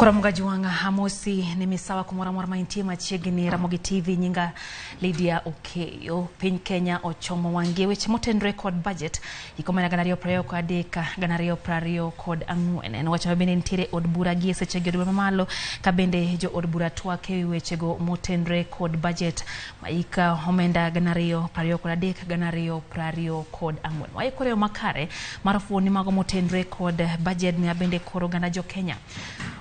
Kuramugaji wanga hamosi ni misawa kumora mainti machiegni Ramogi TV nyinga Lydia Okeyo piny Kenya ochomo wange weche motendore kod budget ikomena ganario prayo kwa deka ganario prario kod ang'wen en wacho mabende nitiere od bura gi seche gedwe mamalo kabende jo od bura Twak weche go motendore kod budget maika Omenda ganario prario kod deka ganario prario kod ang'wen waikore makare marafu ni mago motendore kod budget ni abende koro gana jo Kenya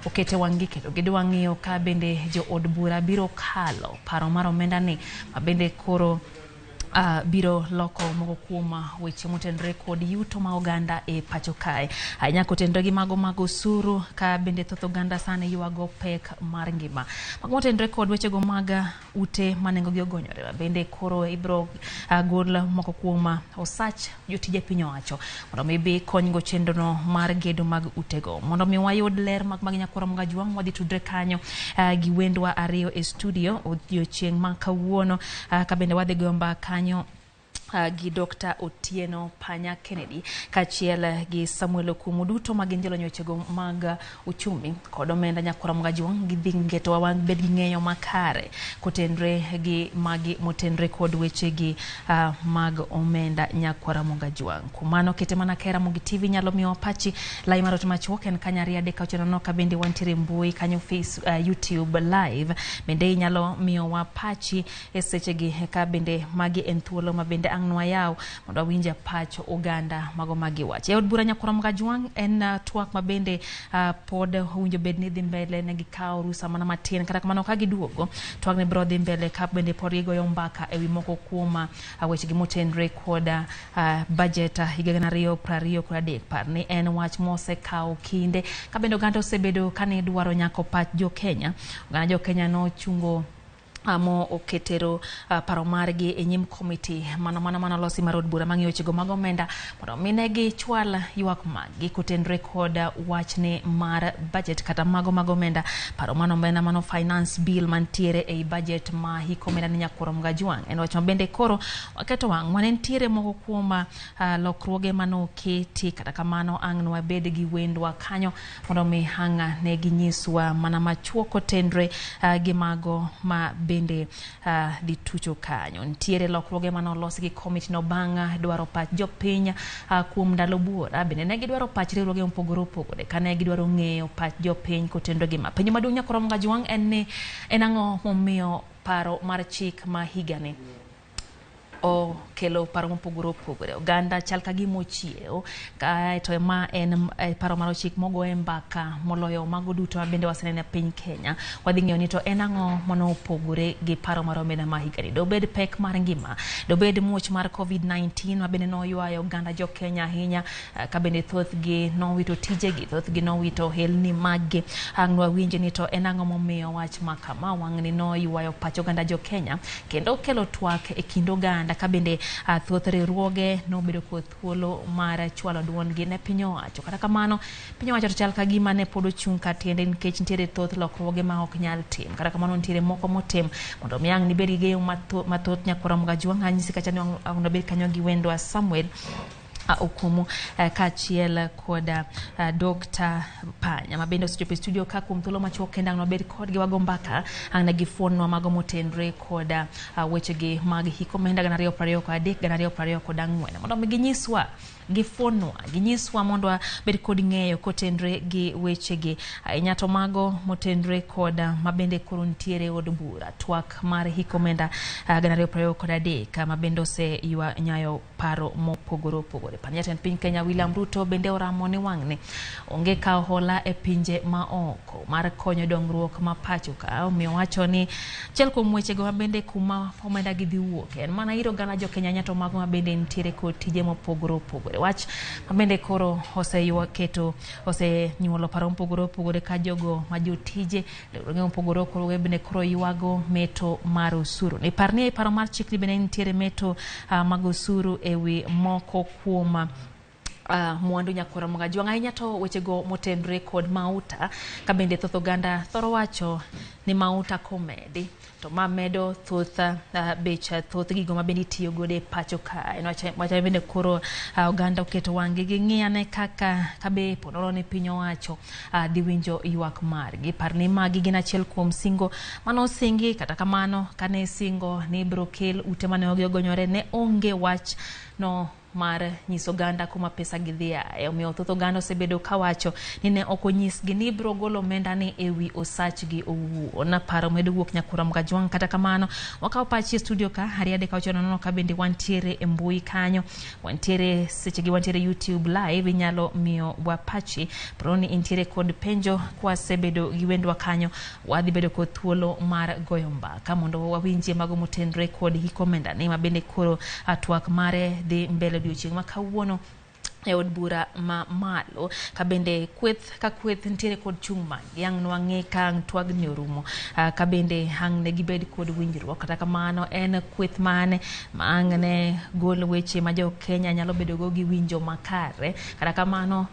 okete wangi kendo gidwa ng'iyo ka bende jo od bura biro kalo paro mar omenda ni mabende koro biro loko mogo kuoma weche motendore kod yuto ma oganda e pacho kae anya kotendore gi mago suru ka bende thoth oganda sane yuago pek mar ngima mago motendore kod weche go maga ute manengo gi ogonyore bende koro ibro gol moko kuoma osach jotije piny owacho mondo mi bi konygo chendono mar gedo mag utego mondo mi wayud ler mag nyakoro mga juang wadhi tudre kanyo gi wendwa ariyo e studio odiochieng' ma kawuono ka bende wadhi gomba kanyo gi Dr. Otieno Panya Kennedy kachiel gi Samuel Okumu duto maginjelo nyochego mag uchumi kod omenda nyakora mga juang gi dhingeto wang bed gi ng'eyo makare kotendre gi magi motendre kod weche gi mag omenda nyakora mga juang kumano kete mana kera Ramogi TV nyalo miyo pachi lai marot machuok en kanyari adeka ocheno no ka bende wantiere mbui kanyo YouTube live bende nyalo miyo wa pachi e seche gi ka bende magi en thuolo ma bende ang'nwa yaw mondo winja pacho oganda mago magi wache od bura nyakora mga juang en Twak mabende pod winjo bedni dhi mbele ne gikao rusa mana matin kata kamano ka giduogo Twak ne bro dhi mbele ka bende pod gigoyo mbaka ewi moko kuoma weche gi motendore kod budget higa 2023 par ni en wach mose kao kinde ka bende oganda osebedo kane dwaro nyako pach jo Kenya oganda jo Kenya no chungo amo oketero paro margi e nyim committee mana losi marod bura mang'iyo chego mag omenda mondo minegi chwal ywak magi kotendore kod wachne mar budget kata mago omenda paro mano omenda mano finance bill mantiere e budget ma hiko omenda ni nyakoro mga juang en wach mabende koro waketo wang' manentiere moko kuoma lokruoge mano keti kata kamano ang'nwa bed gi wendwa kanyo mondo mi hanga ne ginyiswa mana machuok kotendore gi mago ma bende di tucho kanyo ntiere lokruoge mano losi gi committee no banga dwaro pach jopiny kuom ndalo buora bende ne gidwaro pach riwruoge mopogore opogore kane gidwaro ng'eyo pach jopiny kotendo gi ma penjo maduong' nyakoro mga juang en ang'o momiyo paro mar chik ma higani o kelo paro mopogore opogore oganda chal ka gimochiewo to ma en paro mar chik mogo e mbaka moloyo mago duto bende wasenene piny Kenya wadhi ng'eyo ni to en ang'o mono opogore gi paro mar omenda ma higani do bed pek mar ngima do bed muoch mar COVID-19 ma bende no ywayo oganda jo Kenya ahinya ka bende thoth gi no wito tije gi thoth gi no wito helni maggi ang'wa winje ni to en ang'o momiyo wach makama wang' ni no ywayo pach oganda jo Kenya kendo kelo twak e kind oganda ka bende thoth riwruoge no bedo kod thuolo mar chwalo duond gi ne piny owacho kata kamano piny owacho to chal ka gima ne pod ochung' ka tiende nikech nitiere thoth lokruoge ma ok nyal tim kata kamano nitiere moko motim mondo mi ang' ni bed gi geyo mathoth nyakora mga juang anyisi kacha ni ang' bed kanyo gi wendwa Samuel Okumu kachiel kod Dr. Panya mabende osechopo studio ka kuom thuolo machuok kendo ang'no bed kod gi wago mbaka ang' ne gifuonwa mago motendore kod weche gi mag hiko omenda 2023 2024 mondo mi ginyiswa gifonwa ginyiswa mondo bed kod ng'eyo kotendore gi weche gi ahinya to mago motendore kod mabende koro ntiere od bura Twak mar hiko omenda 2023 mabende ose nyayo paro mopogore opogore Jatend piny Kenya William Ruto bende oramo ni wang'ne onge kao hola e pinje ma oko mar konyo dongruok ma pacho ka omiyo wacho ni achiel kuom weche go mabende kuma omenda gi dhi wuok en mana iro gana jo Kenya nyato mago mabende ntiere kod tije mopogore opogore wach mabende koro ose nyuolo paro mopogore opogore ka jogo ma jotije riwruoge mopogore opogore bende koro ywago meto mar osuru ni parni paro mar chik ni bende ntiere meto mag osuru ewi moko kuom mwandu nyakora Mugajwang ahinya to wechego motenre kod mauta kabende thoth oganda thoro wacho ni mauta komedi to mamedo thoth bech thoth gigo mabendi tiyo gode pacho ka wacha bende koro oganda oketo wangi gi ng'iyane kaka kabe ponoro ne piny owacho dhi winjo ywak margi parni magi gin achiel kuom singo mano singi kata kamano kane singo ni brokel ute mane ogonyore ne onge wach no mar nyiso ganda kuma pesa gidhia omiyo thoth oganda osebedo kawacho ni ne okonyis gi ni bro golo omenda ni ewi osach gi owuon paro medo wuok nyakura Mugajwang kata kamano wakaw pachi studio ka hariade ka ochono nono ka bende wantiere e mbui kanyo wantiere seche gi wantiere YouTube live inyalo miyo wa pachi proni intiere kod penjo kwa sebedo gi wendwa kanyo wadhi bedo kod thuolo mar goyo mbaka mondo wawinje mago motenre kod hikomenda ni mabende koro twak mare dhi mbele odiochieng' ma kawuono e od bura ma malo kabende kweth ntiere kod chung' magi ang' nwang'e kang twagni orumo kabende hang ne gibed kod winjruok kata kamano en kweth mane ma ang' ne gol weche ma jo Kenya nyalo bedo go gi winjo makare kata kamano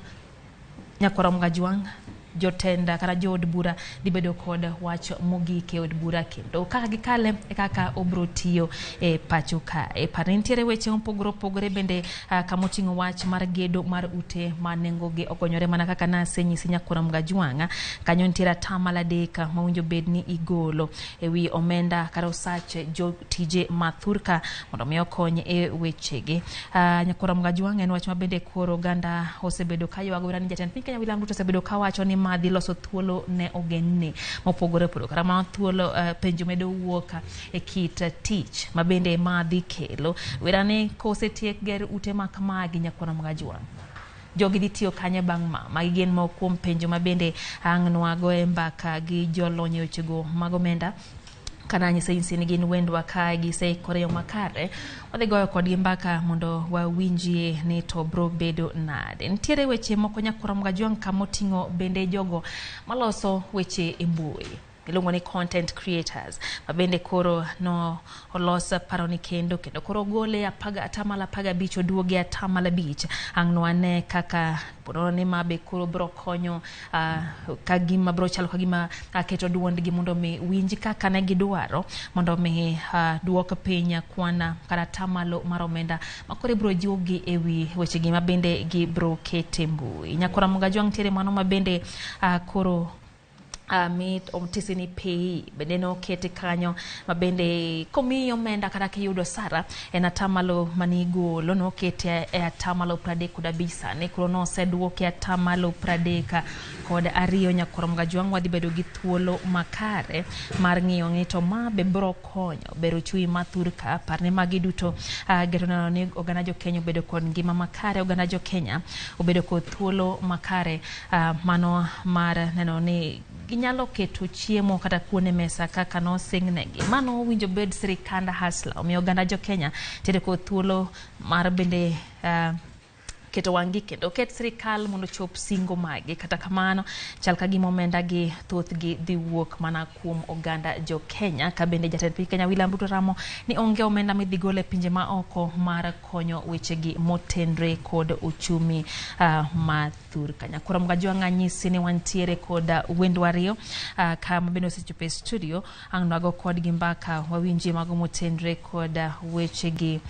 nyakora Mugajwang jotenda kata jo od bura dhi bedo kod wach mogik e od bura kendo kaka gikale kaka obro tiyo e pacho ka parintiere weche opogore bende kamoting'o wach mar gedo mar ute manengo gi ogonyore mana kaka nasenyisi nyakora Mugajwang kanyo ntiere tamala deka mawinjo bed ni igolo ewi omenda kata osache jo tije mathurka mondo mi okony e wechegi nyakora Mugajwang en wach mabende koro ganda osebedo kayo agora ni jatend piny Kenya William Ruto osebedo kawacho ni madhi loso thuolo ne ogenni mopogore kara ma thuolo penjo medo wuoka e kit tich mabende madhi kelo werane kosetiek ger ute makamagi nyakora Mugajwang jogi ditiyo kanye bang' magi gin mo kuom penjo mabende ang' nwago e mbaka gi jolony wechego mag omenda kana nyise insini gin wendwa ka gi sei koreyo makare wadhi goyo kodgi mbaka mondo wawinjie ni to bro bedo nade ntiere weche moko nyakora Mugajwang kamoting'o bende jogo maloso weche e mbui iluongo ni content creators mabende koro no olosa paroni kendo koro gole atamala paga bicho duoge atamala bich ang' nwane kaka pono ne mabe koro bro konyo kagima bro chalo kagima keto duondgi mondo mi winji kaka ne gidwaro mondo mi duok piny kwana kata tamalo mar omenda makore bro jogi ewi weche gi mabende gi bro kete mbui nyakora Mugajwang tiere mano mabende koro mit omtisini pay bende no kete kanyo mabende komi omenda kata kiyudo sara en atamalo manigolo no kete e atamalo 35 ne kuro no seduoke atamalo 30 kod ariyo nyakora Mugajwang wadhi bedo gi thuolo makare mar ng'iyo ng'ito ma be bro konyo bero chui mathurka parne magi duto geto nano ni oganda jo Kenya bedo kod ngima makare oganda jo Kenya obedo kod thuolo makare mano mar neno ni ginyalo keto chiemo kata kuone mesa kaka no singnegi mano winjo bed sirikanda hasla omiyo oganda jo Kenya tere kod thuolo mar bende keto wangi kendo ket sirikal mondo chop singo magi kata kamano chal ka gima omenda gi thoth gi dhi wuok mana kuom oganda jo Kenya ka bende jatend piny Kenya William Ruto ramo ni onge omenda midhi gole pinje ma oko mar konyo weche gi motenre kod uchumi mathurka nyakora Mugajwang nyisi ni wantiere kod wendwa ariyo kama bende osechopo studio ang' nago kod gi mbaka wawinji mago motenre kod weche gi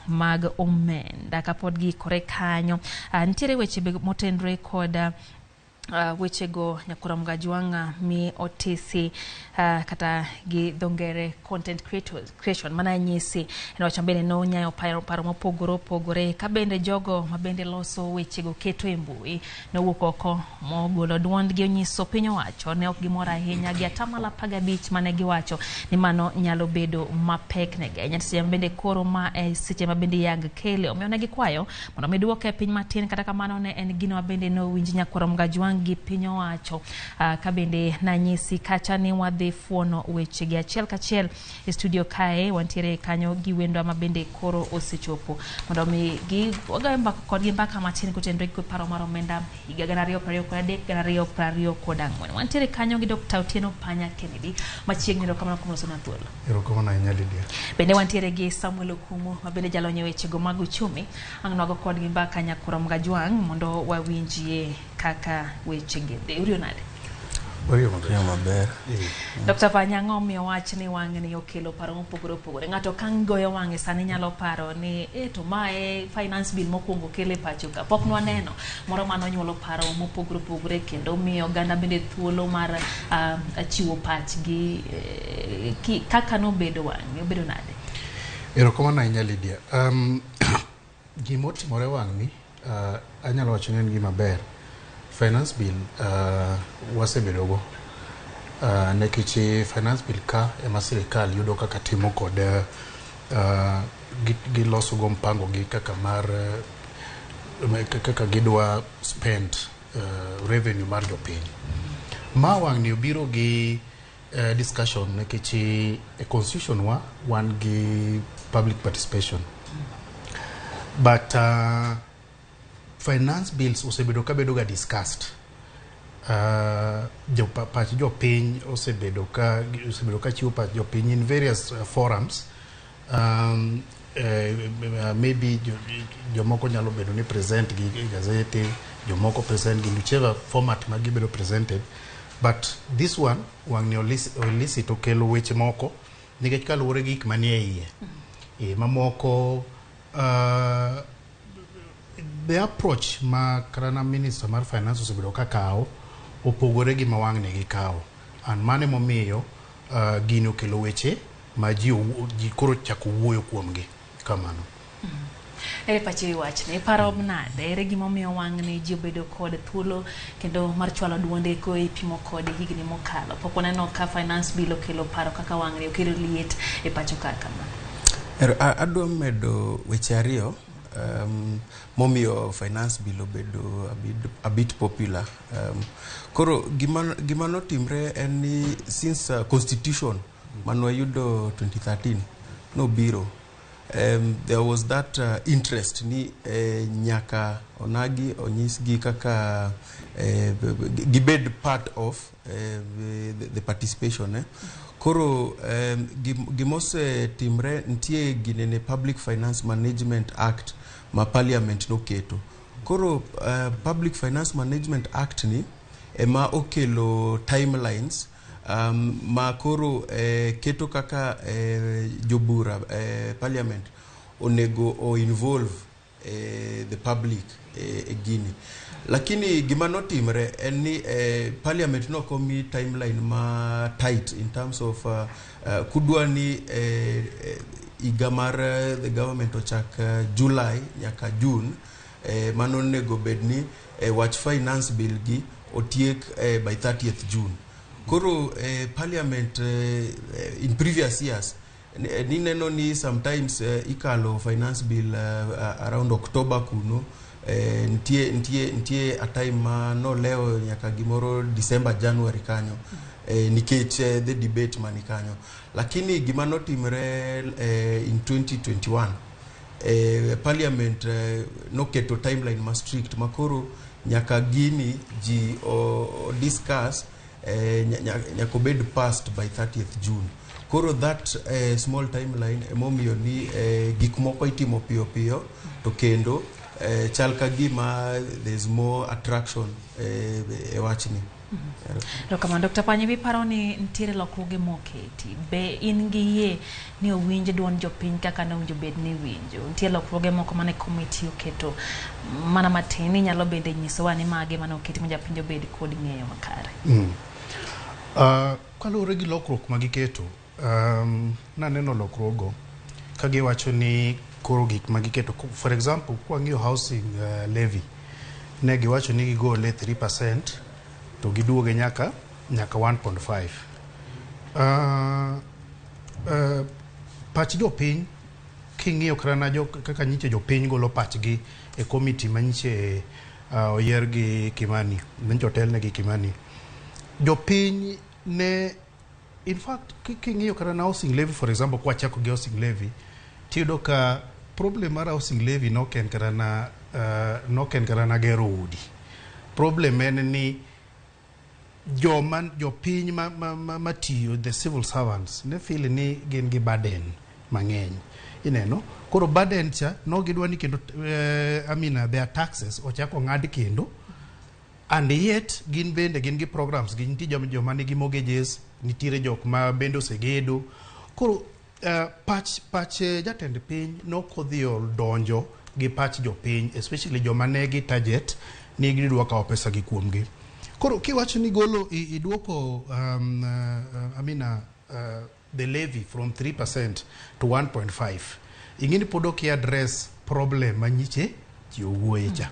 mag omenda kapod gi kore kanyo ntiere weche motenre kod wechego nyakora Mugajwang mi otisi kata gi dongere content creation mana nyisi en wacha mbele no nyayo paro mopogore kabende jogo mabende loso wechego keto e mbui no wuok oko mogolo duond gi onyiso piny owacho ne ok gimora ahinya gi atamala 15 mane giwacho ni mano nyalo bedo mapek ne Kenya seche bende koro ma seche mabende yag kele omiyo ne gikwayo mondo meduoke piny matin kata kamano ne en gino mabende no winji nyakora Mugajwang gi piny owacho ka bende nanyisi kacha ni wadhi fuono weche gi achiel kachiel e studio kae wantiere kanyo gi wendo ma bende koro osechopo mondo mi gi oga mbaka kod gi mbaka matin kotendre gi paro mar omenda higa 2023 wantiere kanyo gi Dr. Otieno Panya Kennedy machiegni ro kamano kuom loso na thuolo erokamano ahinya Lydia. Bende wantiere gi Samuel Okumu ma bende jalonyo weche go mag uchumi ang'nogo kod gi mbaka nyakura mgajwang mondo wawinjie kaka weche gede uriyo nade maber. Dr. Panya ng'omiyo wach ni wang'ni okelo paro mopogore ng'ato kang goyo wang'e sani nyalo paro ni to mae finance bill mokwongo kele pacho ka pok nwaneno moro manonyuolo paro mopogore kendo miyo ganda bende thuolo mar chiwo pachgi kaka nobedo wang'e obedo nade. Erokamano ahinya Lydia. Gimotimore wang'ni anyalo wacho ni en gima ber. Finance bill wasebedogo nekech finance bill ka ema sirikal yudo kaka timo kod giloso go mpango gi kaka mar kaka gidwa spend revenue mar jopiny. Ma wang'ni obiro gi discussion nekech e constitution wan gi public participation. But finance bills osebedo ka bedo ga discussed. Pach jopiny osebedo ka chiwo pach jopiny in various forums. Maybe jomoko nyalo bedo ni present gi gazete, jomoko present gi whichever format ma gibedo presented. But this one wang'ni olisito kelo weche moko nikech kaluwore gi gik manie iye. Mamoko the approach ma karana minister mar finance osebedo ka kawo opogore gi ma wang'ni gi kawo. An mane momiyo gino kelo weche ma ji koro chako wuoyo kuomgi kamano. Ere pachi wach ne paro mnade ere gimomiyo wang'ni ji obedo kod thuolo kendo mar chwalo duonde ko ipimo kod higni mokalo pok waneno ka finance bill okelo paro kaka wang'ni okelo liet e pacho ka kamano. Adwa medo weche ariyo momiyo finance bill obedo a bit popular. Koro gima notimre en ni since constitution manwayudo 2013 no biro. There was that interest ni nyaka onagi onyisgi kaka gibed part of the participation. Koro gimose timre ntie ginene Public Finance Management Act ma Parliament no keto. Koro Public Finance Management Act ni ema okelo timelines ma koro keto kaka jobura Parliament onego o involve the public gini. Lakini gima notimre en ni Parliament no komi timeline ma tight in terms of kudwa ni igamar the government ochak July nyaka June mano nego bedni watch finance bill gi otiek by 30th June. Koro Parliament in previous years ni neno ni sometimes ikalo finance bill around October kuno. Ntie a time no leo nyaka gimoro December January kanyo nikech the debate manikanyo. Lakini gima notimre in 2021 Parliament no keto timeline ma strict makoro nyaka gini ji o discuss nyaka bed passed by 30th June. Koro that small timeline emomiyo ni gik moko itimo piyo to kendo chalka gima there's more attraction e wachni. Kamano Dr. Panya paro ni ntiere lokruoge moketi be in gi yie ni owinje duond jopiny kaka ne owinjo bed ni winjo ntiere lokruoge moko mane committee oketo mana matin nyalo bende nyisowa ni mage mane oketi ma japiny obed kod ng'eyo makare. Kaluwore gi lokruok ma giketo naneno lokruogo ka giwacho ni koro gik ma giketo for example kwang'iyo housing levy ne giwacho ni gigole 3% to giduoge nyaka 1.5. Pach jopiny king'iyo karana kaka nyiche jopiny golo pachgi e committee manyiche oyier gi Kimani, nenjotel ne gi Kimani. Jopiny ne, in fact, king'iyo kata na housing levy, for example, kwa chako gi housing levy, tiyudo ka problem mar housing levy noken kata na gero udi. Problem en ni jopiny matiyo, the civil servants, ne feel ni gin gi burden mang'eny. Ineno, koro burden cha, no gidwa ni kendo, their taxes, ochako ng'ad kendo, and yet, gin bende, gin gi programs, gin ti joma nigi mortgages, nitire jok ma bende osegedo. Koro, pach jatend piny nokodhiyo donjo gi pach jopiny, especially joma negi target, ni gidwa kawo pesa gi kuomgi. Koro, kiwacho ni golo, iduoko, the levy from 3% to 1.5. Ingini podo ki address problem manyiche chiowuoye cha.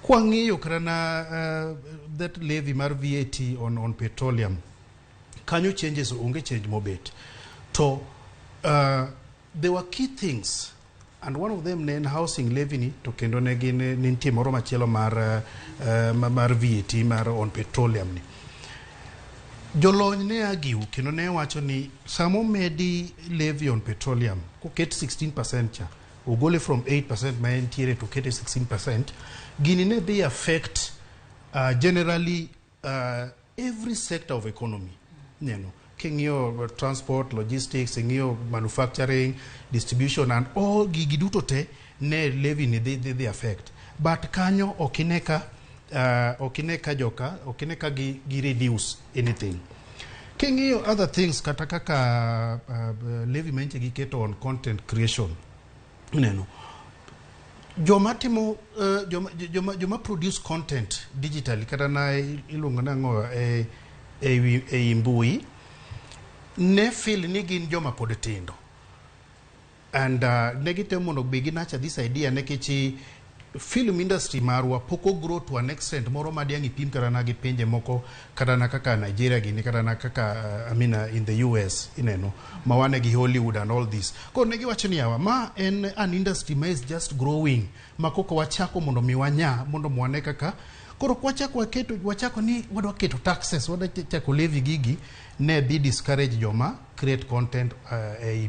Kwa ng'iyo karana that levy mar VAT on petroleum, kanyo changes onge change mobet. So there were key things, and one of them ne housing levy ni to kendo ne gin nitie moro machielo mar VAT mar on petroleum ni. Jolony ne agiu kendo ne wacho ni samo medi levy on petroleum koket 16% cha ogole from 8% ma entiere to kete 16%, gini ne they affect generally every sector of economy. Kingio transport, logistics, kingio manufacturing, distribution, and all gigiduto te ne levy ni they affect. But kanyo okineka gi reduce anything. Kingio other things katakaka levy menche giketo on content creation. Joma produce content digitally kata na ilungo nango mbui ne feel ni gin joma pod tindo, and negative mono begin nacha this idea nekichi film industry marwa poko grow to an extent moro madiangi pim kata na gi pinje moko kata na kaka Nigeria gini kata na kaka in the US ineno mawane gi Hollywood and all this. Ko negi wacho ni yawa ma en an industry ma is just growing makoko wachako mondo miwanya mondo mwane kaka koro wachako ni wadwa keto taxes, wadwa chako levy gigi ne be discourage joma create content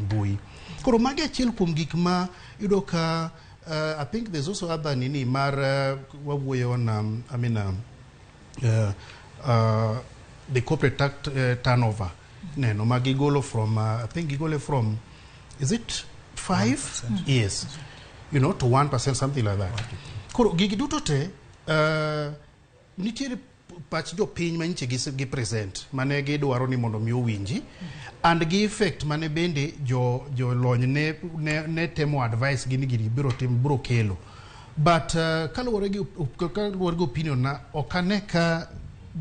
mbui. Koro magi achiel kuom gik ma yudo ka I think there's also other nini mar wawuoyo on the corporate tax turnover. Neno magigolo from I think gigolo from, is it 5? Yes. To 1%, something like that. Koro gigiduto te nitiere pach jo piny manyiche gi present mane gidwaro ni mondo mi owinji, and gi effect mane bende jo lony ne temo advice gini biro kelo, but kaluwore gi opinion na okaneka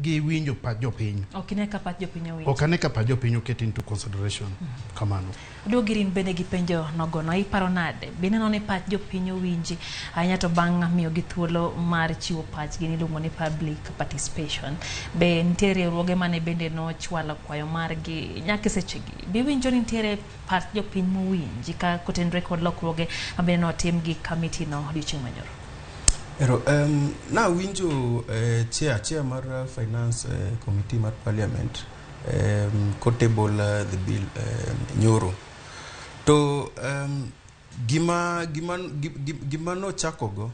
gi winjo pach jo piny. Okineka pach jo piny owinjo. Okaneka pach jo piny oket into consideration. Kamano. Dogirin bende gi penjo nogono iparo nade bende no ne pach jo piny owinji anya to bang' miyo gi thuolo mar chiwo pach gini luongo ni public participation. Be nitiere riwruoge mane bende no chwalo kwayo margi nyaka sechegi. Be winjo ni nitiere pach jo piny mowinji ka kotenre kod lokruoge mabende no tim gi committee no odiochieng' manyoro. Ero, na winjo chair mar finance committee mar parliament table the bill nyoro to gima no chako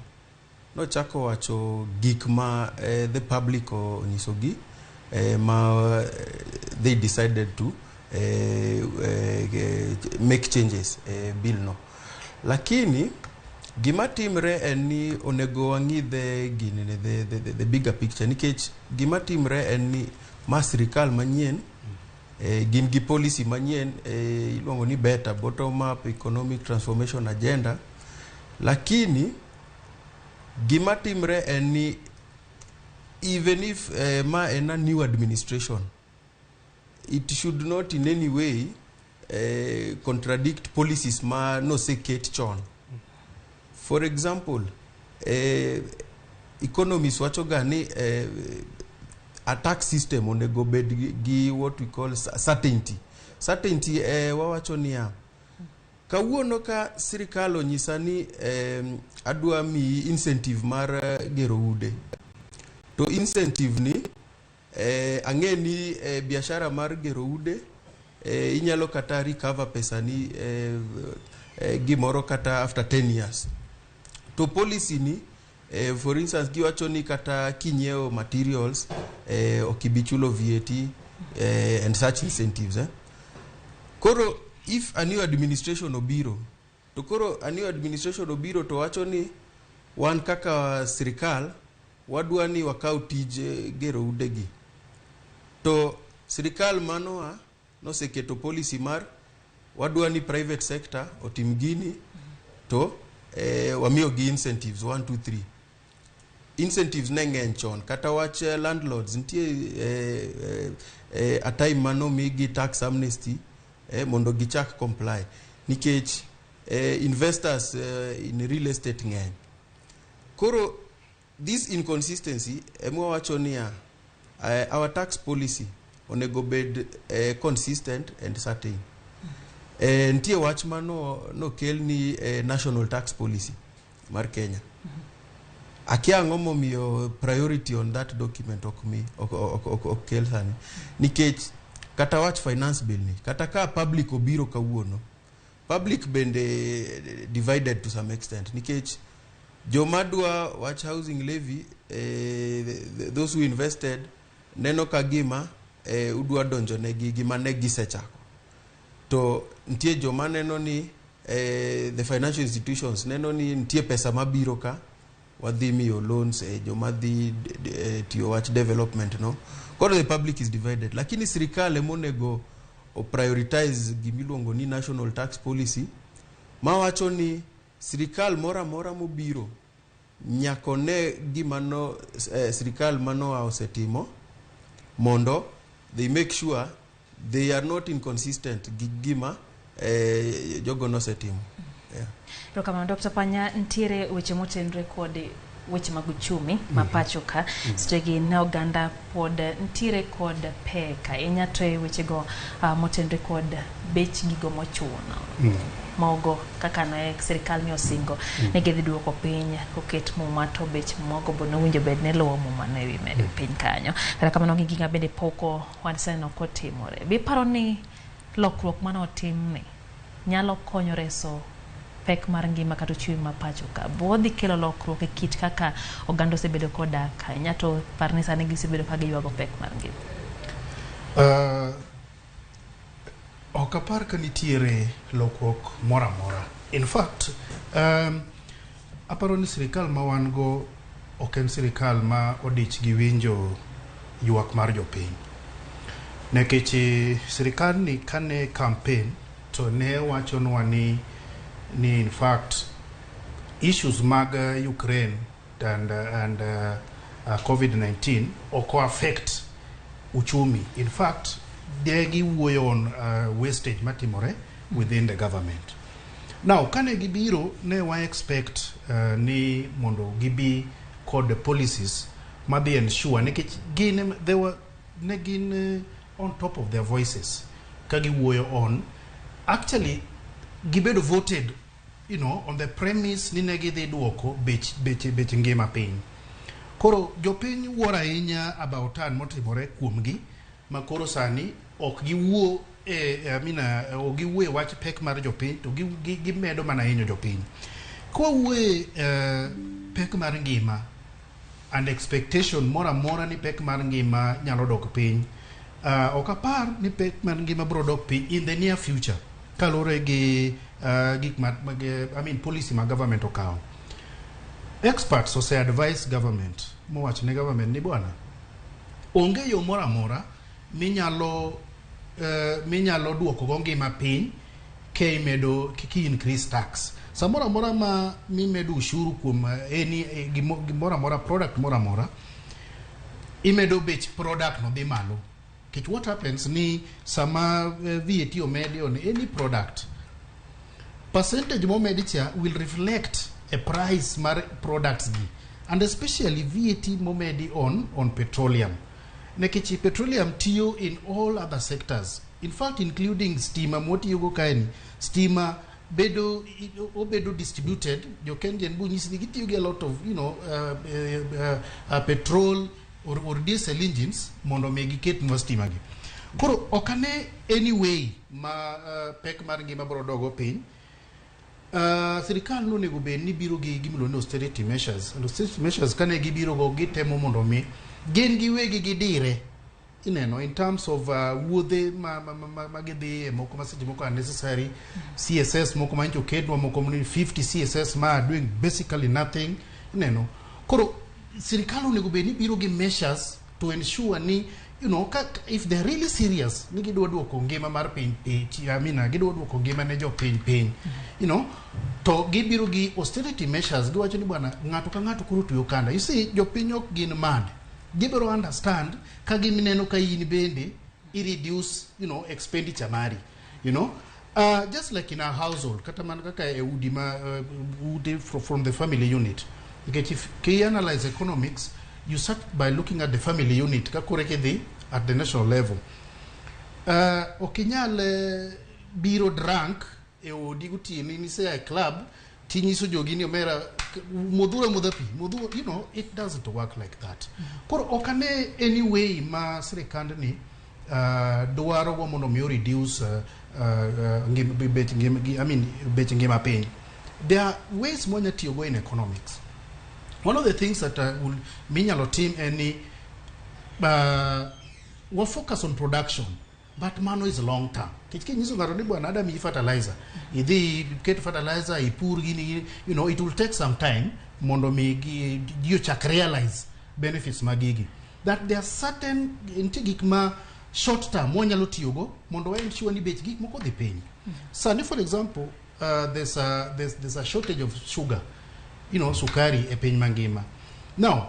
wacho gik ma the public onyisogi ma they decided to make changes bill no, lakini gima timre en ni onego wangi the bigger picture, nikech gima timre en ni sirikal manyien gin gi policy manyien iluongo ni better bottom up economic transformation agenda, lakini gima timre en ni even if ma en a new administration, it should not in any way contradict policies ma no seket chon. For example, economists wacho gani a tax system onego bed gi what we call certainty. Certainty wawacho niya kawuono ka sirikal onyisa ni adwa mi incentive mar gero ude, to incentive ni ang'e ni biashara mar gero ude inyalo kata recover pesa ni gimoro kata after 10 years. To policy ni for instance giwacho ni kata kinyeo materials okibichulo VAT and such incentives Koro if a new administration obiro to koro a new administration obiro to wacho ni wan kaka sirikal wadwa ni wakau tije gero udegi, to sirikal manoa noseketo policy mar wadwa ni private sector otim gini to wamiyo gi incentives 1 2 3. Incentives ne ng'eny chon, kata wach landlords nitie a time mano migi tax amnesty mondo gichak comply nikech investors in real estate ng'eny. Koro this inconsistency emwa wacho niya our tax policy onego bed consistent and certain. Nitie wach mano no kel ni national tax policy mar Kenya. Akia ngomo miyo priority on that document ok kel sani nikech kata wach finance bill ni kata ka public obiro kawuono, public bende divided to some extent nikech jomadwa wach housing levy those who invested neno kagima udwa donjo negi gima ne gisechako, to ntie joma neno ni the financial institutions neno ni ntie pesa mabiro ka wadhi miyo loans joma dhi tiyo wach development no. Koro the public is divided, lakini sirikal emonego o prioritize gimiluongo ni national tax policy ma wacho ni sirikal mora mobiro nyakone gimano sirikal mano osetimo mondo they make sure they are not inconsistent gima jogo no setimo. Ro kama Dr. Panya ntire weche motenre kod weche mag uchumi mapacho ka stegi na oganda pod ntire kod peka inyato weche go motenre kod bech gigo mochuno mogo kaka na serikal ni osingo ne gedhi duoko piny koket mumato bech mogo bono winjo bed ne lowo mumane wi med piny kanyo kata kama nongi ginga bende poko wansano kotimore bi paro ni lokruok mano timni nyalo konyo reso pek mar ngima kata chiwi mapacho ka bodhi kelo lokruok e kit kaka ogando sebedo kodak nyato parni sane gisebedo ka giywago pek mar ngima. Okapar ka nitiere lokruok mora. In fact aparo ni sirikal ma wan go ok en sirikal ma odich gi winjo ywak mar jopiny, nekech sirikal ni kane campaign to ne wachonwa ni in fact issues mag Ukraine and COVID-19 oko affect uchumi. In fact they giwuoyo on wastage matimore within the government. Now kane gibiro ne wa expect ni mondo gibi code policies maybe ensure nikech gin they were negin on top of their voices kagiwuoyo on actually gibedo voted, you know, on the premise ni negi dhi duoko bech ngima piny. Koro jopiny wuora ahinya about an motimore kuomgi makoro sani ok giwuo ok giwuo wach pek mar jopiny to gimedo mana hinyo jopiny. Kowuo pek mar ngima and expectation mora ni pek mar ngima nyalo dok piny, ok apar ni pek mar ngima bro dok piny in the near future kalore gi policy ma government okawo. Experts ose advise government mowach ne government ni bwana onge yo mora minyalo duoko go ngima piny ke imedo ki increase tax samora ma mimedo ushuru kuom gimora product mora imedo bech product no dhi malo. What happens ni sama VAT omedi on any product, percentage momedicha will reflect a price mar products gi, and especially VAT momedi on petroleum. Nekichi petroleum tiyo in all other sectors, in fact including stima. Moti yugo kaini stima bedo distributed jo Kenyan bu nyisi gitiyo gi a lot of petrol or diesel engines mondo me giket nwa stima gi. Koro okane anyway ma pek mar ngima bro dogo piny. Sirikal no nego be ni biro gi gimilo no austerity measures, and austerity measures kane gibiro go gitemo mondo mi gen giwegi gidire ineno in terms of wuodhe magidhi moko maseche moko unnecessary CSS moko mancho kedwa moko 50 CSS ma doing basically nothing ineno. Koro sirikal onego be ni biro gi measures to ensure ni if they're really serious ni gidwa duoko ngima mar piny gidwa duoko ngima ne jo piny to gibiro gi austerity measures giwacho ni bwana ng'ato ka ng'ato koro tuyo kanda. You see jo piny ok gin mad, gibiro understand ka gimineno ka in bende reduce expenditure mari just like in our household kata man kaka e udi udi from the family unit. Because if you analyze economics, you start by looking at the family unit at the national level. Okinyal biro drunk e odi gutini ni say a club tinyiso jogini omera mudapi it doesn't work like that. Koro okane anyway ma sirikand ni dwaro go mondo mi reduce bet ngima piny. There are ways monya tiyo go in economics. One of the things that will minyalo team any will focus on production, but mano is long term. Kitiki nizo garoni bwana ada mi fertilizer. Idhi get fertilizer ipur gini it will take some time mondo mi you chak realize benefits magigi. That there are certain intigik ma short term monyalo tiyogo mondo ensure ni bech gik moko dhi piny. So for example, there's a shortage of sugar. Sukari e piny mangima. Now,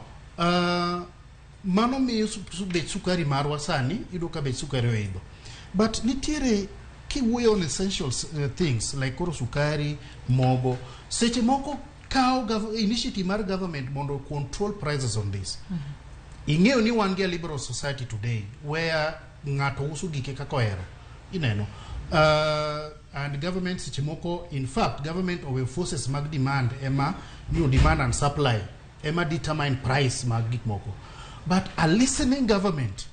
mano miyo bech sukari marwa sani, ka bech sukari oidho. But nitiere kiwuoyo on essential things like koro sukari, mogo, seche moko kao initiative mar government mondo control prices on this. Ingeo ni wan gi liberal society today where ngato uso gike kaka ohero. Ineno. And government sichimoko, in fact, government or forces mag demand ema demand and supply ema determine price mag gikmoko. But a listening government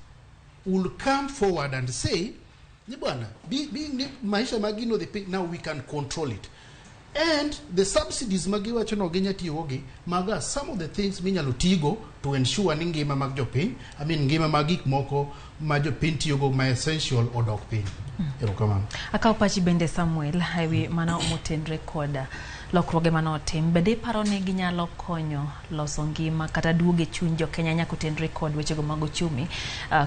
will come forward and say, ni bwana, being maisha magino the pay, now we can control it. And the subsidies magiwa chono genya tiyogi maga some of the things minyalo tigo to ensure ni ngima mag jopiny, ngima mag gikmoko ma jopiny tiyogo ma essential odok piny. Erokamano. Akaw pachi bende Samuel highway mana motenre koda lokruoge manotim bende paro ni ginyalo konyo loso ngima kata duoge chuny jo Kenya nyaka kotenre kod wechego mag ochumi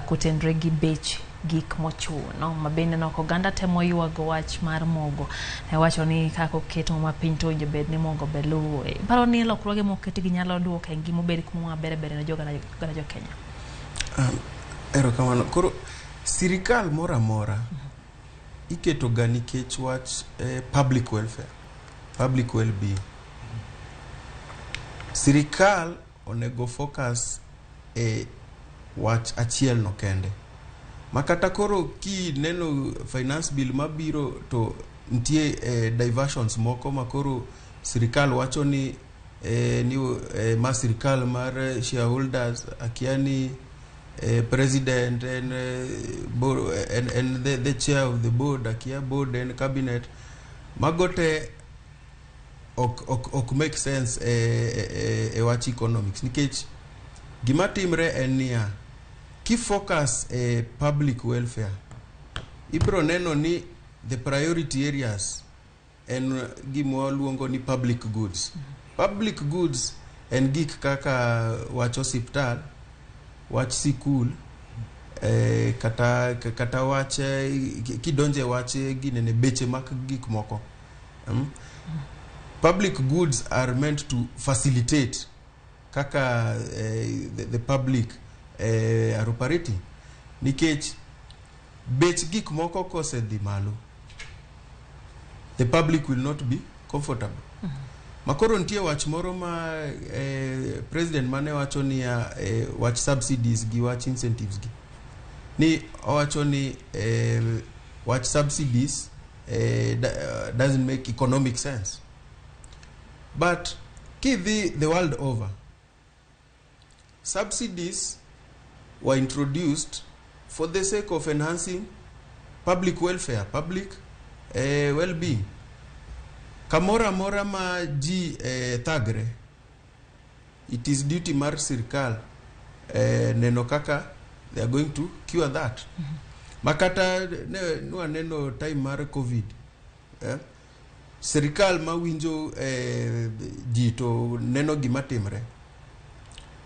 kotenre gi bech gik mochuno mabende no oganda temo yuago wach mar mogo wacho ni kako keto mapiny to winjo bed ni mogo beluwo. Paro ni lokruoge moketi ginyalo duoko ngima obed kuma bere ne jo Kenya. Erokamano. Koro sirikal mora iketo ga nikech wach public welfare, public well-being. Sirikal onego focus wach achiel no kende. Makata koro ki neno finance bill mabiro to ntie diversions moko makoro sirikal wacho ni ma sirikal mar shareholders akiani president and board and the chair of the board akia board and cabinet magote ok make sense watch economics nikech gima timre en niya ki focus public welfare ibro neno ni the priority areas en gimo luongo ni public goods. Public goods en gik kaka wach hospital, wach sikul, kata wach kidonje wach ginene beche mak gik moko. Public goods are meant to facilitate kaka the public are operating. Nikech bech gik moko kose dhi malo, the public will not be comfortable. Makoro ntie wach moro ma president mane wacho ni wach subsidies gi wach incentives gi ni wacho ni wach subsidies doesn't make economic sense. But the world over, subsidies were introduced for the sake of enhancing public welfare, public well-being. Kamora mora ma ji tagre, it is duty mar sirkal neno kaka they are going to cure that. Makata neno time mar COVID, sirkal ma winjo ji to neno gimatimre,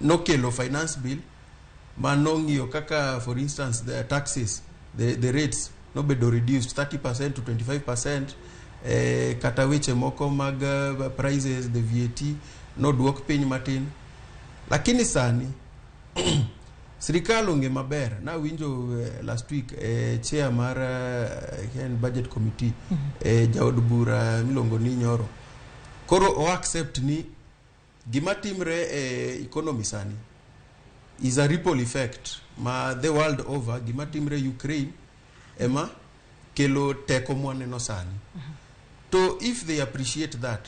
no kelo finance bill, ma nong'iyo kaka, for instance, the taxes, the rates no bedo reduced 30% to 25%, kata weche moko mag prices, the VAT no duok piny matin. Lakini sani sirikal onge maber. Na winjo last week chair mar budget committee jaod bura milongo ni Nyoro koro o accept ni gimatimre economy sani is a ripple effect ma the world over. Gimatimre Ukraine ema kelo teko mwaneno sani. So if they appreciate that,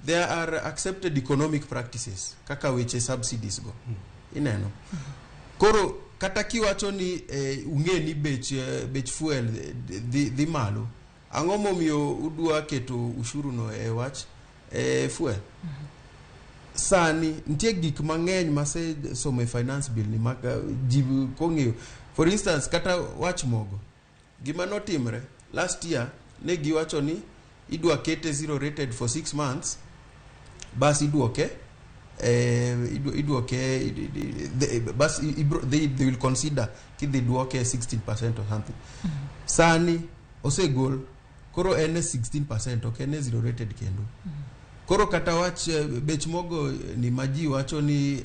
there are accepted economic practices kaka weche subsidies go ineno. Koro kata kiwacho ni unge ni bech fuel dhi malo, ang'o momiyo udwa keto ushuru no wach fuel? Sani nitie gik mang'eny mase somo finance bill ni maka jibu kong'eyo. For instance, kata wach mogo, gima notimre last year ne giwacho ni idwa kete zero rated for 6 months, bas idwoke they will consider if they dwoke 16% or something. Sani osegol koro ene 16%, okay, ene zero rated kendo. Koro kata wach bech mogo ni maji wacho ni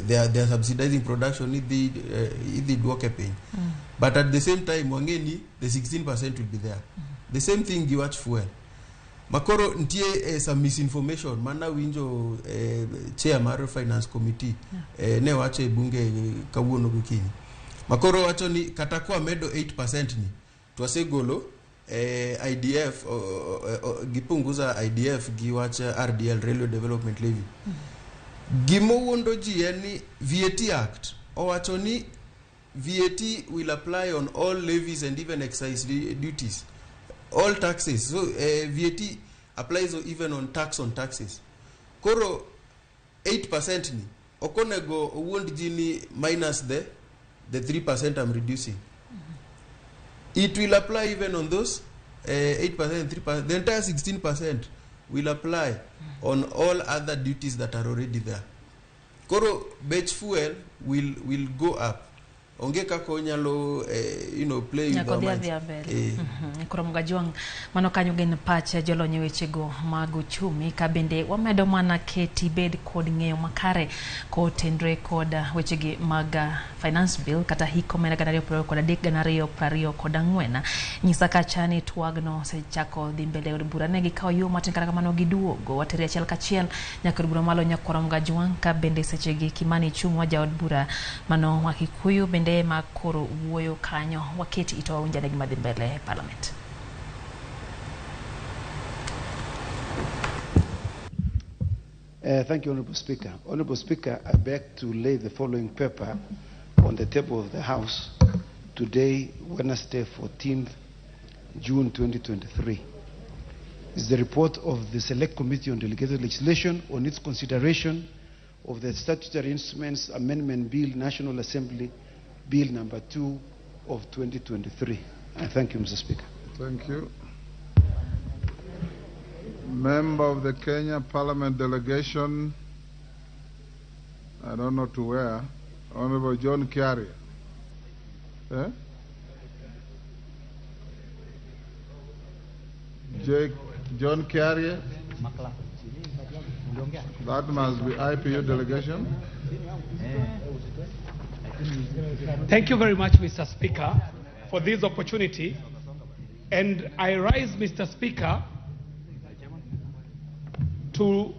they are subsidizing production idhi dwoke piny. But at the same time wangeni the 16% will be there. The same thing giwach fuel. Makoro ntie some misinformation mana winjo chair mar finance committee ne wacho bunge kawuono gokinyi. Makoro wacho ni kata kwa medo 8% ni twasegolo IDF gipunguza IDF giwacha RDL, Railway Development Levy. Gimo wuondo ji yani VAT Act owacho ni VAT will apply on all levies and even excise duties, all taxes. So VAT applies even on taxes. Koro 8% ni okonego wuond ji ni minus the 3% I'm reducing. It will apply even on those 8%, 3%. The entire 16% will apply on all other duties that are already there. Koro bech fuel will go up. Onge kako nyalo play with our minds. Koro Mgajuang mano kanyo gen pacha jolonye wechego mag uchumi kabende wamedo mana keti bed kod ng'eyo makare ko tendre kod wechegi mag finance bill kata hiko mena ganario pro kod adek ganario prario kod ang'wena nyisa kachani twagno sechako dhi mbele od bura negi kawo yo matin kata kamano giduogo wateri achiel kachiel nyaka od bura malo nyakoro Mgajuang kabende sechegi Kimani Ichung'wa jaod bura mano Wakikuyu bende makoro wuoyo kanyo waketi ito unjane gima dhi mbele parliament. Thank you, Honorable Speaker. Honorable Speaker, I beg to lay the following paper on the table of the House today, Wednesday, 14th June 2023. It's the report of the Select Committee on Delegated Legislation on its consideration of the Statutory Instruments Amendment Bill, National Assembly Bill number 2 of 2023. I thank you, Mr. Speaker. Thank you. Member of the Kenya Parliament Delegation, I don't know to where, Honorable John Kiari. John Kiari? That must be IPU delegation. Thank you very much, Mr. Speaker, for this opportunity. And I rise, Mr. Speaker, to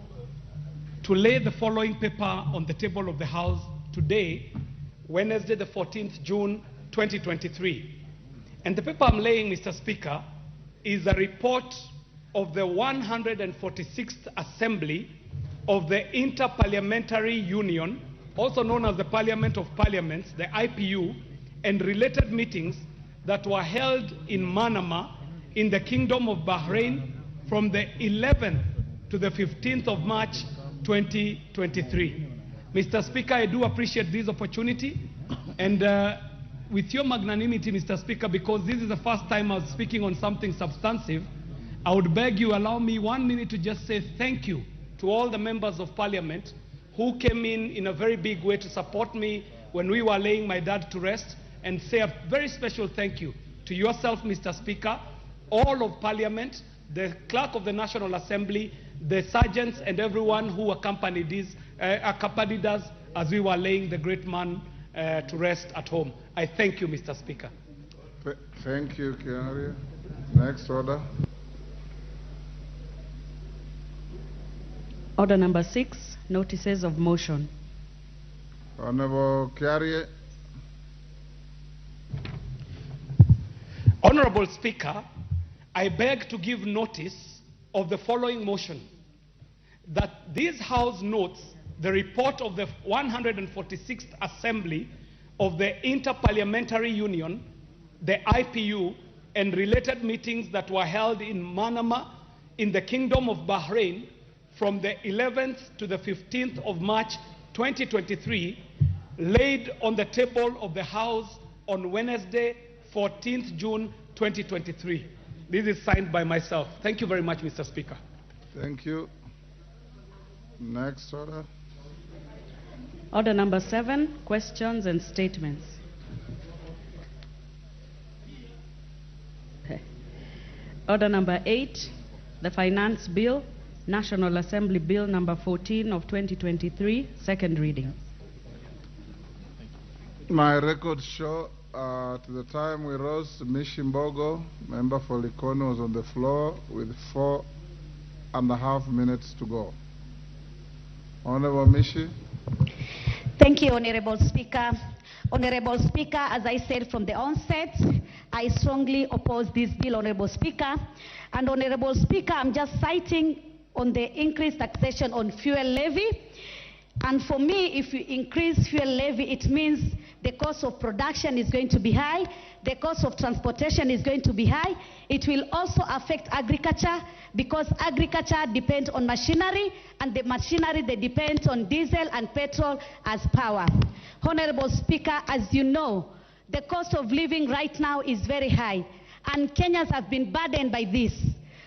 lay the following paper on the table of the House today, Wednesday, the 14th June, 2023. And the paper I'm laying, Mr. Speaker, is a report of the 146th Assembly of the Inter-Parliamentary Union, also known as the Parliament of Parliaments, the IPU, and related meetings that were held in Manama in the Kingdom of Bahrain from the 11th to the 15th of March 2023. Mr. Speaker, I do appreciate this opportunity, and with your magnanimity, Mr. Speaker, because this is the first time I was speaking on something substantive, I would beg you allow me 1 minute to just say thank you to all the members of Parliament who came in a very big way to support me when we were laying my dad to rest, and say a very special thank you to yourself, Mr. Speaker, all of Parliament, the Clerk of the National Assembly, the sergeants, and everyone who accompanied us as we were laying the great man to rest at home. I thank you, Mr. Speaker. Thank you, Kiaria. Next order. Order number 6, notices of motion. Honorable Kiaria. Honorable Speaker, I beg to give notice of the following motion: that this House notes the report of the 146th Assembly of the Inter-Parliamentary Union, the IPU, and related meetings that were held in Manama in the Kingdom of Bahrain from the 11th to the 15th of March 2023, laid on the table of the House on Wednesday, 14th June 2023. This is signed by myself. Thank you very much, Mr. Speaker. Thank you. Next order. Order number 7, questions and statements. Okay. Order number 8, the Finance Bill, National Assembly Bill number 14 of 2023, second reading. My records show to the time we rose, Mishimbogo, member for Likoni, was on the floor with 4.5 minutes to go. Honorable Mishi. Thank you, Honorable Speaker. Honorable Speaker, as I said from the onset, I strongly oppose this bill, Honorable Speaker. And Honorable Speaker, I'm just citing on the increased taxation on fuel levy. And for me, if you increase fuel levy, it means the cost of production is going to be high, the cost of transportation is going to be high. It will also affect agriculture, because agriculture depends on machinery, and the machinery, they depend on diesel and petrol as power. Honorable Speaker, as you know, the cost of living right now is very high, and Kenyans have been burdened by this.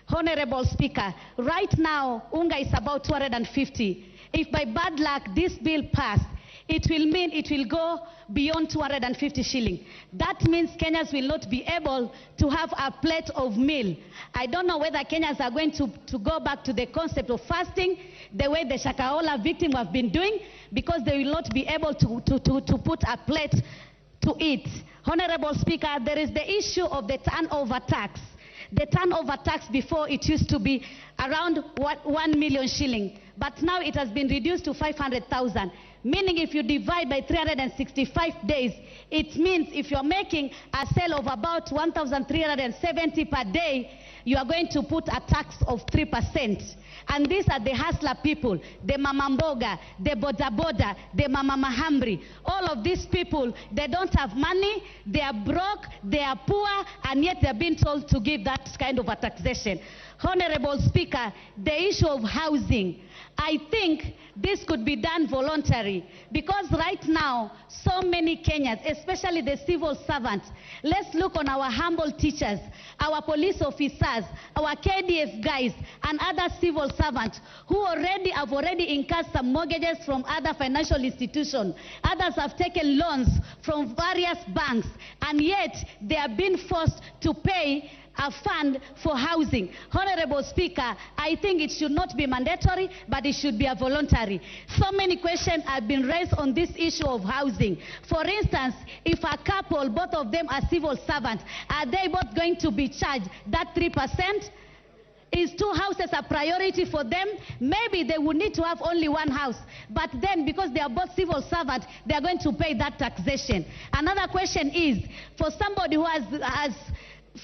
Honorable Speaker, right now, unga is about 250. If by bad luck this bill passed, it will mean it will go beyond 250 shilling. That means Kenyans will not be able to have a plate of meal. I don't know whether Kenyans are going to go back to the concept of fasting, the way the Shakahola victim have been doing, because they will not be able to put a plate to eat. Honorable Speaker, there is the issue of the turnover tax. The turnover tax before, it used to be around 1 million shilling, but now it has been reduced to 500,000. Meaning if you divide by 365 days, it means if you're making a sale of about 1,370 per day, you are going to put a tax of 3%. And these are the hustler people, the mama mboga, the boda boda, the mama mahamri. All of these people, they don't have money, they are broke, they are poor, and yet they're being told to give that kind of a taxation. Honorable Speaker, the issue of housing, I think this could be done voluntary, because right now, so many Kenyans, especially the civil servants, let's look on our humble teachers, our police officers, our KDF guys, and other civil servants who have already incurred some mortgages from other financial institutions. Others have taken loans from various banks, and yet they are being forced to pay a fund for housing. Honorable Speaker, I think it should not be mandatory, but it should be a voluntary. So many questions have been raised on this issue of housing. For instance, if a couple, both of them are civil servants, are they both going to be charged that 3%? Is 2 houses a priority for them? Maybe they would need to have only 1 house. But then, because they are both civil servants, they are going to pay that taxation. Another question is, for somebody who has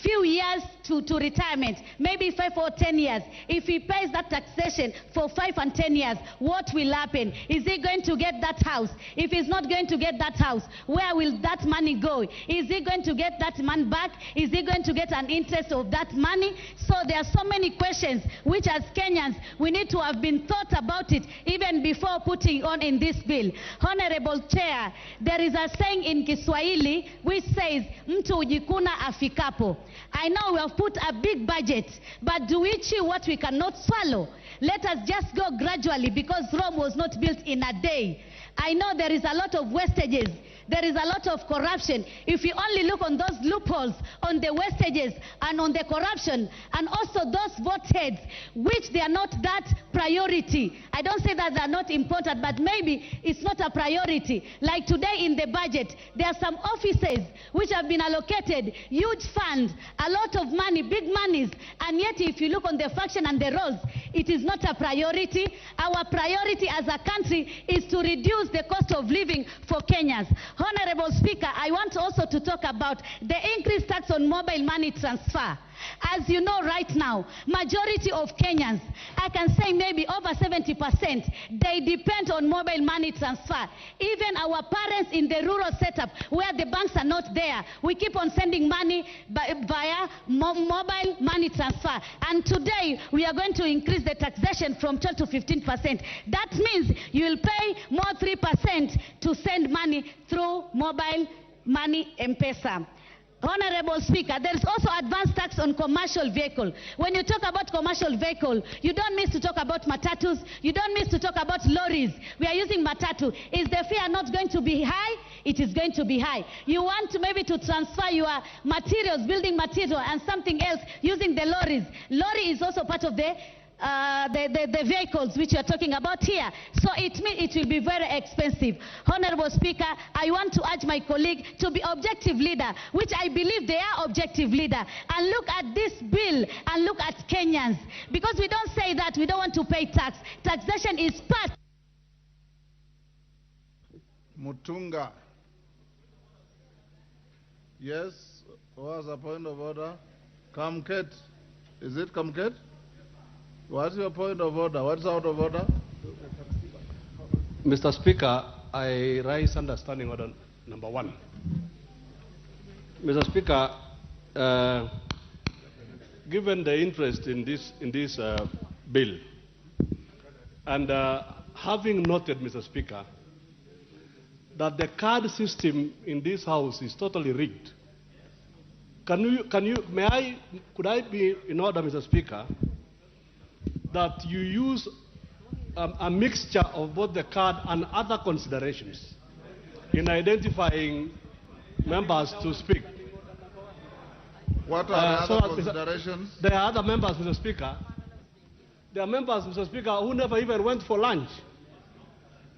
few years to retirement, maybe 5 or 10 years, if he pays that taxation for 5 and 10 years, what will happen? Is he going to get that house? If he's not going to get that house, where will that money go? Is he going to get that money back? Is he going to get an interest of that money? So there are so many questions which, as Kenyans, we need to have been thought about it even before putting on in this bill. Honorable Chair, there is a saying in Kiswahili which says, mtu hujikuna afikapo. I know we have put a big budget, but do we chew what we cannot swallow? Let us just go gradually, because Rome was not built in a day. I know there is a lot of wastages. There is a lot of corruption. If you only look on those loopholes, on the wastages and on the corruption, and also those vote heads, which they are not that priority. I don't say that they are not important, but maybe it's not a priority. Like today in the budget, there are some offices which have been allocated huge funds, a lot of money, big monies, and yet if you look on the function and the roles, it is not a priority. Our priority as a country is to reduce the cost of living for Kenyans. Honorable Speaker, I want also to talk about the increased tax on mobile money transfer. As you know right now, majority of Kenyans, I can say maybe over 70%, they depend on mobile money transfer. Even our parents in the rural setup where the banks are not there, we keep on sending money via mobile money transfer. And today, we are going to increase the taxation from 12 to 15%. That means you will pay more 3% to send money through mobile money M-Pesa. Honorable Speaker, there is also advanced tax on commercial vehicle. When you talk about commercial vehicle, you don't miss to talk about matatus, you don't miss to talk about lorries. We are using matatu. Is the fare not going to be high? It is going to be high. You want to maybe to transfer your materials, building material and something else using the lorries. Lorry is also part of the vehicles which you are talking about here. So it means it will be very expensive. Honorable Speaker, I want to urge my colleague to be objective leader, which I believe they are objective leader, and look at this bill and look at Kenyans. Because we don't say that we don't want to pay tax. Taxation is part. Mutunga. Yes, was a point of order. Kamket. Is it Kamket? What's your point of order? What's out of order? Mr. Speaker, I raise understanding order number 1. Mr. Speaker, given the interest in this bill, and having noted, Mr. Speaker, that the card system in this House is totally rigged, could I be in order, Mr. Speaker, that you use a mixture of both the card and other considerations in identifying members to speak? What are the other considerations? There are other members, Mr. Speaker. There are members, Mr. Speaker, who never even went for lunch.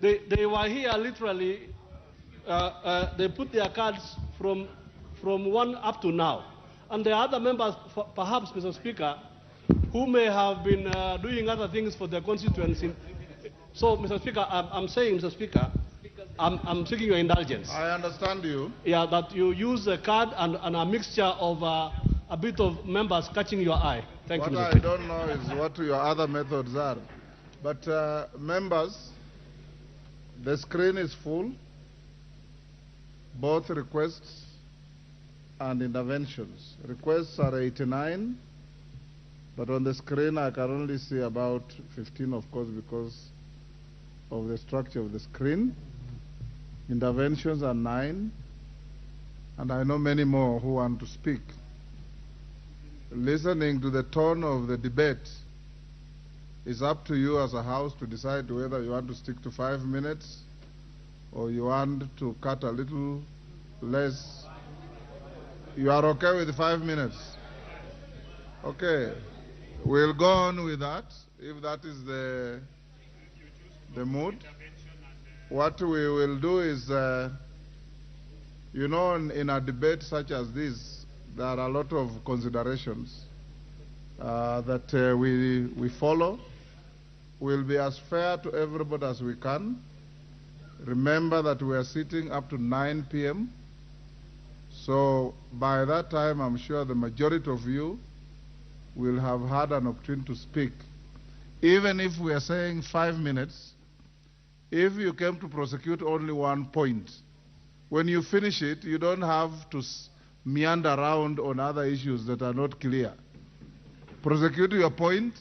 They were here literally, they put their cards from 1 up to now. And there are other members, perhaps, Mr. Speaker, who may have been doing other things for their constituency. So, Mr. Speaker, I'm saying, Mr. Speaker, I'm seeking your indulgence. I understand you. Yeah, that you use a card and a mixture of a bit of members catching your eye. Thank you, Mr. Speaker. What I don't know is what your other methods are. But members, the screen is full, both requests and interventions. Requests are 89. But on the screen, I can only see about 15, of course, because of the structure of the screen. Interventions are 9. And I know many more who want to speak. Listening to the tone of the debate is up to you as a House to decide whether you want to stick to 5 minutes or you want to cut a little less. You are okay with 5 minutes? Okay. We'll go on with that, if that is the mood. What we will do is, you know, in a debate such as this, there are a lot of considerations. that we follow. We'll be as fair to everybody as we can. Remember that we are sitting up to 9 p.m. So by that time, I'm sure the majority of you will have had an opportunity to speak. Even if we are saying 5 minutes, if you came to prosecute only one point, when you finish it, you don't have to meander around on other issues that are not clear. Prosecute your point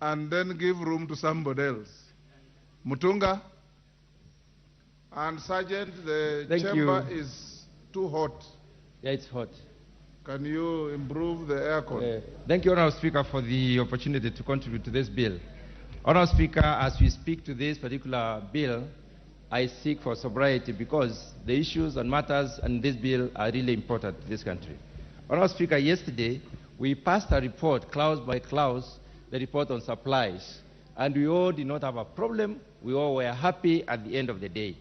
and then give room to somebody else. Mutunga and Sergeant, the chamber is too hot. Yeah, it's hot. Can you improve the aircon? Thank you, Honourable Speaker, for the opportunity to contribute to this bill. Honourable Speaker, as we speak to this particular bill, I seek for sobriety because the issues and matters in this bill are really important to this country. Honourable Speaker, yesterday we passed a report, clause by clause, the report on supplies, and we all did not have a problem. We all were happy at the end of the day.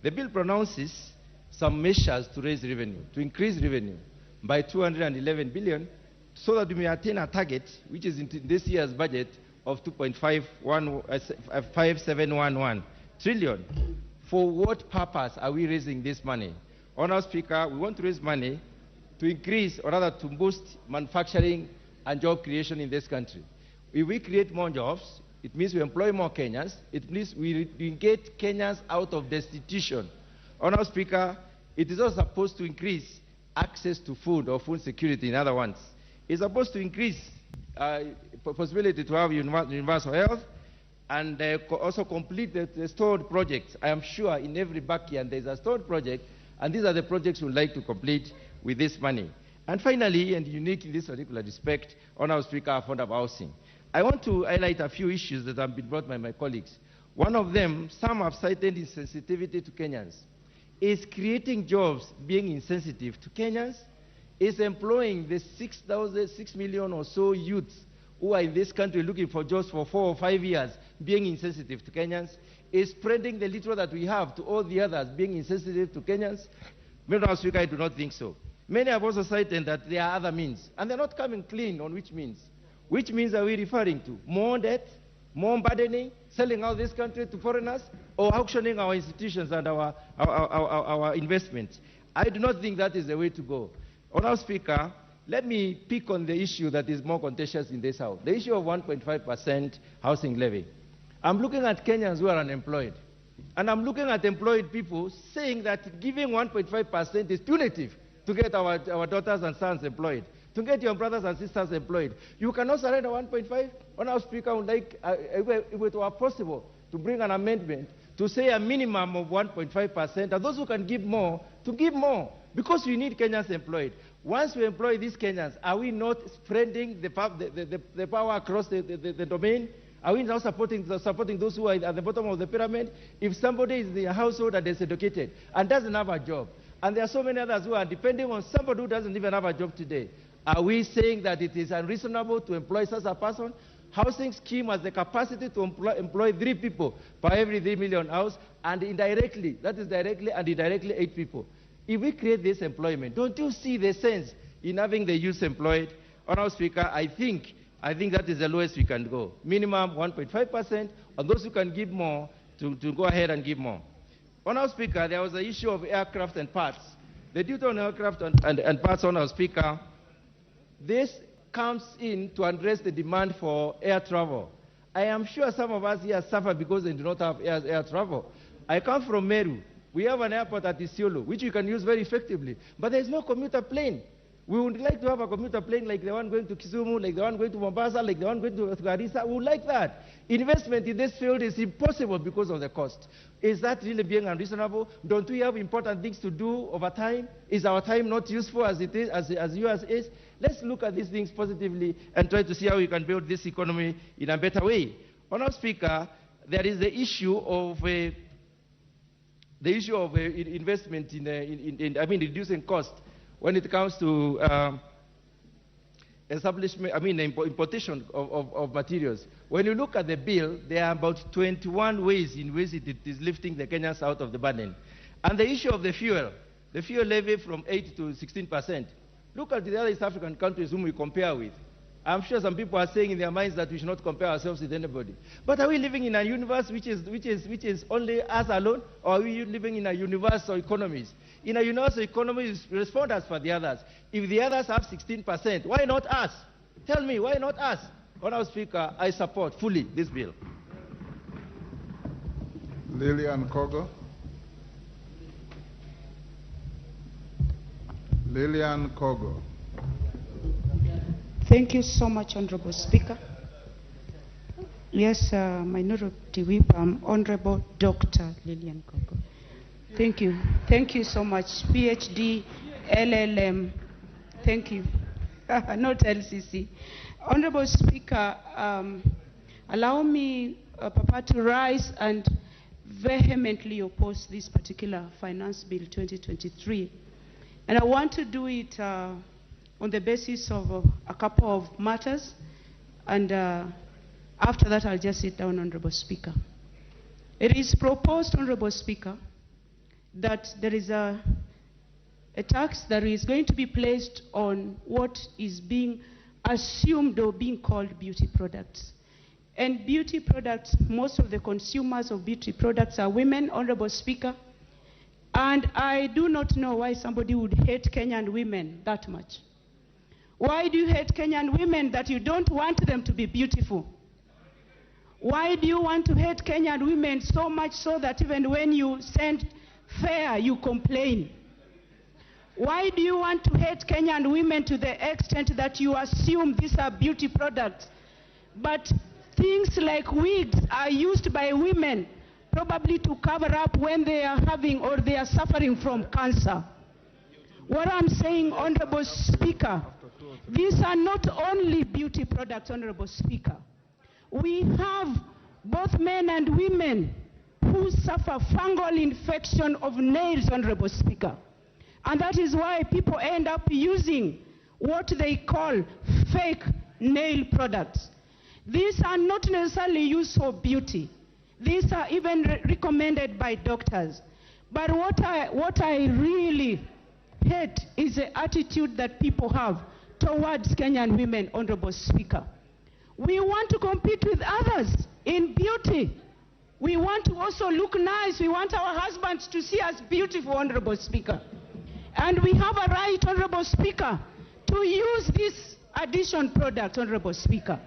The bill pronounces some measures to raise revenue, to increase revenue by 211 billion, so that we may attain a target, which is in this year's budget, of 2.5711 trillion. For what purpose are we raising this money? Honourable Speaker, we want to raise money to increase, or rather to boost manufacturing and job creation in this country. If we create more jobs, it means we employ more Kenyans. It means we get Kenyans out of destitution. Honourable Speaker, it is also supposed to increase access to food or food security, in other words. It's supposed to increase possibility to have universal health and also complete the stored projects. I am sure in every backyard there is a stored project, and these are the projects we would like to complete with this money. And finally, and unique in this particular respect, Honourable Speaker, affordable housing. I want to highlight a few issues that have been brought by my colleagues. One of them, some have cited insensitivity to Kenyans. Is creating jobs being insensitive to Kenyans? Is employing the 6 million or so youths who are in this country looking for jobs for 4 or 5 years being insensitive to Kenyans? Is spreading the little that we have to all the others being insensitive to Kenyans? Mr. Speaker, I do not think so. Many have also cited that there are other means, and they're not coming clean on which means. Which means are we referring to? More debt, more burdening, selling out this country to foreigners, or auctioning our institutions and our investments? I do not think that is the way to go. Honourable Speaker, let me pick on the issue that is more contentious in this House, the issue of 1.5% housing levy. I'm looking at Kenyans who are unemployed, and I'm looking at employed people saying that giving 1.5% is punitive to get our daughters and sons employed, to get your brothers and sisters employed. You cannot surrender 1.5? Honourable Speaker, I would like, if it were possible, to bring an amendment to say a minimum of 1.5%, and those who can give more, to give more, because we need Kenyans employed. Once we employ these Kenyans, are we not spreading the power across the domain? Are we now supporting those who are at the bottom of the pyramid? If somebody is in a household that is educated and doesn't have a job, and there are so many others who are depending on somebody who doesn't even have a job today, are we saying that it is unreasonable to employ such a person? Housing scheme has the capacity to employ 3 people per every 3 million house, and indirectly, that is directly and indirectly 8 people. If we create this employment, don't you see the sense in having the youth employed? Honourable Speaker, I think that is the lowest we can go. Minimum 1.5%, and those who can give more, to go ahead and give more. Honourable Speaker, there was the issue of aircraft and parts. The duty on aircraft and parts, Honourable Speaker, this comes in to address the demand for air travel. I am sure some of us here suffer because they do not have air travel. I come from Meru. We have an airport at Isiolo, which you can use very effectively, but there is no commuter plane. We would like to have a commuter plane like the one going to Kisumu, like the one going to Mombasa, like the one going to Garissa. We would like that. Investment in this field is impossible because of the cost. Is that really being unreasonable? Don't we have important things to do over time? Is our time not useful as it is, as yours is? Let's look at these things positively and try to see how we can build this economy in a better way. Honourable Speaker, there is the issue of investment in reducing cost when it comes to importation of materials. When you look at the bill, there are about 21 ways in which it is lifting the Kenyans out of the burden. And the issue of the fuel levy from 8 to 16%. Look at the other East African countries whom we compare with. I'm sure some people are saying in their minds that we should not compare ourselves with anybody. But are we living in a universe which is only us alone, or are we living in a universal economy? In a universal economy, we respond as for the others. If the others have 16%, why not us? Tell me, why not us? Honourable Speaker, I support fully this bill. Lillian Kogo. Lillian Kogo. Thank you so much, Honorable Speaker. Yes, Minority Whip, Honorable Dr. Lillian Kogo. Thank you. Thank you so much. PhD, LLM. Thank you. Not LCC. Honorable Speaker, allow me, Papa, to rise and vehemently oppose this particular Finance Bill 2023. And I want to do it on the basis of a couple of matters. And after that, I'll just sit down, Honorable Speaker. It is proposed, Honorable Speaker, that there is a tax that is going to be placed on what is being assumed or being called beauty products. And beauty products, most of the consumers of beauty products are women, Honorable Speaker. And I do not know why somebody would hate Kenyan women that much. Why do you hate Kenyan women that you don't want them to be beautiful? Why do you want to hate Kenyan women so much so that even when you send fare, you complain? Why do you want to hate Kenyan women to the extent that you assume these are beauty products? But things like wigs are used by women probably to cover up when they are having or they are suffering from cancer. What I'm saying, Honorable Speaker, these are not only beauty products, Honorable Speaker. We have both men and women who suffer fungal infection of nails, Honorable Speaker. And that is why people end up using what they call fake nail products. These are not necessarily used for beauty. These are even recommended by doctors. But what I really hate is the attitude that people have towards Kenyan women, Honorable Speaker. We want to compete with others in beauty. We want to also look nice. We want our husbands to see us beautiful, Honorable Speaker. And we have a right, Honorable Speaker, to use this addition product, Honorable Speaker.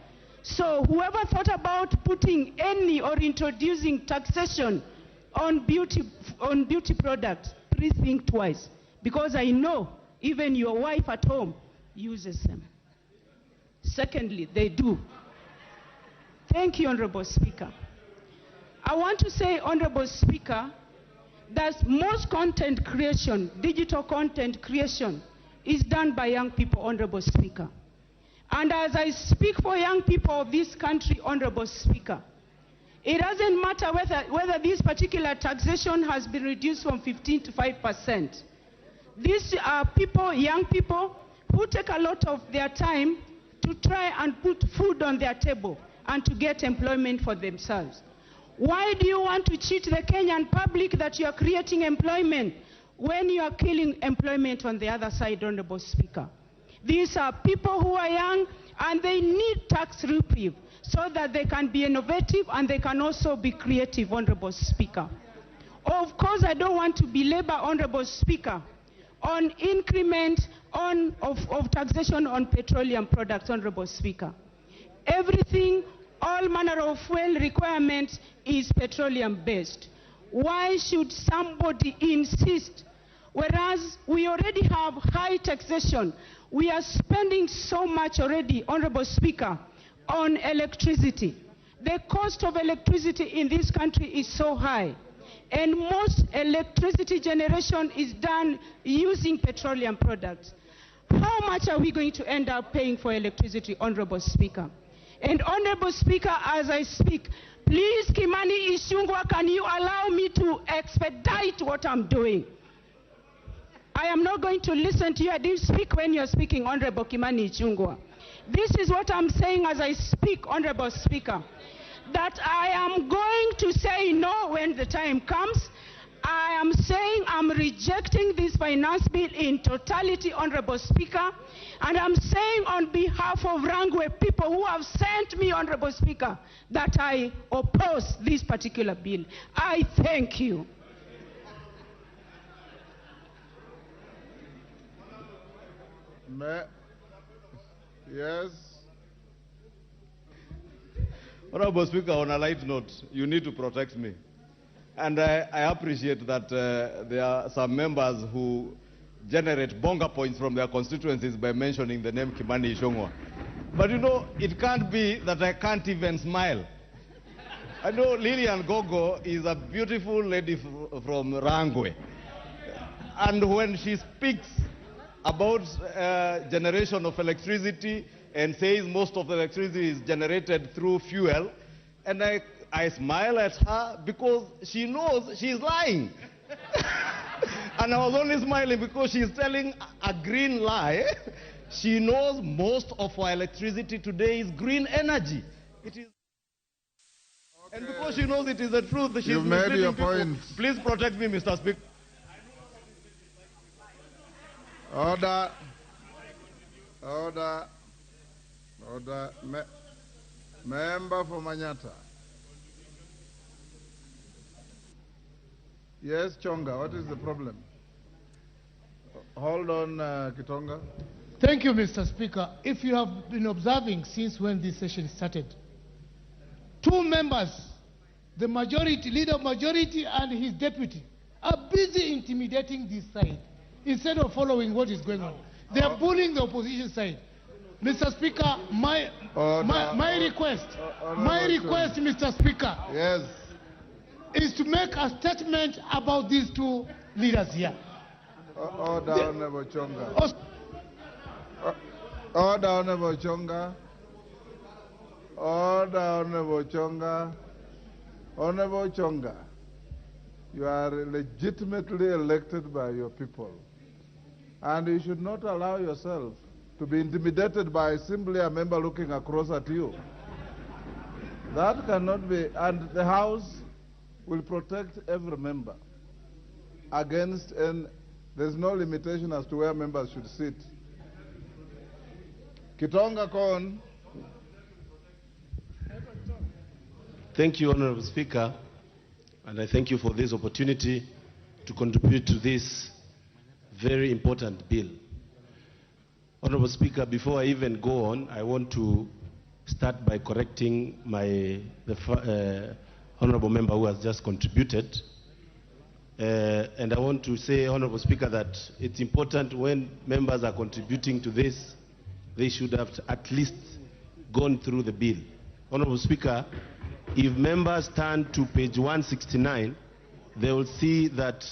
So whoever thought about putting any or introducing taxation on beauty products, please think twice. Because I know even your wife at home uses them. Secondly, they do. Thank you, Honorable Speaker. I want to say, Honorable Speaker, that most content creation, digital content creation, is done by young people, Honorable Speaker. And as I speak for young people of this country, Honorable Speaker, it doesn't matter whether this particular taxation has been reduced from 15 to 5%. These are people, young people, who take a lot of their time to try and put food on their table and to get employment for themselves. Why do you want to cheat the Kenyan public that you are creating employment when you are killing employment on the other side, Honorable Speaker? These are people who are young and they need tax reprieve so that they can be innovative and they can also be creative, Honorable Speaker. Of course, I don't want to belabor, Honorable Speaker, on increment of taxation on petroleum products, Honorable Speaker. Everything, all manner of fuel requirements is petroleum-based. Why should somebody insist? Whereas we already have high taxation, we are spending so much already, Honorable Speaker, on electricity. The cost of electricity in this country is so high, and most electricity generation is done using petroleum products. How much are we going to end up paying for electricity, Honorable Speaker? And Honorable Speaker, as I speak, please, Kimani Ichung'wah, can you allow me to expedite what I'm doing? I am not going to listen to you. I didn't speak when you're speaking, Honorable Kimani Ichung'wah. This is what I'm saying as I speak, Honorable Speaker, that I am going to say no when the time comes. I am saying I'm rejecting this finance bill in totality, Honorable Speaker. And I'm saying on behalf of Rangwe people who have sent me, Honorable Speaker, that I oppose this particular bill. I thank you. Yes. Honorable Speaker, on a light note, you need to protect me. And I appreciate that there are some members who generate bonga points from their constituencies by mentioning the name Kimani Ichung'wah. But you know, it can't be that I can't even smile. I know Lilian Gogo is a beautiful lady from Rangwe. And when she speaks about generation of electricity and says most of the electricity is generated through fuel, and I smile at her because she knows she's lying. And I was only smiling because she's telling a green lie. She knows most of our electricity today is green energy. It is. Okay. And because she knows it is the truth, she's misleading your people. Point. Please protect me, Mr. Speaker. Order. Order. Order. Member for Manyata. Yes, Chonga, what is the problem? Hold on, Kitonga. Thank you, Mr. Speaker. If you have been observing since when this session started, two members, the majority, leader of majority and his deputy, are busy intimidating this side instead of following what is going on. They are bullying the opposition side. Mr. Speaker, my request, Mr. Speaker, yes, is to make a statement about these two leaders here. Order, Honorable Chonga. Order, Honorable Chonga. Order, Honorable Chonga. Honorable Chonga, you are legitimately elected by your people, and you should not allow yourself to be intimidated by simply a member looking across at you. That cannot be, and the House will protect every member against, and there's no limitation as to where members should sit. Kitonga Kon. Thank you, Honorable Speaker, and I thank you for this opportunity to contribute to this very important bill. Honorable Speaker, before I even go on, I want to start by correcting the honorable member who has just contributed. And I want to say, Honorable Speaker, that it's important when members are contributing to this, they should have at least gone through the bill. Honorable Speaker, if members turn to page 169, they will see that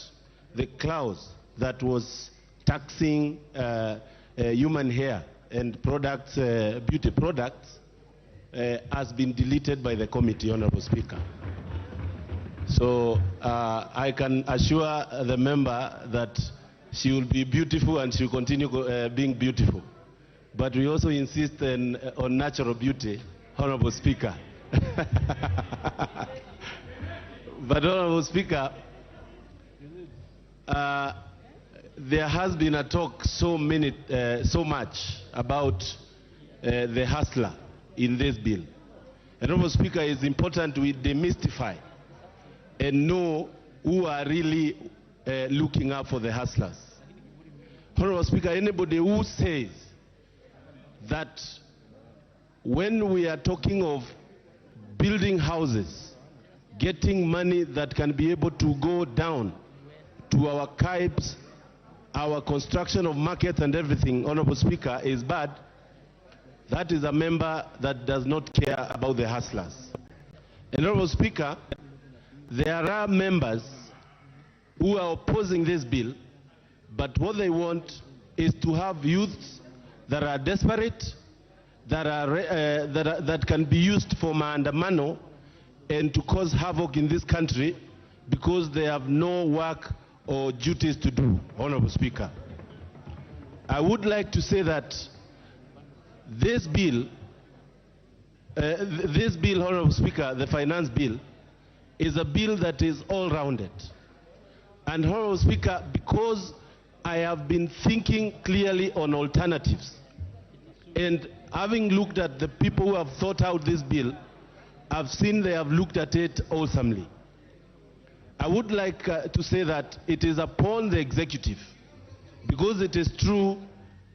the clause that was taxing human hair and products, beauty products, has been deleted by the committee, Honorable Speaker. So I can assure the member that she will be beautiful and she will continue being beautiful. But we also insist on natural beauty, Honorable Speaker. But Honorable Speaker, there has been a talk so much about the hustler in this bill. And Honorable Speaker, it's important we demystify and know who are really looking out for the hustlers. Honorable Speaker, anybody who says that when we are talking of building houses, getting money that can be able to go down to our tribes, our construction of markets and everything, Honorable Speaker, is bad, that is a member that does not care about the hustlers. And Honorable Speaker, there are members who are opposing this bill, but what they want is to have youths that are desperate, that can be used for maandamano and to cause havoc in this country because they have no work or duties to do, Honorable Speaker. I would like to say that this bill, Honorable Speaker, the finance bill, is a bill that is all-rounded. And Honorable Speaker, because I have been thinking clearly on alternatives. And having looked at the people who have thought out this bill, I've seen they have looked at it awesomely. I would like to say that it is upon the executive, because it is true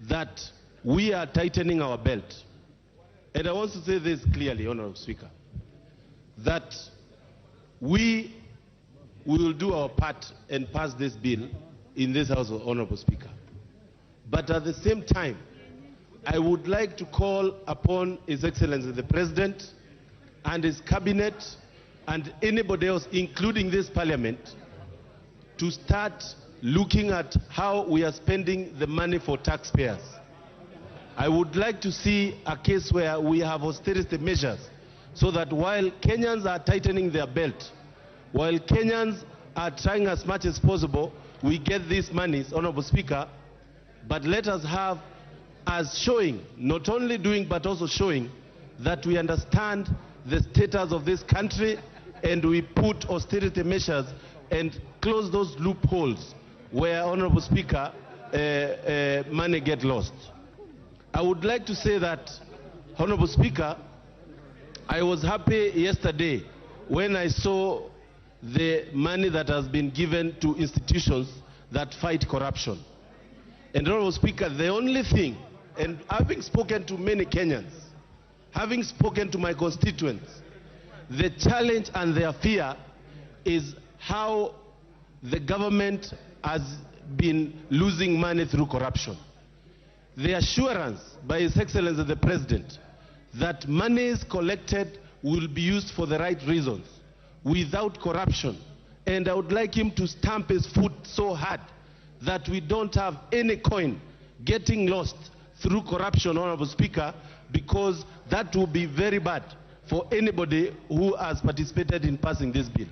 that we are tightening our belt. And I want to say this clearly, Honorable Speaker, that we will do our part and pass this bill in this House, Honorable Speaker. But at the same time, I would like to call upon His Excellency the President and his cabinet and anybody else, including this Parliament, to start looking at how we are spending the money for taxpayers. I would like to see a case where we have austerity measures so that while Kenyans are tightening their belt, while Kenyans are trying as much as possible, we get these monies, Honorable Speaker, but let us have as showing, not only doing but also showing that we understand the status of this country and we put austerity measures and close those loopholes where, Honorable Speaker, money get lost. I would like to say that, Honorable Speaker, I was happy yesterday when I saw the money that has been given to institutions that fight corruption. And Honorable Speaker, the only thing, and having spoken to many Kenyans, having spoken to my constituents, the challenge and their fear is how the government has been losing money through corruption. The assurance by His Excellency the President that monies collected will be used for the right reasons, without corruption. And I would like him to stamp his foot so hard that we don't have any coin getting lost through corruption, Honorable Speaker, because that will be very bad for anybody who has participated in passing this bill.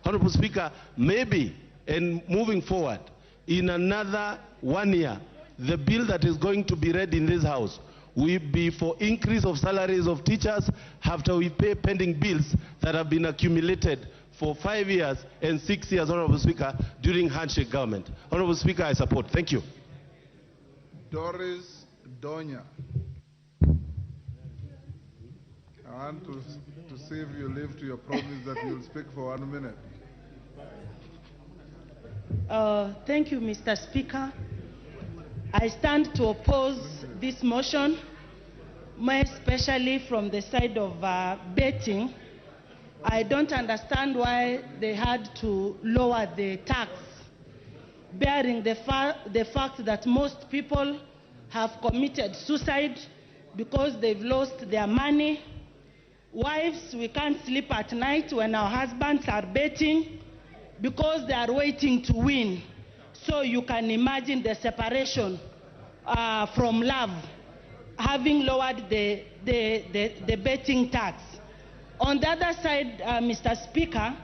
Honorable Speaker, maybe, and moving forward, in another 1 year, the bill that is going to be read in this House will be for increase of salaries of teachers after we pay pending bills that have been accumulated for 5 years and 6 years, Honorable Speaker, during handshake government. Honorable Speaker, I support. Thank you. Doris Donya. I want to see if you live to your promise that you'll speak for 1 minute. Thank you, Mr. Speaker. I stand to oppose this motion, more especially from the side of betting. I don't understand why they had to lower the tax, bearing the fact that most people have committed suicide because they've lost their money. Wives, we can't sleep at night when our husbands are betting because they are waiting to win. So you can imagine the separation from love, having lowered the betting tax. On the other side, Mr. Speaker,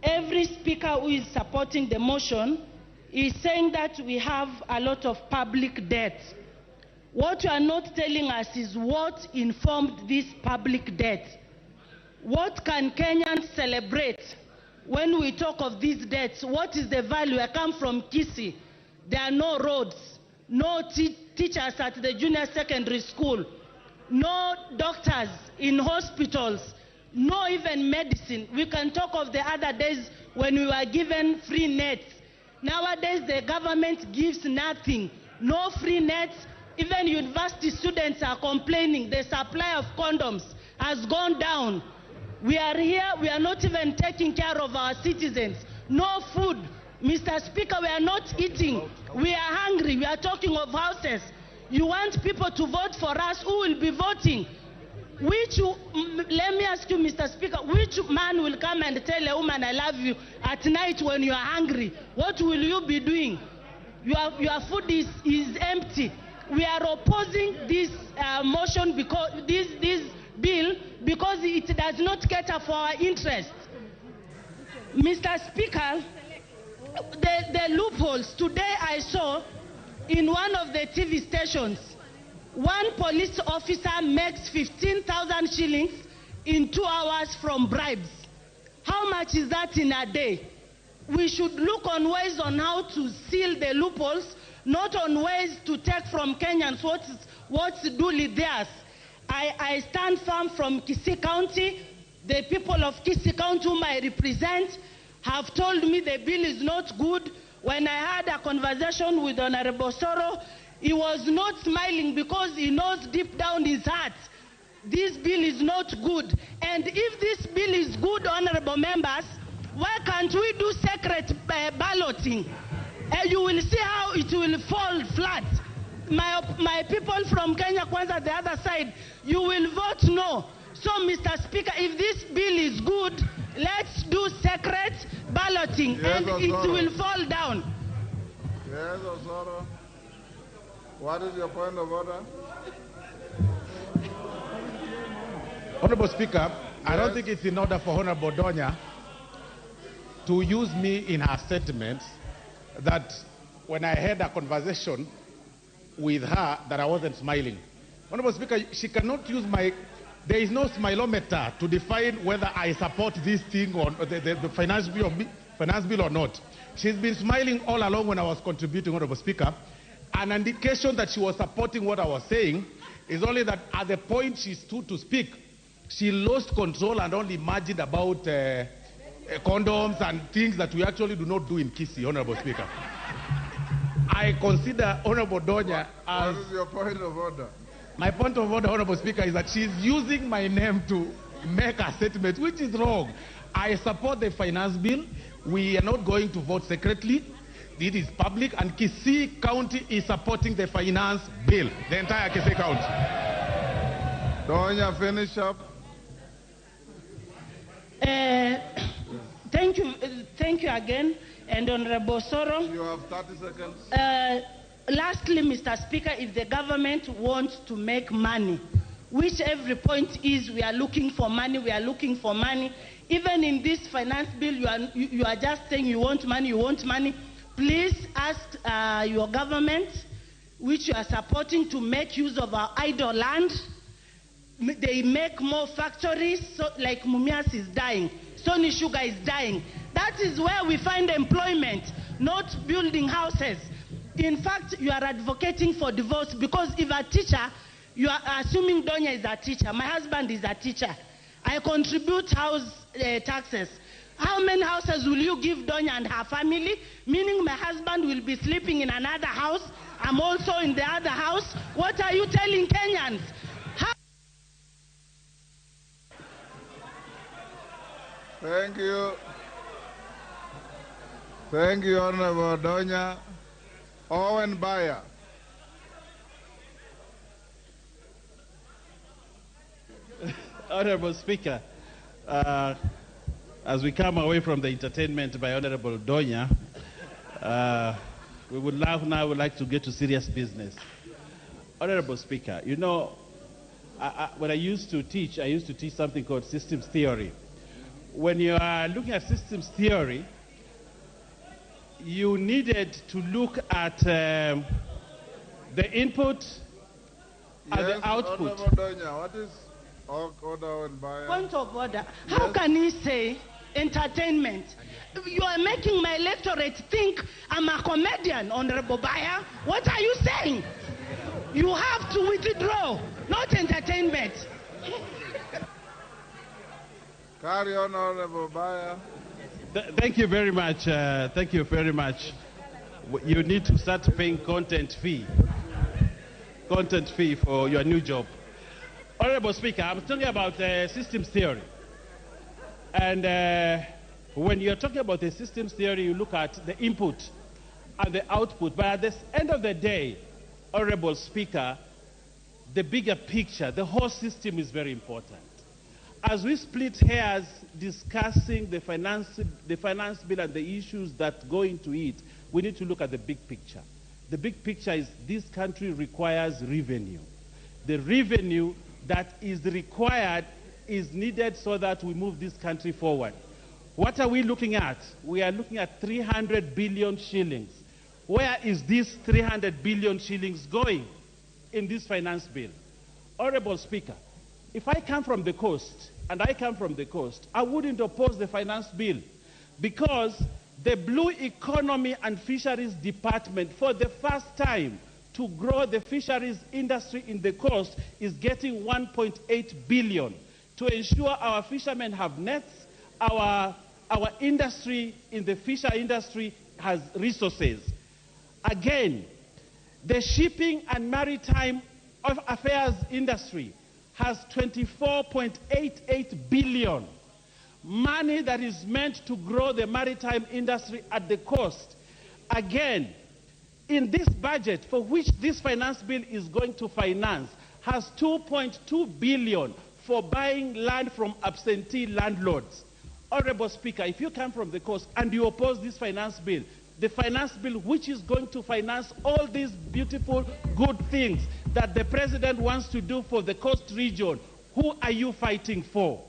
every speaker who is supporting the motion is saying that we have a lot of public debt. What you are not telling us is what informed this public debt. What can Kenyans celebrate when we talk of these debts? What is the value? I come from Kisii. There are no roads, no teachers at the junior secondary school, no doctors in hospitals, no even medicine. We can talk of the other days when we were given free nets. Nowadays, the government gives nothing, no free nets. Even university students are complaining the supply of condoms has gone down. We are here, we are not even taking care of our citizens. No food. Mr. Speaker, we are not eating. We are hungry. We are talking of houses. You want people to vote for us. Who will be voting? Let me ask you, Mr. Speaker, which man will come and tell a woman, I love you, at night when you are hungry? What will you be doing? Your food is empty. We are opposing this motion, because this bill, because it does not cater for our interests. Mr. Speaker, the loopholes. Today I saw in one of the TV stations, one police officer makes 15,000 shillings in 2 hours from bribes. How much is that in a day? We should look on ways on how to seal the loopholes not on ways to take from Kenyans what's duly theirs. I stand firm from Kisii County. The people of Kisii County whom I represent have told me the bill is not good. When I had a conversation with Honorable Soro, he was not smiling because he knows deep down his heart this bill is not good. And if this bill is good, honorable members, why can't we do secret balloting? And you will see how it will fall flat. My people from Kenya Kwanza, the other side, you will vote no. So, Mr. Speaker, if this bill is good, let's do secret balloting, Yes, and Osoro. it will fall down. Yes, Osoro. What is your point of order? Honorable Speaker, I don't think it's in order for Honorable Donya to use me in her statements that when I had a conversation with her that I wasn't smiling. Honorable Speaker, she cannot use there is no smilometer to define whether I support this thing or the finance bill or not. She's been smiling all along when I was contributing, Honorable Speaker. An indication that she was supporting what I was saying is only that at the point she stood to speak, she lost control and only imagined about condoms and things that we actually do not do in Kisii, Honorable Speaker. I consider Honorable Donya as... What is your point of order? My point of order, Honorable Speaker, is that she's using my name to make a statement, which is wrong. I support the finance bill. We are not going to vote secretly. It is public, and Kisii County is supporting the finance bill, the entire Kisii County. Donya, finish up. Thank you again, and Honorable Soro. You have 30 seconds. Lastly, Mr. Speaker, if the government wants to make money, which every point is, we are looking for money, we are looking for money. Even in this finance bill, you are just saying you want money. Please ask your government, which you are supporting, to make use of our idle land. They make more factories, so, like Mumias is dying, Sony Sugar is dying. That is where we find employment, not building houses. In fact, you are advocating for divorce because if a teacher, you are assuming Donya is a teacher. My husband is a teacher. I contribute house taxes. How many houses will you give Donya and her family? Meaning my husband will be sleeping in another house. I'm also in the other house. What are you telling Kenyans? Thank you. Thank you, Honorable Donya. Owen Bayer. Honorable Speaker, as we come away from the entertainment by Honorable Donya, we would like to get to serious business. Honorable Speaker, you know, when I used to teach something called systems theory. When you are looking at systems theory, you needed to look at the input and the output. Honorable Donya, what is order and buyer? Point of order. How can he say entertainment? You are making my electorate think I'm a comedian, Honorable Bayer. What are you saying? You have to withdraw, not entertainment. Carry on, Honorable Bayer. Thank you very much. Thank you very much. You need to start paying content fee for your new job. Honorable Speaker, I'm talking about systems theory. And when you're talking about the systems theory, you look at the input and the output. But at the end of the day, Honorable Speaker, the bigger picture, the whole system is very important. As we split hairs discussing the finance bill and the issues that go into it, we need to look at the big picture. The big picture is this country requires revenue. The revenue that is required is needed so that we move this country forward. What are we looking at? We are looking at 300 billion shillings. Where is this 300 billion shillings going in this finance bill? Honorable Speaker, if I come from the coast, and I come from the coast, I wouldn't oppose the finance bill because the Blue Economy and Fisheries Department, for the first time, to grow the fisheries industry in the coast, is getting 1.8 billion to ensure our fishermen have nets, our industry in the fisher industry has resources. Again, the shipping and maritime affairs industry has 24.88 billion, money that is meant to grow the maritime industry at the coast. Again, in this budget, for which this finance bill is going to finance, has 2.2 billion for buying land from absentee landlords. Honorable Speaker, if you come from the coast and you oppose this finance bill, the finance bill which is going to finance all these beautiful, good things that the President wants to do for the coast region, who are you fighting for?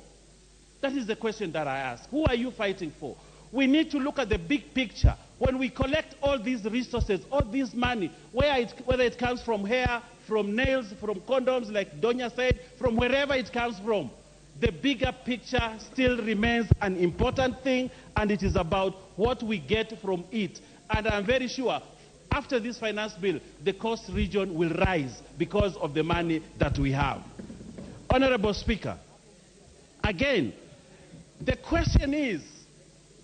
That is the question that I ask. Who are you fighting for? We need to look at the big picture. When we collect all these resources, all this money, whether it comes from hair, from nails, from condoms, like Donya said, from wherever it comes from, the bigger picture still remains an important thing, and it is about what we get from it. And I'm very sure after this finance bill, the coast region will rise because of the money that we have. Honorable Speaker, again, the question is,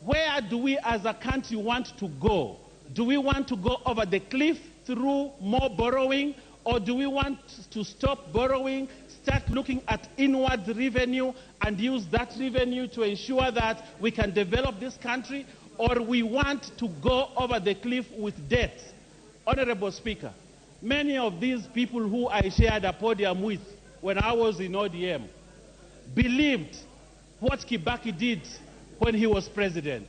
where do we as a country want to go? Do we want to go over the cliff through more borrowing, or do we want to stop borrowing, start looking at inward revenue and use that revenue to ensure that we can develop this country, or we want to go over the cliff with debt? Honorable Speaker, many of these people who I shared a podium with when I was in ODM believed what Kibaki did when he was president.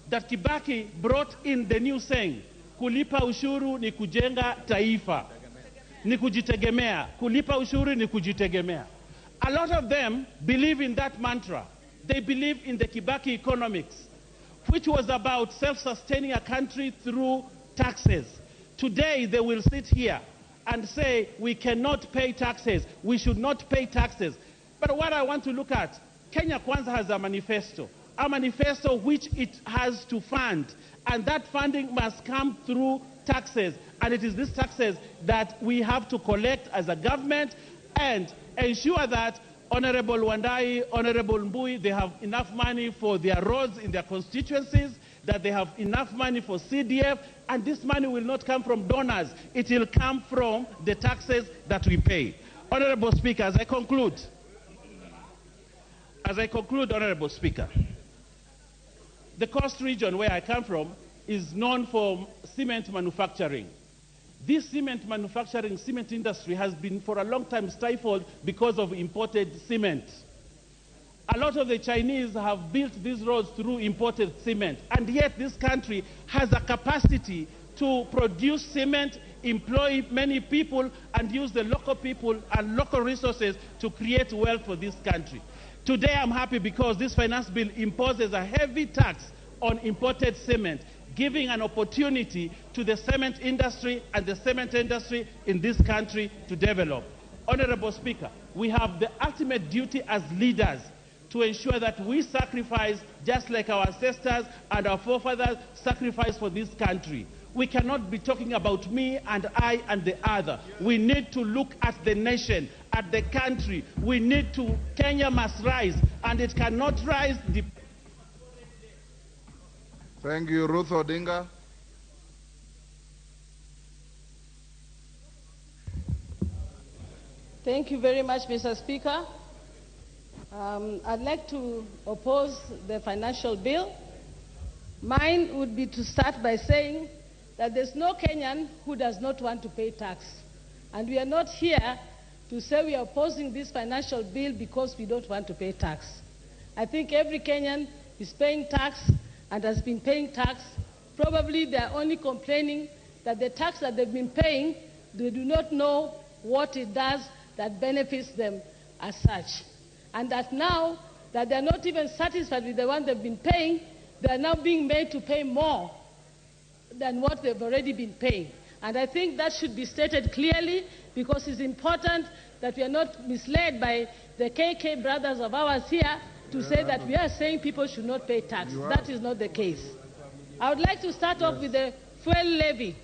That Kibaki brought in the new saying, kulipa ushuru ni kujenga taifa, ni kujitegemea. Kulipa ushuru ni kujitegemea. A lot of them believe in that mantra. They believe in the Kibaki economics, which was about self-sustaining a country through taxes. Today, they will sit here and say, we cannot pay taxes, we should not pay taxes. But what I want to look at, Kenya Kwanza has a manifesto which it has to fund, and that funding must come through taxes, and it is these taxes that we have to collect as a government and ensure that Honorable Wandai, Honorable Mbui, they have enough money for their roads in their constituencies, that they have enough money for CDF, and this money will not come from donors. It will come from the taxes that we pay. Honorable Speaker, as I conclude, Honorable Speaker, the coast region where I come from is known for cement manufacturing. This cement industry has been for a long time stifled because of imported cement. A lot of the Chinese have built these roads through imported cement, and yet this country has a capacity to produce cement, employ many people, and use the local people and local resources to create wealth for this country. Today I'm happy because this finance bill imposes a heavy tax on imported cement, giving an opportunity to the cement industry and the cement industry in this country to develop. Honorable Speaker, we have the ultimate duty as leaders to ensure that we sacrifice just like our ancestors and our forefathers sacrificed for this country. We cannot be talking about me and I and the other. We need to look at the nation, at the country. Kenya must rise, and it cannot rise. Thank you, Ruth Odinga. Thank you very much, Mr. Speaker. I'd like to oppose the financial bill. Mine would be to start by saying that there's no Kenyan who does not want to pay tax. And we are not here to say we are opposing this financial bill because we don't want to pay tax. I think every Kenyan is paying tax and has been paying tax. Probably they are only complaining that the tax that they've been paying, they do not know what it does that benefits them as such. And that now that they're not even satisfied with the one they've been paying, they're now being made to pay more than what they've already been paying. And I think that should be stated clearly, because it's important that we are not misled by the KK brothers of ours here to say that we are saying people should not pay tax. That is not the case. I would like to start off with the fuel levy.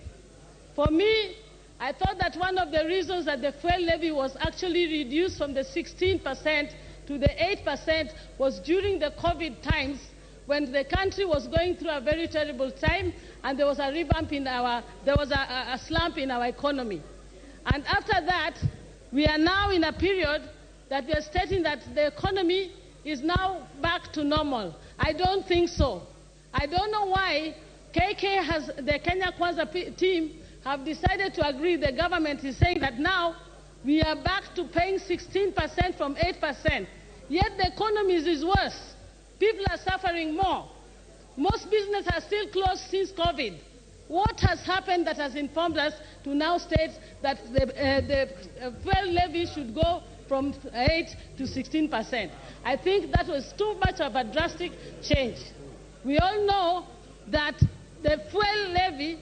For me, I thought that one of the reasons that the fuel levy was actually reduced from the 16% to the 8% was during the COVID times, when the country was going through a very terrible time and there was a revamp in a slump in our economy. And after that, we are now in a period that we are stating that the economy is now back to normal. I don't think so. I don't know why the Kenya Kwanza team have decided to agree. The government is saying that now we are back to paying 16% from 8%. Yet the economy is worse. People are suffering more. Most businesses are still closed since COVID. What has happened that has informed us to now state that the fuel levy should go from 8 to 16%? I think that was too much of a drastic change. We all know that the fuel levy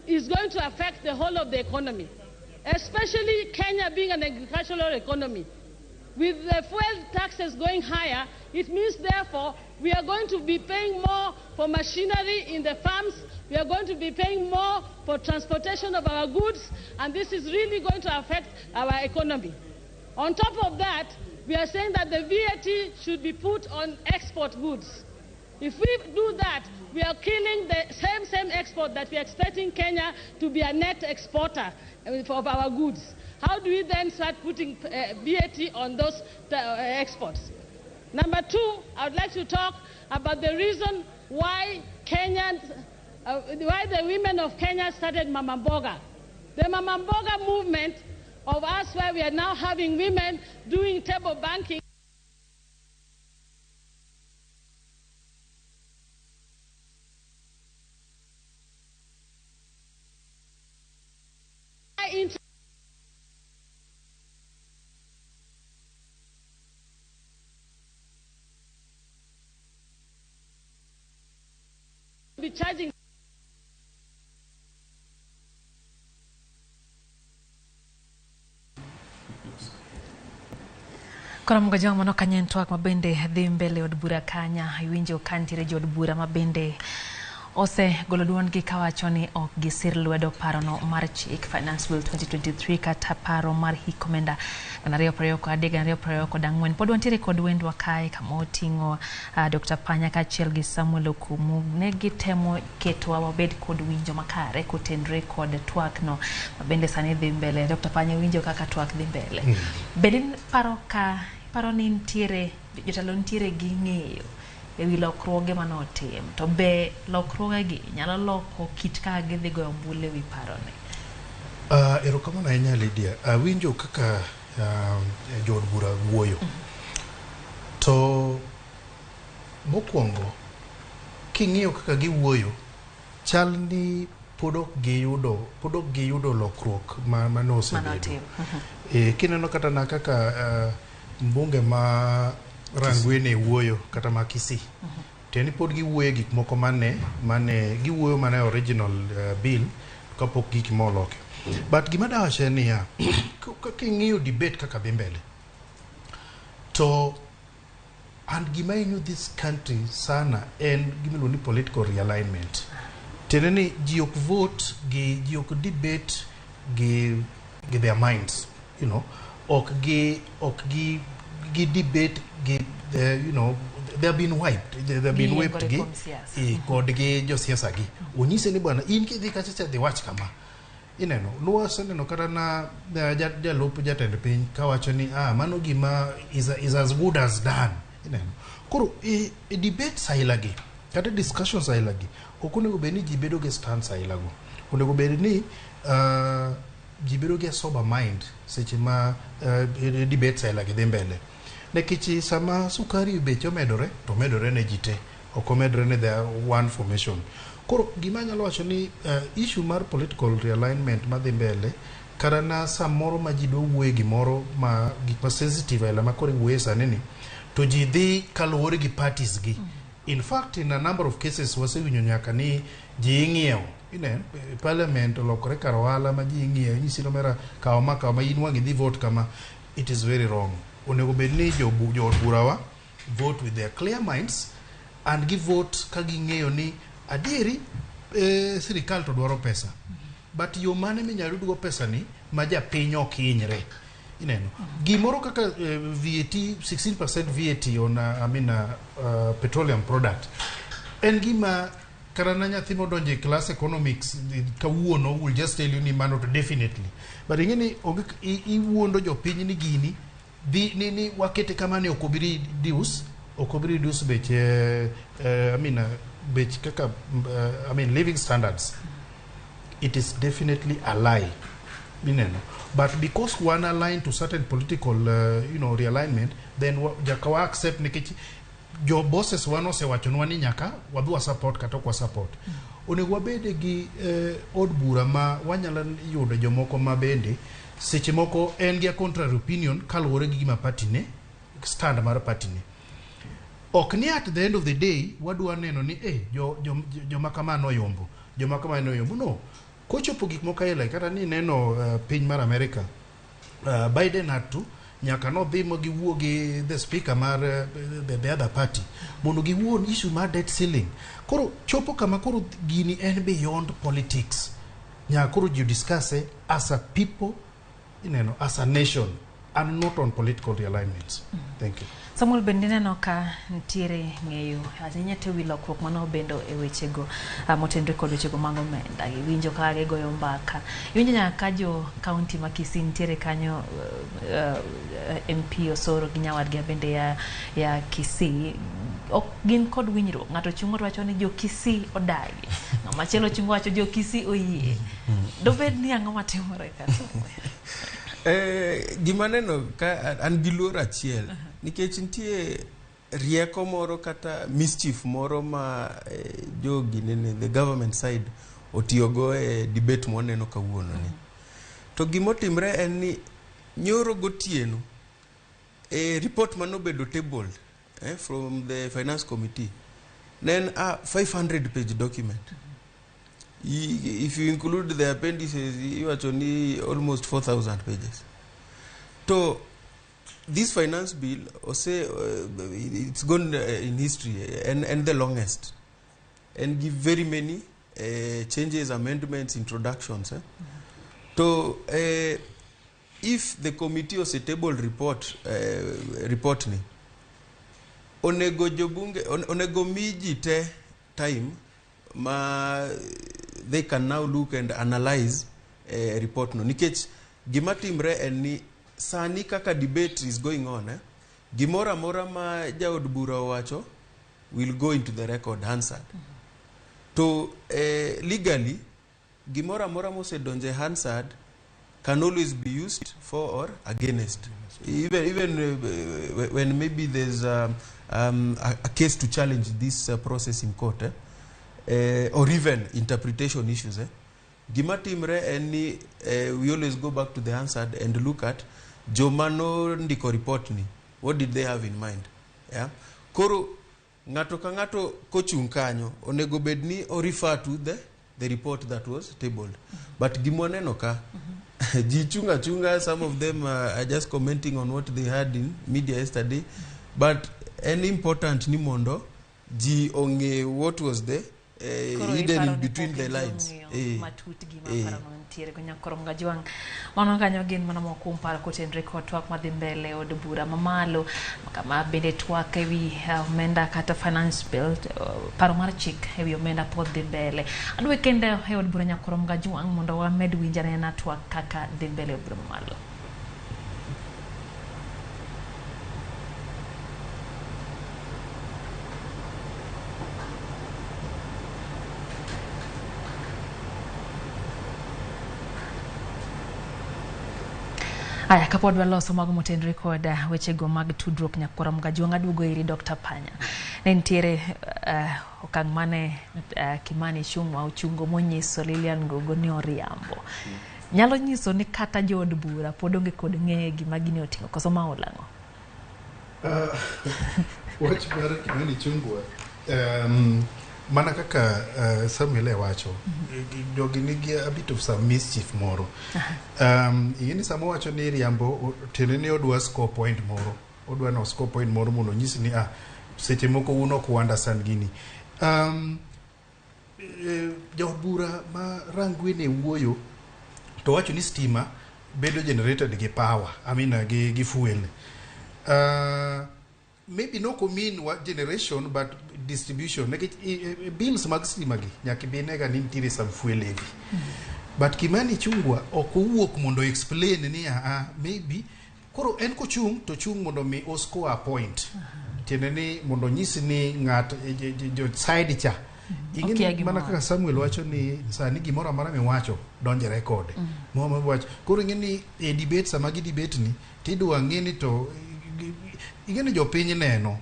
is going to affect the whole of the economy, especially Kenya being an agricultural economy. With the fuel taxes going higher, it means, therefore, we are going to be paying more for machinery in the farms, we are going to be paying more for transportation of our goods, and this is really going to affect our economy. On top of that, we are saying that the VAT should be put on export goods. If we do that, we are killing the same export that we are expecting Kenya to be a net exporter of our goods. How do we then start putting VAT on those exports? Number two, I would like to talk about the reason why why the women of Kenya started Mama Mboga. The Mama Mboga movement of us, where we are now having women doing table banking. Be charging Kora mgojong mano kanyen Twak mabende dhi mbele od bura Kanya iwinjo kantiere jod bura mabende ose golo duond gi kawacho ni ok gisir lwedo paro no mar Chik Finance Bill 2023 kata paro mar hik omenda 2023 pod wantiere kod wendwa kae kama oting'o Dr. Panya kaachiel gi Samuel Okumu. Ne gitemo ketwa wabed kod winjo makare kotenre kod twak no mabende sani dhi mbele. Dr. Panya, winjo kaka twak dhi mbele. Bedin paro ni ntiere jotelo ntiere gi ng'eyo ewi lokruoge manotim, to be lokruoge gi nyalo loko kit ka gidhi goyo ombulu ewi paro ni? Erokamano ahinya Lydia. Winjo kaka jod bura wuoyo. To mokwongo king'iyo kaka giwuoyo, chal ni pod ok giyudo lokruok manosebedo. Kineno kata na kaka mbunge ma Rangwene wuoyo kata ma Kisii. Teni pod giwuoyo gik moko mane giwuoyo mane original bill kapok gik moloke. But gima dawache ni ya king'iyo debate kaka dhi mbele, to and gima inyo this country sana en gimiluongo ni political realignment. Tene ni ji ok vote ji ok debate gi their minds, you know, ok gi debate gi you know, they have been wiped, they have been wiped gi kod gi josiasa gi. Onyise ni bwana in kidhi kacha dhi wach kama. Ineno, luwaseneno kata na jalup jatend piny kawacho ni mano gima is as good as done. Ineno. Koro debate saila gi kata discussion saila gi ok onego bed ni ji bedo gi stand saila go. Onego bed ni ji bedo gi sober mind seche ma debate saila gi dhi mbele. Nekech sama sukari beche omedore to medore ne ji te, ok omedore ne the one formation. Koro gima nyalo wacho ni issue mar political realignment madhi mbele kata na samoro ma ji do wuoye gimoro ma gik ma sensitive aila ma koro wuoye sani ni to ji dhi kaluwore gi parties gi. In fact, in a number of cases wasewinjo nyaka ni ji ing'iewo parliament olokore kar ohala ma ji ing'iewo nyisi no mera kawo ma in wang' idhi vote kama. It is very wrong. Onego bed ni jod burawa vote with their clear minds and give vote ka ging'eyo ni adieri sirikal to dwaro pesa, but yo mane minyalo dugo pesa ni ma japiny ok hinyre. Ineno gimoro kaka VAT 16% VAT on petroleum product en gima karana nyathi modonje class economics kawuono will just tell you ni mano to definitely, but ingeni iwuondo jopiny ni gini ni wakete kama ni okobiri reduce beche bech kaka living standards. It is definitely a lie, but because one aligned to certain political realignment, then jakawa accept nikech jo bosses wano se wachonwa ni nyaka wadwa support kata kwa support. Onego wabede gi od bura ma wanyala yudo jomoko ma bende seche moko en gi contrary opinion kaluwore gi gima party ne stand mar party ne. Ok ni at the end of the day wadwa neno ni joma kamano yombo, joma kamano yombo. No, kochopo gik moko ile kata ni neno piny mar America, Biden had to nyaka no dhi mo giwuo gi the speaker mar the other party mondo giwuon issue mar debt ceiling. Koro chopo kama koro gini en beyond politics. Nyaka koro you discuss as a people, as a nation, and not on political realignments. Thank you. Samuel bendine no ka ntiere ng'eyo ahinya te wilokruok mano bendo e wechego motenre kod wechego mag omenda. Iwinjo ka goyo mbaka, iwinjo nyaka jo county ma Kisii ntiere kanyo MP Osoro gi nyawadgi bende ya Kisii ok gin kod winjruok. Ng'ato chungo wacho ni jo Kisii odagi, ng'ama chielo chungo wacho jo Kisii oyie. Dobed ni ang'o matimore ka? Gima neno ka an gi luor achiel nikech nitie rieko moro kata mischief moro ma jogi nene the government side otiyogo e debate moneno kawuono ni. To gimotimre en ni nyoro gotieno report manobedo tabled from the finance committee then a 500 page document. If you include the appendices, you actually almost 4,000 pages. So this finance bill, it's gone in history and the longest, and give very many changes, amendments, introductions. So if the committee was a table report ni, onego jobunge onego miji te time ma they can now look and analyze a report no. Nikech gima timre en ni sani kaka debate is going on, gimora mora ma jaod bura wacho will go into the record Hansard. To legally gimora mora mose donje Hansard can always be used for or against. Even when maybe there's a case to challenge this process in court, or even interpretation issues. Gima timre eni we always go back to the Hansard and look at jomano ndiko report ni. What did they have in mind? Yeah. Koro ngato ka ngato kochung kanyo onego bedni or refer to the report that was tabled. But gimoneno ka ji chunga, some of them are just commenting on what they had in media yesterday. But an important ni mondo ji onge what was there hidden in between the lines. Mano kanyo gin mana moko kumpara kotenre kod twak madhi mbele od bura mamalo kama bende twak ewi omenda kata finance bill paro mar chik ewi omenda pod dhi mbele. Adwe kende e od bura nyakorom gajwang mondo wamed winjane na twak kaka dhi mbele od bura mamalo. Aya kapod waloso mag motenre kod wechego mag tudruok nyakorom gajwang aduogo iri Dr. Panya. Nentiere okang' mane Kimani Ichung'wa ochungo monyiso Lilian Gogo ni oriambo. Nyalo nyiso ni kata jood bura pod onge kod ng'eyo gima gini oting'o koso ma olang'o. Wach mar Kimani Ichung'wa mana kaka Samuel wacho jogi nigi a bit of some mischief moro. Yini samo wacho ni riambo tenene odwa score point moro, odwa no score point moro mondo nyisi ni seche moko uno ku understand gini. jaod bura ma Rangwe ne wuoyo to wacho ni stima bedo generated gi power, I mean gi fuel. Maybe no mean what generation but distribution. Bills mag stima gi nyaka bi nega ni nitiere some fuel heavy. But Kimani Chungwa okuwuok mondo explain ni maybe koro en ko chung mondo mi score a point. Tiene ni mondo nyisi ni ngat jo side cha. Ingini mana kaka Samuel wacho ni sani gimoro amara miwacho donje record. Moma wacho koro ingini e debate sama gi debate ni tidwa ngini to ingini jo piny neno.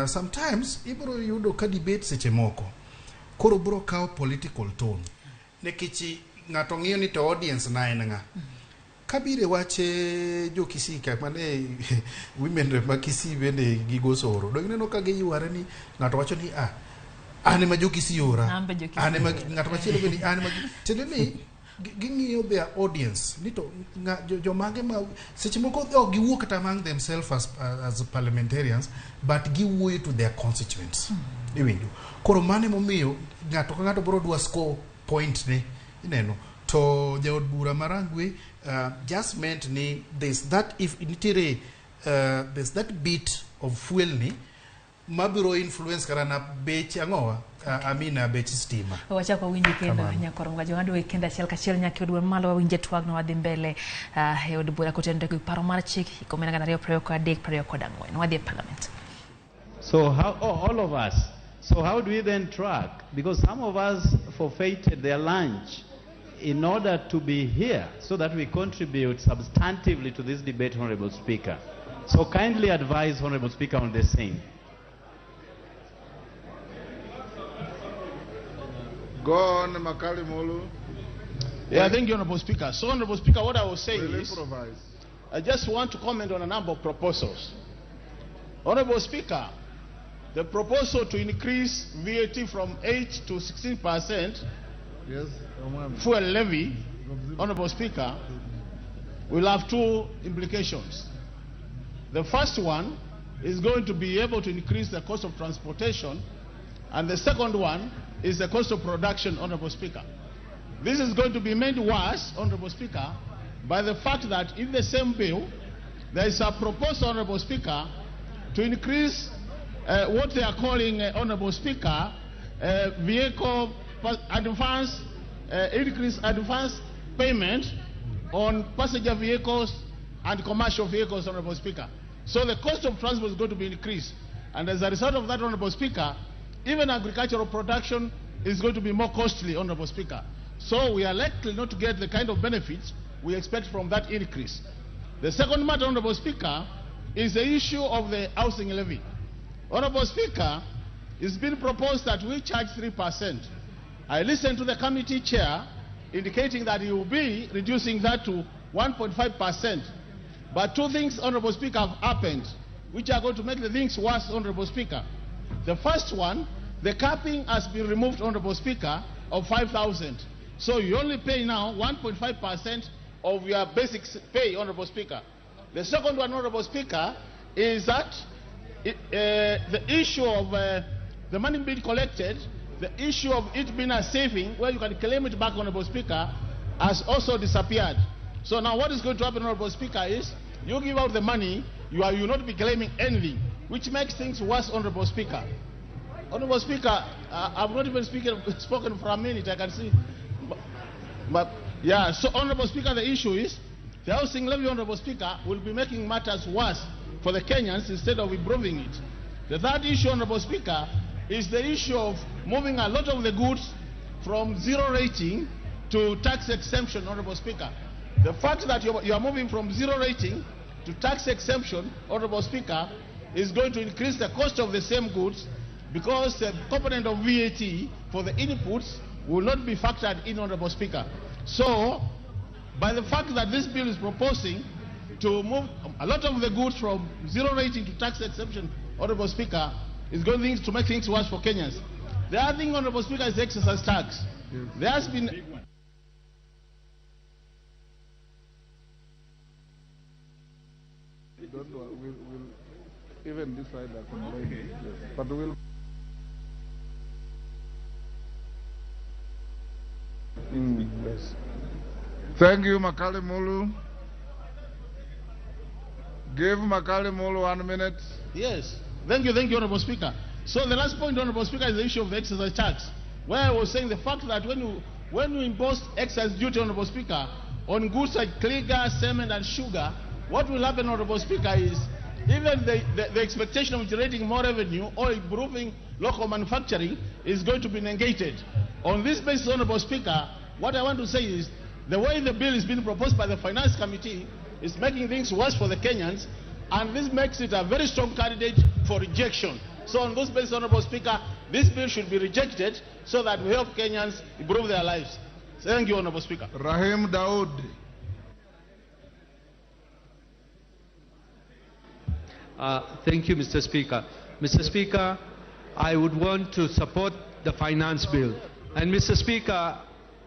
Sometimes ibro yudo ka debate seche moko koro bro kao political tone. Nekichi ngato ng'iyo ni to audience na en nga. Kabire wache jo Kisii ka mane women rep ma Kisii bende gigo soro. Do ineno ka giyuare ni ngato wacho ni ane ma jo Kisii ora. Ane ma ngato machielo bende ane ma tende ni ging'iyo their audience ni to jo mage ma seche moko giwuok kata among themselves as parliamentarians but giwuoyo to their constituents. Iwinjo. Koro mane momiyo ngato ka ngato bro dwa score point ne ineno to jaod bura Marangwe just meant ni there's that bit of fuel ni mabiro influence karana bech angowa amina bech stima wacha kwa winji kendo nyakoronga jongado weekend achiel kachiel nyaki odwar malo winje twag no wadhi mbele od bura kotende gi paro mar chik ikomena ganario prayo ko adek prayo ko dangwen wadhi parliament. So how all of us, so how do we then track? Because some of us forfeited their lunch in order to be here so that we contribute substantively to this debate, Honorable Speaker. So kindly advise, Honorable Speaker, on the same. Go on, Makali Molu. Yeah, thank you, Honorable Speaker. So, Honorable Speaker, what I was saying is, I just want to comment on a number of proposals. Honorable Speaker, the proposal to increase VAT from 8 to 16%, yes, fuel levy, Honorable Speaker, will have two implications. The first one is going to be able to increase the cost of transportation, and the second one is the cost of production, Honorable Speaker. This is going to be made worse, Honorable Speaker, by the fact that in the same bill, there is a proposal, Honorable Speaker, to increase what they are calling, Honorable Speaker, vehicle advance, increase advance payment on passenger vehicles and commercial vehicles, Honorable Speaker. So the cost of transport is going to be increased. And as a result of that, Honorable Speaker, even agricultural production is going to be more costly, Honorable Speaker. So we are likely not to get the kind of benefits we expect from that increase. The second matter, Honorable Speaker, is the issue of the housing levy. Honorable Speaker, it's been proposed that we charge 3%. I listened to the committee chair indicating that he will be reducing that to 1.5%. But two things, Honorable Speaker, have happened which are going to make the things worse, Honorable Speaker. The first one, the capping has been removed, Honorable Speaker, of 5,000. So you only pay now 1.5% of your basic pay, Honorable Speaker. The second one, Honorable Speaker, is that the issue of the money being collected, the issue of it being a saving where you can claim it back, Honorable Speaker, has also disappeared. So now what is going to happen, Honorable Speaker, is you give out the money, you will not be claiming anything, which makes things worse, Honorable Speaker. Honorable Speaker, I've not even spoken for a minute, I can see. But yeah, so Honorable Speaker, the issue is the housing levy, Honorable Speaker, will be making matters worse for the Kenyans instead of improving it. The third issue, Honorable Speaker, is the issue of moving a lot of the goods from zero rating to tax exemption, Honorable Speaker. The fact that you are moving from zero rating to tax exemption, Honorable Speaker, is going to increase the cost of the same goods because the component of VAT for the inputs will not be factored in, Honorable Speaker. So, by the fact that this bill is proposing to move a lot of the goods from zero rating to tax exemption, Honorable Speaker, is going to make things worse for Kenyans. The other thing, Honorable Speaker, is the excise tax. Yes. There has been... We'll even decide that. Okay. Yes. But we'll... Thank you, Makali Mulu. Give Makali Mulu 1 minute. Yes. Thank you, Honorable Speaker. So the last point, Honorable Speaker, is the issue of the excise tax, where I was saying the fact that when you impose excise duty, Honorable Speaker, on goods like clinker, cement, and sugar, what will happen, Honorable Speaker, is even the expectation of generating more revenue or improving local manufacturing is going to be negated. On this basis, Honorable Speaker, what I want to say is the way the bill is being proposed by the Finance Committee is making things worse for the Kenyans, and this makes it a very strong candidate for rejection. So on this basis, Honorable Speaker, this bill should be rejected so that we help Kenyans improve their lives. Thank you, Honorable Speaker. Rahim Daud. Thank you, Mr. Speaker. Mr. Speaker, I would want to support the finance bill. And Mr. Speaker,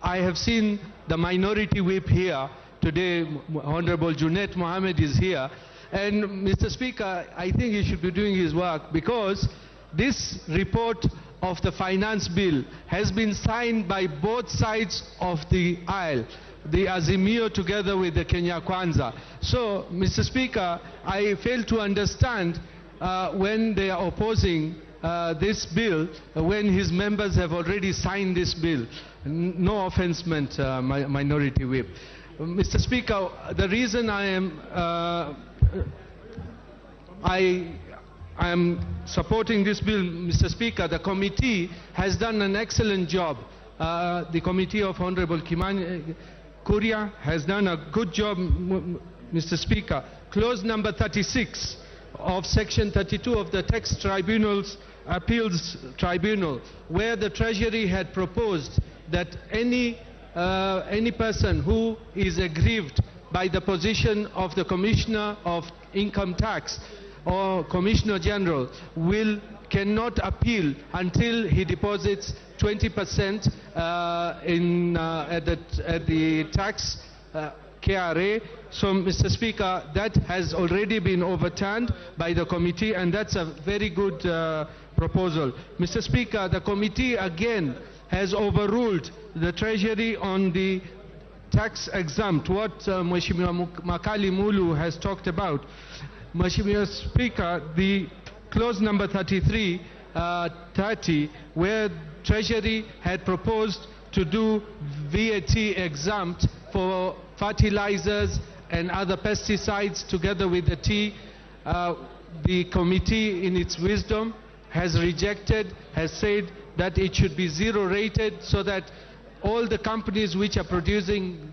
I have seen the minority whip here today. Honorable Junet Mohammed is here. And Mr. Speaker, I think he should be doing his work, because this report of the finance bill has been signed by both sides of the aisle, the Azimio together with the Kenya Kwanza. So, Mr. Speaker, I fail to understand when they are opposing this bill, when his members have already signed this bill. No offense meant, minority whip. Mr. Speaker, the reason I am supporting this bill, Mr. Speaker, the committee has done an excellent job. The committee of Honorable Kimani Kuria has done a good job, Mr. Speaker. Clause number 36 of Section 32 of the Tax Tribunal's Appeals Tribunal, where the Treasury had proposed that any person who is aggrieved by the position of the Commissioner of Income Tax or Commissioner General cannot appeal until he deposits 20% at the tax KRA. So, Mr. Speaker, that has already been overturned by the committee, and that's a very good proposal. Mr. Speaker, the committee again has overruled the Treasury on the tax exempt, what Mheshimiwa Makali Mulu has talked about. Mheshimiwa Speaker, the clause number 30, where Treasury had proposed to do VAT exempt for fertilizers and other pesticides together with the tea, the committee in its wisdom has rejected, has said that it should be zero rated, so that all the companies which are producing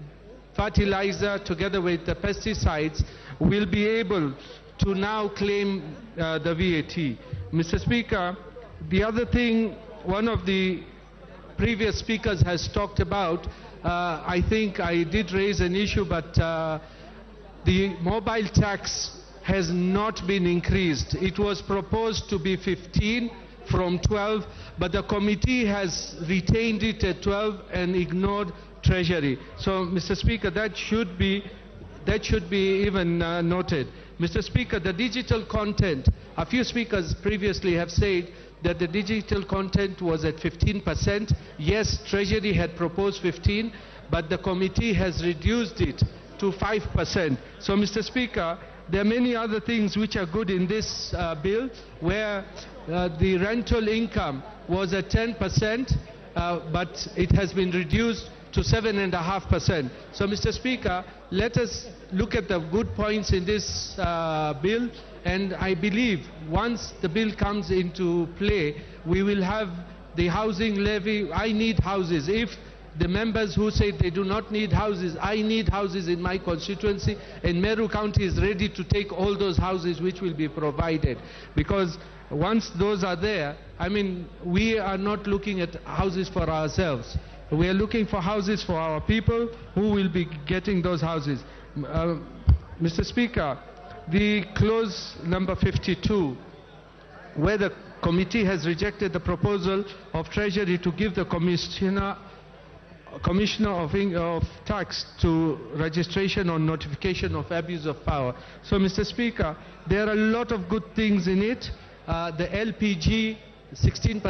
fertilizer together with the pesticides will be able to now claim the VAT. Mr. Speaker, the other thing one of the previous speakers has talked about, I think I did raise an issue, but the mobile tax has not been increased. It was proposed to be 15 from 12, but the committee has retained it at 12 and ignored Treasury. So, Mr. Speaker, that should be even noted. Mr. Speaker, the digital content, a few speakers previously have said that the digital content was at 15%. Yes, Treasury had proposed 15, but the committee has reduced it to 5%. So, Mr. Speaker, there are many other things which are good in this bill, where the rental income was at 10%, but it has been reduced to 7.5%. So, Mr. Speaker, let us look at the good points in this bill, and I believe once the bill comes into play, we will have the housing levy. I need houses. If the members who say they do not need houses, I need houses in my constituency, and Meru County is ready to take all those houses which will be provided. Because once those are there, I mean, we are not looking at houses for ourselves. We are looking for houses for our people who will be getting those houses. Mr. Speaker, the clause number 52, where the committee has rejected the proposal of Treasury to give the Commissioner of Tax to registration or notification of abuse of power. So, Mr. Speaker, there are a lot of good things in it. The LPG 16%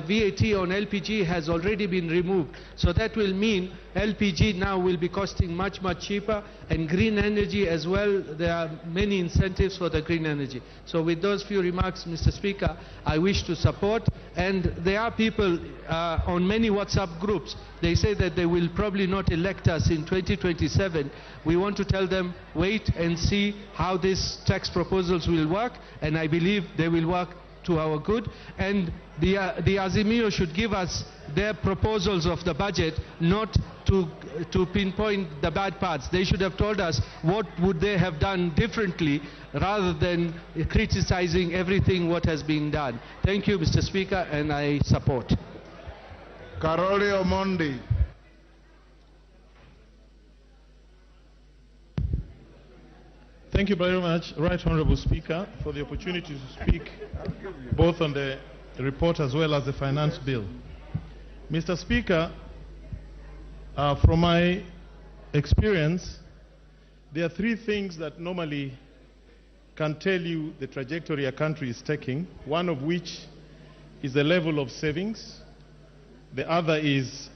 VAT on LPG has already been removed. So that will mean LPG now will be costing much, much cheaper, and green energy as well. There are many incentives for the green energy. So with those few remarks, Mr. Speaker, I wish to support. And there are people on many WhatsApp groups, they say that they will probably not elect us in 2027. We want to tell them, wait and see how these tax proposals will work, and I believe they will work to our good. And the Azimio should give us their proposals of the budget, not to pinpoint the bad parts. They should have told us what would they have done differently, rather than criticizing everything what has been done. Thank you, Mr. Speaker, and I support. Karoli Omondi. Thank you very much, Right Honourable Speaker, for the opportunity to speak both on the report as well as the finance bill. Mr. Speaker, from my experience, there are three things that normally can tell you the trajectory a country is taking, one of which is the level of savings. The other is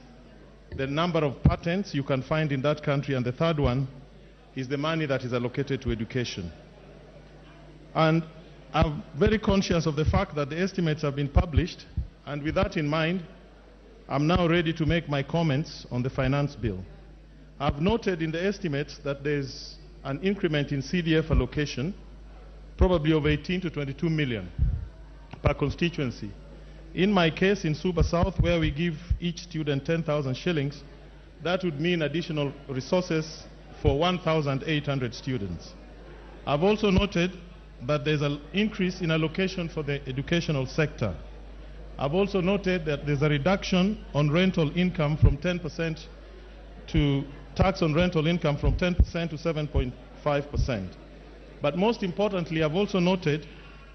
the number of patents you can find in that country, and the third one is the money that is allocated to education. And I'm very conscious of the fact that the estimates have been published, and with that in mind, I'm now ready to make my comments on the finance bill. I've noted in the estimates that there's an increment in CDF allocation, probably of 18 to 22 million per constituency. In my case, in Suba South, where we give each student 10,000 shillings, that would mean additional resources for 1,800 students. I've also noted that there's an increase in allocation for the educational sector. I've also noted that there's a reduction on rental income from 10% to tax on rental income from 10% to 7.5%. But most importantly, I've also noted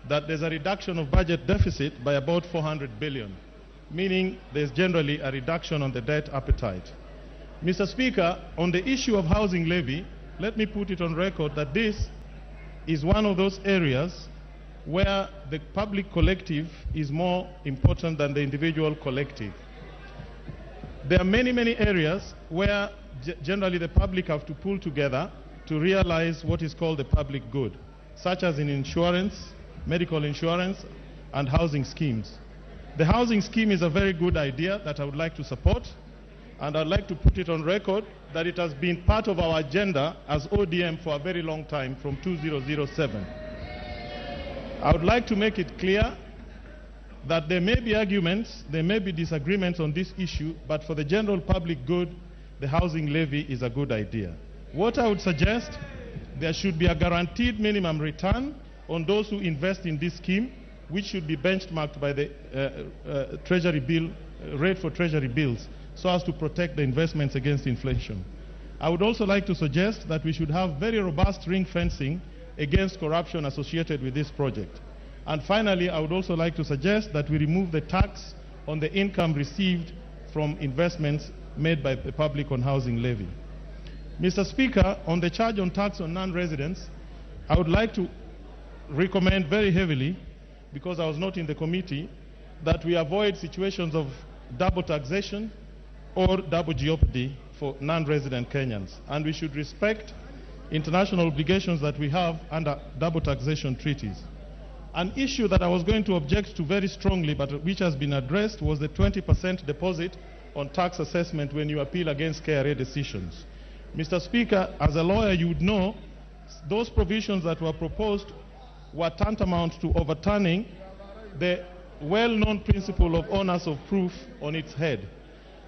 that there's a reduction of budget deficit by about 400 billion, meaning there's generally a reduction on the debt appetite. Mr. Speaker, on the issue of housing levy, let me put it on record that this is one of those areas where the public collective is more important than the individual collective. There are many, many areas where generally the public have to pull together to realize what is called the public good, such as in insurance, medical insurance, and housing schemes. The housing scheme is a very good idea that I would like to support, and I'd like to put it on record that it has been part of our agenda as ODM for a very long time, from 2007. I would like to make it clear that there may be arguments, there may be disagreements on this issue, but for the general public good, the housing levy is a good idea. What I would suggest, there should be a guaranteed minimum return on those who invest in this scheme, which should be benchmarked by the treasury bill, rate for treasury bills, so as to protect the investments against inflation. I would also like to suggest that we should have very robust ring fencing against corruption associated with this project. And finally, I would also like to suggest that we remove the tax on the income received from investments made by the public on housing levy. Mr. Speaker, on the charge on tax on non-residents, I would like to recommend very heavily, because I was not in the committee, that we avoid situations of double taxation or double jeopardy for non-resident Kenyans. And we should respect international obligations that we have under double taxation treaties. An issue that I was going to object to very strongly, but which has been addressed, was the 20% deposit on tax assessment when you appeal against KRA decisions. Mr. Speaker, as a lawyer, you would know those provisions that were proposed were tantamount to overturning the well-known principle of onus of proof on its head.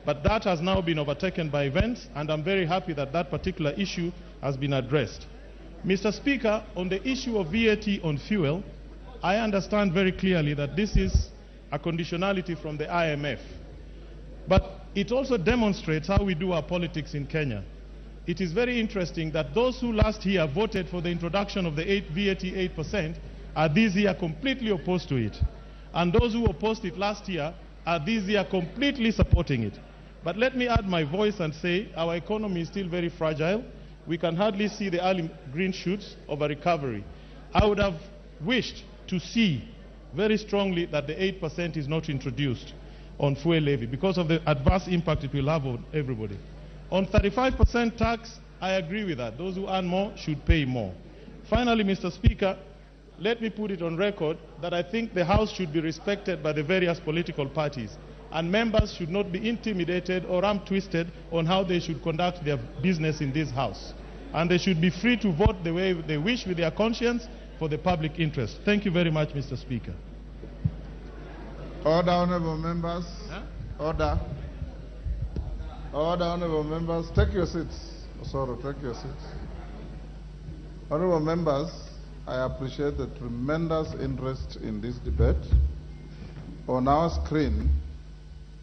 But that has now been overtaken by events, and I'm very happy that that particular issue has been addressed. Mr. Speaker, on the issue of VAT on fuel, I understand very clearly that this is a conditionality from the IMF. But it also demonstrates how we do our politics in Kenya. It is very interesting that those who last year voted for the introduction of the VAT 8% are this year completely opposed to it. And those who opposed it last year are this year completely supporting it. But let me add my voice and say our economy is still very fragile. We can hardly see the early green shoots of a recovery. I would have wished to see very strongly that the 8% is not introduced on fuel levy because of the adverse impact it will have on everybody. On 35% tax, I agree with that. Those who earn more should pay more. Finally, Mr. Speaker, let me put it on record that I think the House should be respected by the various political parties, and members should not be intimidated or arm-twisted on how they should conduct their business in this House. And they should be free to vote the way they wish with their conscience for the public interest. Thank you very much, Mr. Speaker. Order, honorable members. Order. Order, honorable members. Take your seats. Sorry, take your seats. Honorable members, I appreciate the tremendous interest in this debate. On our screen,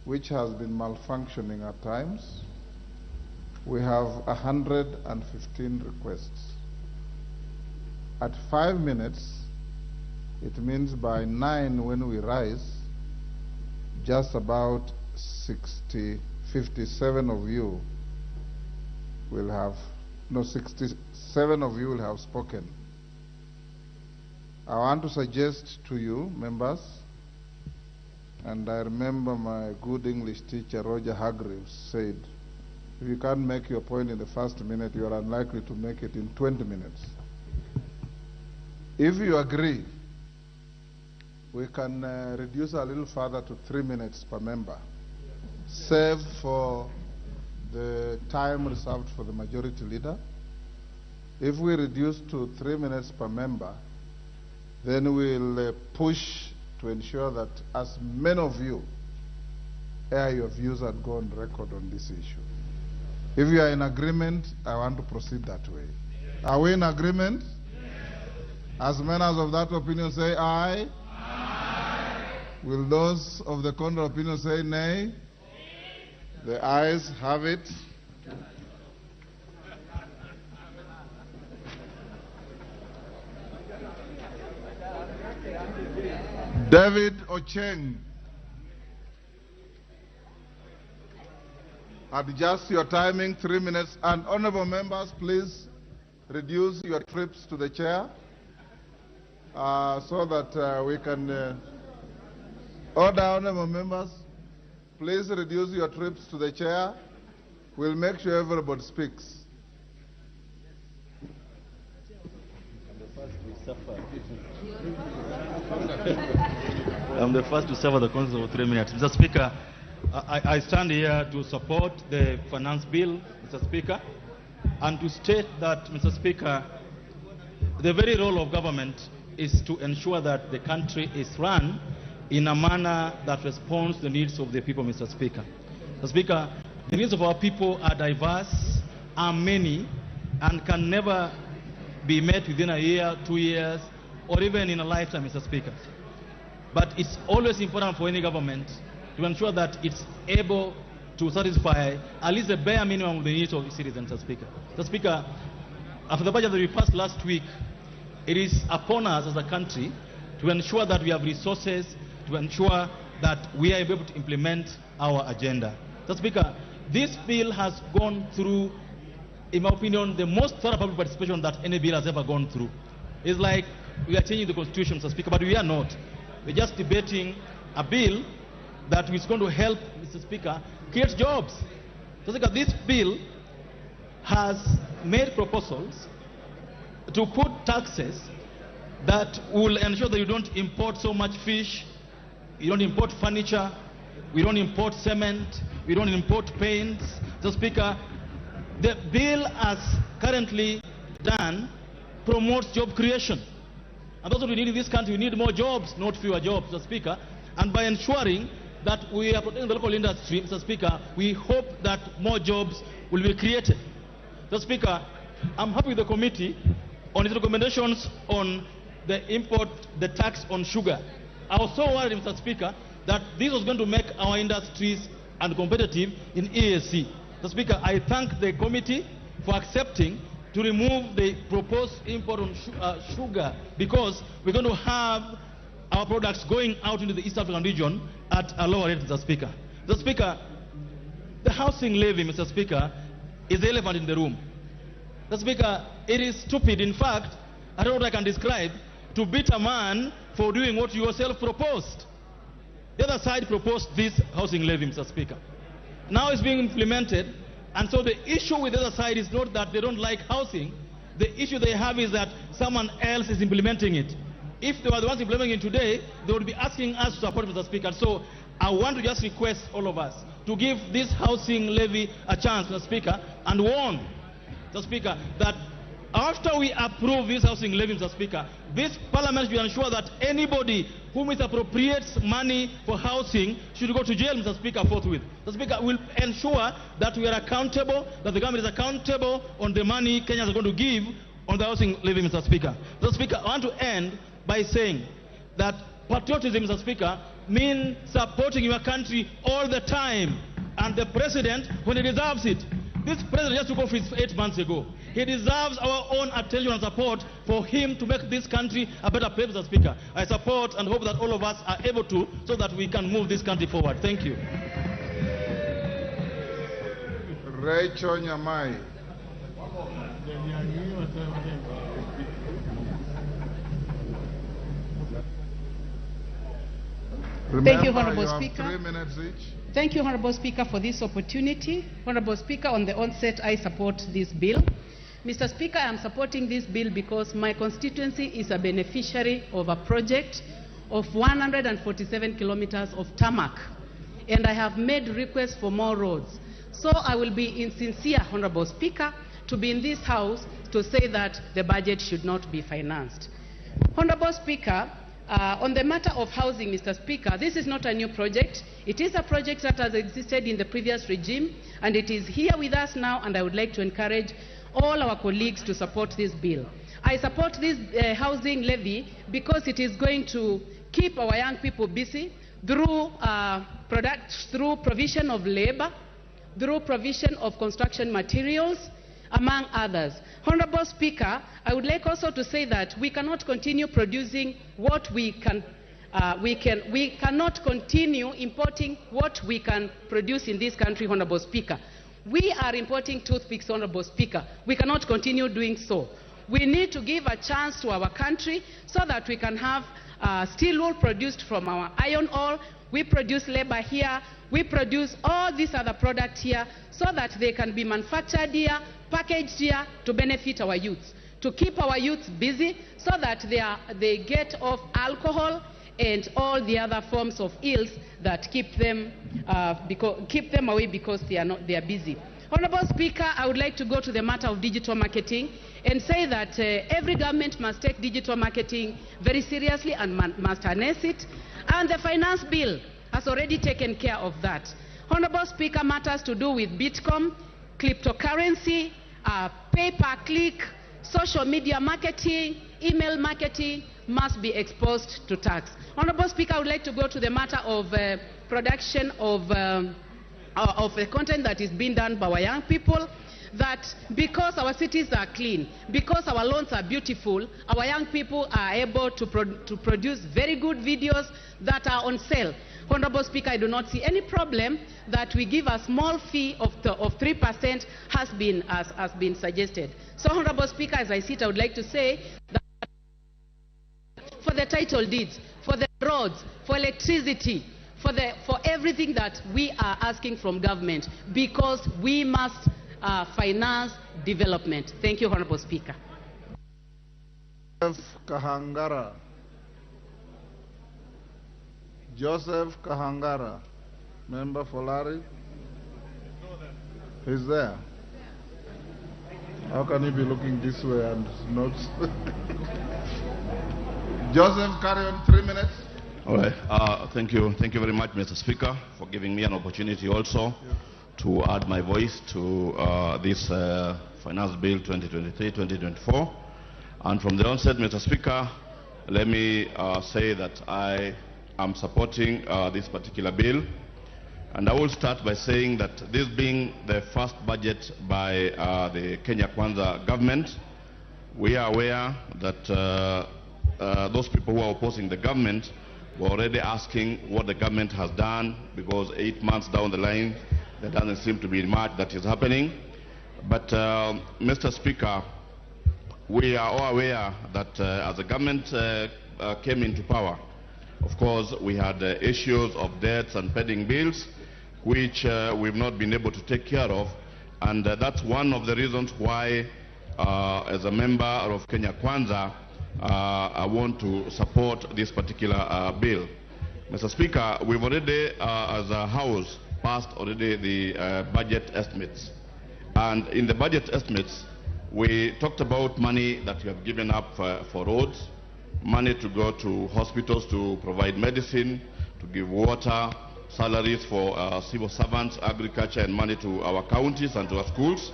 which has been malfunctioning at times, we have 115 requests. At 5 minutes, it means by 9 when we rise, just about 57 of you will have, no, 67 of you will have spoken. I want to suggest to you, members, and I remember my good English teacher, Roger Hargreaves, said, if you can't make your point in the first minute, you are unlikely to make it in 20 minutes. If you agree, we can reduce a little further to 3 minutes per member, save for the time reserved for the majority leader. If we reduce to 3 minutes per member, then we'll push to ensure that as many of you air your views and go on record on this issue. If you are in agreement, I want to proceed that way. Are we in agreement? As many as of that opinion say aye. Aye. Will those of the contrary opinion say nay? The ayes have it. David Ocheng. Adjust your timing, 3 minutes. And honorable members, please reduce your trips to the chair so that we can order. Honorable members, please reduce your trips to the chair. We'll make sure everybody speaks. I'm the first to suffer the consequences of 3 minutes. Mr. Speaker, I stand here to support the finance bill, Mr. Speaker, and to state that, Mr. Speaker, the very role of government is to ensure that the country is run in a manner that responds to the needs of the people, Mr. Speaker. Mr. Speaker, the needs of our people are diverse, are many, and can never be met within a year, 2 years, or even in a lifetime, Mr. Speaker. But it's always important for any government to ensure that it's able to satisfy at least the bare minimum of the needs of the citizens, Mr. Speaker. Mr. Speaker, after the budget that we passed last week, it is upon us as a country to ensure that we have resources, to ensure that we are able to implement our agenda. Mr. Speaker, this bill has gone through, in my opinion, the most thorough public participation that any bill has ever gone through. It's like we are changing the Constitution, Mr. Speaker, but we are not. We're just debating a bill that is going to help, Mr. Speaker, create jobs. Mr. Speaker, this bill has made proposals to put taxes that will ensure that you don't import so much fish, you don't import furniture, we don't import cement, we don't import paints. Mr. Speaker, the bill as currently done promotes job creation. And that's what we need in this country. We need more jobs, not fewer jobs, Mr. Speaker. And by ensuring that we are protecting the local industry, Mr. Speaker, we hope that more jobs will be created. Mr. Speaker, I'm happy with the committee on its recommendations on the tax on sugar. I was so worried, Mr. Speaker, that this was going to make our industries uncompetitive in EAC. Mr. Speaker, I thank the committee for accepting to remove the proposed import on sugar, because we're going to have our products going out into the East African region at a lower rate, Mr. Speaker. Mr. Speaker, the housing levy, Mr. Speaker, is the elephant in the room. Mr. Speaker, it is stupid. In fact, I don't know what I can describe, to beat a man for doing what you yourself proposed. The other side proposed this housing levy, Mr. Speaker. Now it's being implemented, and so the issue with the other side is not that they don't like housing. The issue they have is that someone else is implementing it. If they were the ones implementing it today, they would be asking us to support, Mr. Speaker. So I want to just request all of us to give this housing levy a chance, Mr. Speaker, and warn, Mr. Speaker, that after we approve this housing levy, Mr. Speaker, this parliament should ensure that anybody who misappropriates money for housing should go to jail, Mr. Speaker, forthwith. Mr. Speaker, will ensure that we are accountable, that the government is accountable on the money Kenyans are going to give on the housing levy, Mr. Speaker. Mr. Speaker, I want to end by saying that patriotism, Mr. Speaker, means supporting your country all the time, and the president when he deserves it. This president just took office 8 months ago. He deserves our own attention and support for him to make this country a better place, Mr. Speaker. I support and hope that all of us are able to, so that we can move this country forward. Thank you. Rachel Nyamai. Thank you, Honorable Speaker. 3 minutes each. Thank you, Honorable Speaker, for this opportunity. Honorable Speaker, on the onset, I support this bill. Mr. Speaker, I am supporting this bill because my constituency is a beneficiary of a project of 147 kilometers of tarmac, and I have made requests for more roads. So I will be insincere, Honorable Speaker, to be in this House to say that the budget should not be financed. Honorable Speaker, on the matter of housing, Mr. Speaker, this is not a new project. It is a project that has existed in the previous regime, and it is here with us now, and I would like to encourage all our colleagues to support this bill. I support this housing levy because it is going to keep our young people busy through provision of labor, through provision of construction materials, among others. Honorable Speaker, I would like also to say that we cannot continue producing what we cannot continue importing what we can produce in this country, Honorable Speaker. We are importing toothpicks, Honorable Speaker. We cannot continue doing so. We need to give a chance to our country so that we can have steel wool produced from our iron ore. We produce labor here. We produce all these other products here so that they can be manufactured here, packaged here to benefit our youths, to keep our youths busy so that they get off alcohol and all the other forms of ills that keep them away because they are busy. Honorable Speaker, I would like to go to the matter of digital marketing and say that every government must take digital marketing very seriously and must harness it, and the finance bill has already taken care of that. Honorable Speaker, matters to do with Bitcoin, cryptocurrency, pay-per-click, social media marketing, email marketing must be exposed to tax. Honorable Speaker, I would like to go to the matter of production of the content that is being done by our young people, that because our cities are clean, because our lawns are beautiful, our young people are able to produce very good videos that are on sale. Honorable Speaker, I do not see any problem that we give a small fee of 3% has been suggested. So, Honorable Speaker, as I sit, I would like to say that for the title deeds, for the roads, for electricity, for everything that we are asking from government, because we must finance development. Thank you, Honorable Speaker. Kahangara. Joseph Kahangara, member for Larry. He's there. How can he be looking this way and not? Joseph, carry on 3 minutes. All right. Thank you very much, Mr. Speaker, for giving me an opportunity also to add my voice to this Finance Bill 2023-2024. And from the onset, Mr. Speaker, let me say that I am supporting this particular bill. And I will start by saying that this being the first budget by the Kenya Kwanza government, we are aware that those people who are opposing the government were already asking what the government has done, because 8 months down the line, there doesn't seem to be much that is happening. But Mr. Speaker, we are all aware that as the government came into power, of course, we had issues of debts and pending bills, which we've not been able to take care of. And that's one of the reasons why, as a member of Kenya Kwanza, I want to support this particular bill. Mr. Speaker, we've already, as a House, passed already the budget estimates. And in the budget estimates, we talked about money that we have given up for roads, money to go to hospitals to provide medicine, to give water, salaries for civil servants, agriculture, and money to our counties and to our schools.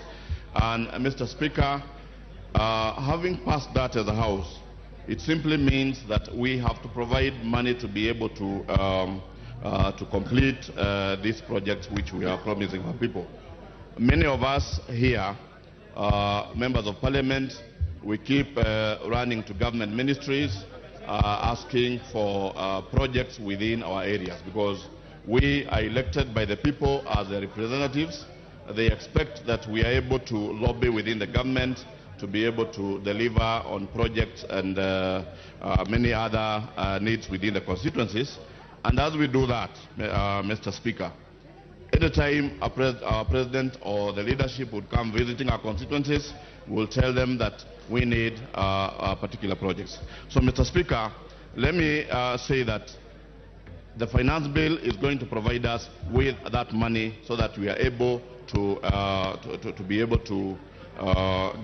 And Mr. Speaker, having passed that as a House, it simply means that we have to provide money to be able to complete these projects which we are promising our people. Many of us here, members of parliament, we keep running to government ministries asking for projects within our areas, because we are elected by the people as their representatives. They expect that we are able to lobby within the government to be able to deliver on projects and many other needs within the constituencies. And as we do that, Mr. Speaker, anytime our president or the leadership would come visiting our constituencies, we'll tell them that we need particular projects. So, Mr. Speaker, let me say that the finance bill is going to provide us with that money so that we are able to be able to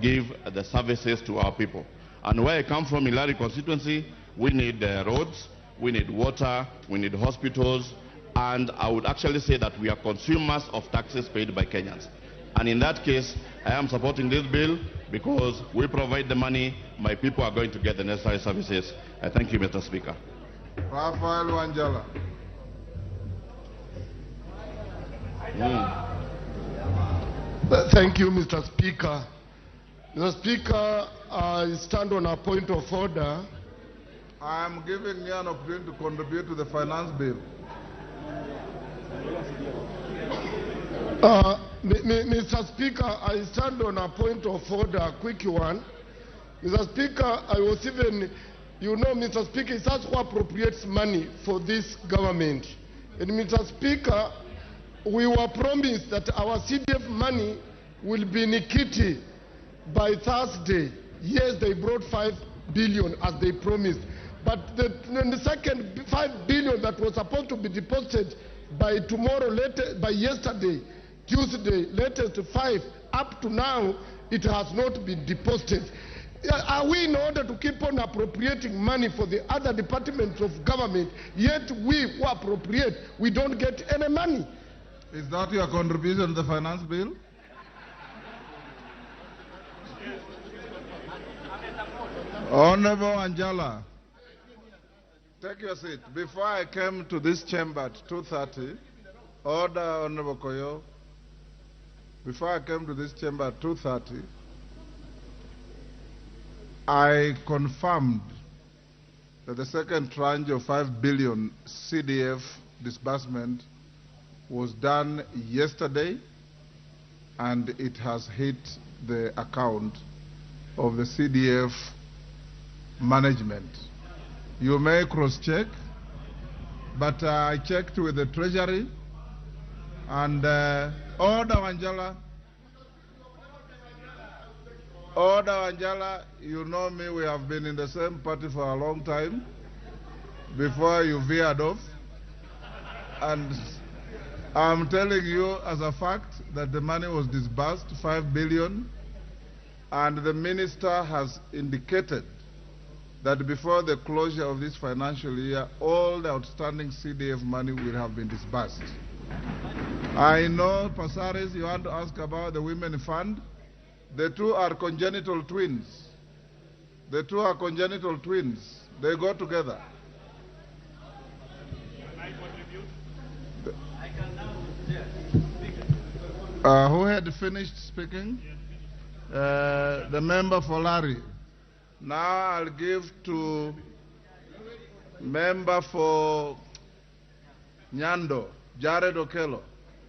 give the services to our people. And where I come from, in Ilari constituency, we need roads, we need water, we need hospitals, and I would actually say that we are consumers of taxes paid by Kenyans. And in that case, I am supporting this bill because we provide the money, my people are going to get the necessary services. I thank you, Mr. Speaker. Rafael Wanjala. Thank you, Mr. Speaker. Mr. Speaker, I stand on a point of order. I am giving you an opportunity to contribute to the finance bill. Mr. Speaker, I stand on a point of order, a quick one. Mr. Speaker, I was even, you know, Mr. Speaker, it's us who appropriates money for this government. And Mr. Speaker, we were promised that our CDF money will be in Nikiti by Thursday. Yes, they brought 5 billion as they promised. But the second 5 billion that was supposed to be deposited by tomorrow, by yesterday, Tuesday, latest 5, up to now, it has not been deposited. Are we, in order to keep on appropriating money for the other departments of government, yet we who appropriate, we don't get any money? Is that your contribution to the finance bill? Honorable Anjala, take your seat. Before I came to this chamber at 2:30, order, Honorable Koyo. Before I came to this chamber at 2:30, I confirmed that the second tranche of 5 billion CDF disbursement was done yesterday, and it has hit the account of the CDF management. You may cross-check, but I checked with the Treasury, and Order Wanjala, you know me, we have been in the same party for a long time, before you veered off, and I'm telling you as a fact that the money was disbursed, 5 billion, and the minister has indicated that before the closure of this financial year, all the outstanding CDF money will have been disbursed. I know, Pasaris, you want to ask about the Women Fund. The two are congenital twins. The two are congenital twins. They go together. Who had finished speaking? The member for Larry. Now I'll give to member for Nyando, Jared Okello.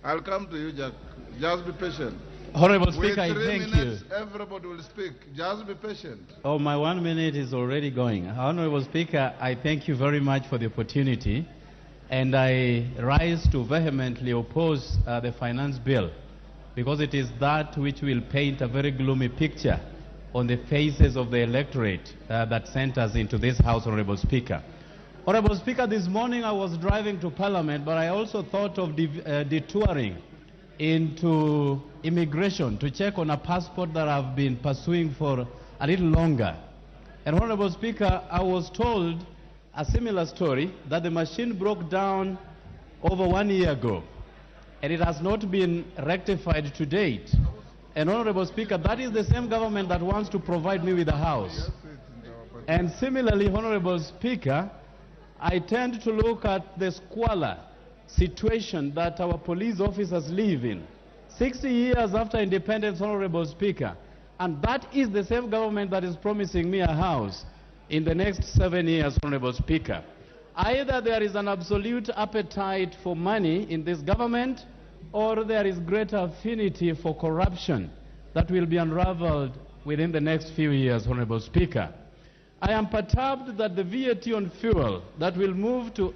I'll come to you, Jack. Just be patient. Honorable Speaker, I With 3 thank minutes, you. everybody will speak. Just be patient. Oh, my 1 minute is already going. Honorable Speaker, I thank you very much for the opportunity, and I rise to vehemently oppose the finance bill, because it is that which will paint a very gloomy picture on the faces of the electorate that sent us into this House, Honorable Speaker. Honorable Speaker, this morning I was driving to Parliament, but I also thought of detouring into immigration to check on a passport that I've been pursuing for a little longer. And Honorable Speaker, I was told a similar story, that the machine broke down over 1 year ago, and it has not been rectified to date. And Honorable Speaker, that is the same government that wants to provide me with a house. And similarly, Honorable Speaker, I tend to look at the squalor situation that our police officers live in. 60 years after independence, Honorable Speaker, and that is the same government that is promising me a house in the next 7 years, Honorable Speaker. Either there is an absolute appetite for money in this government, or there is greater affinity for corruption that will be unraveled within the next few years, Honorable Speaker. I am perturbed that the VAT on fuel that will move to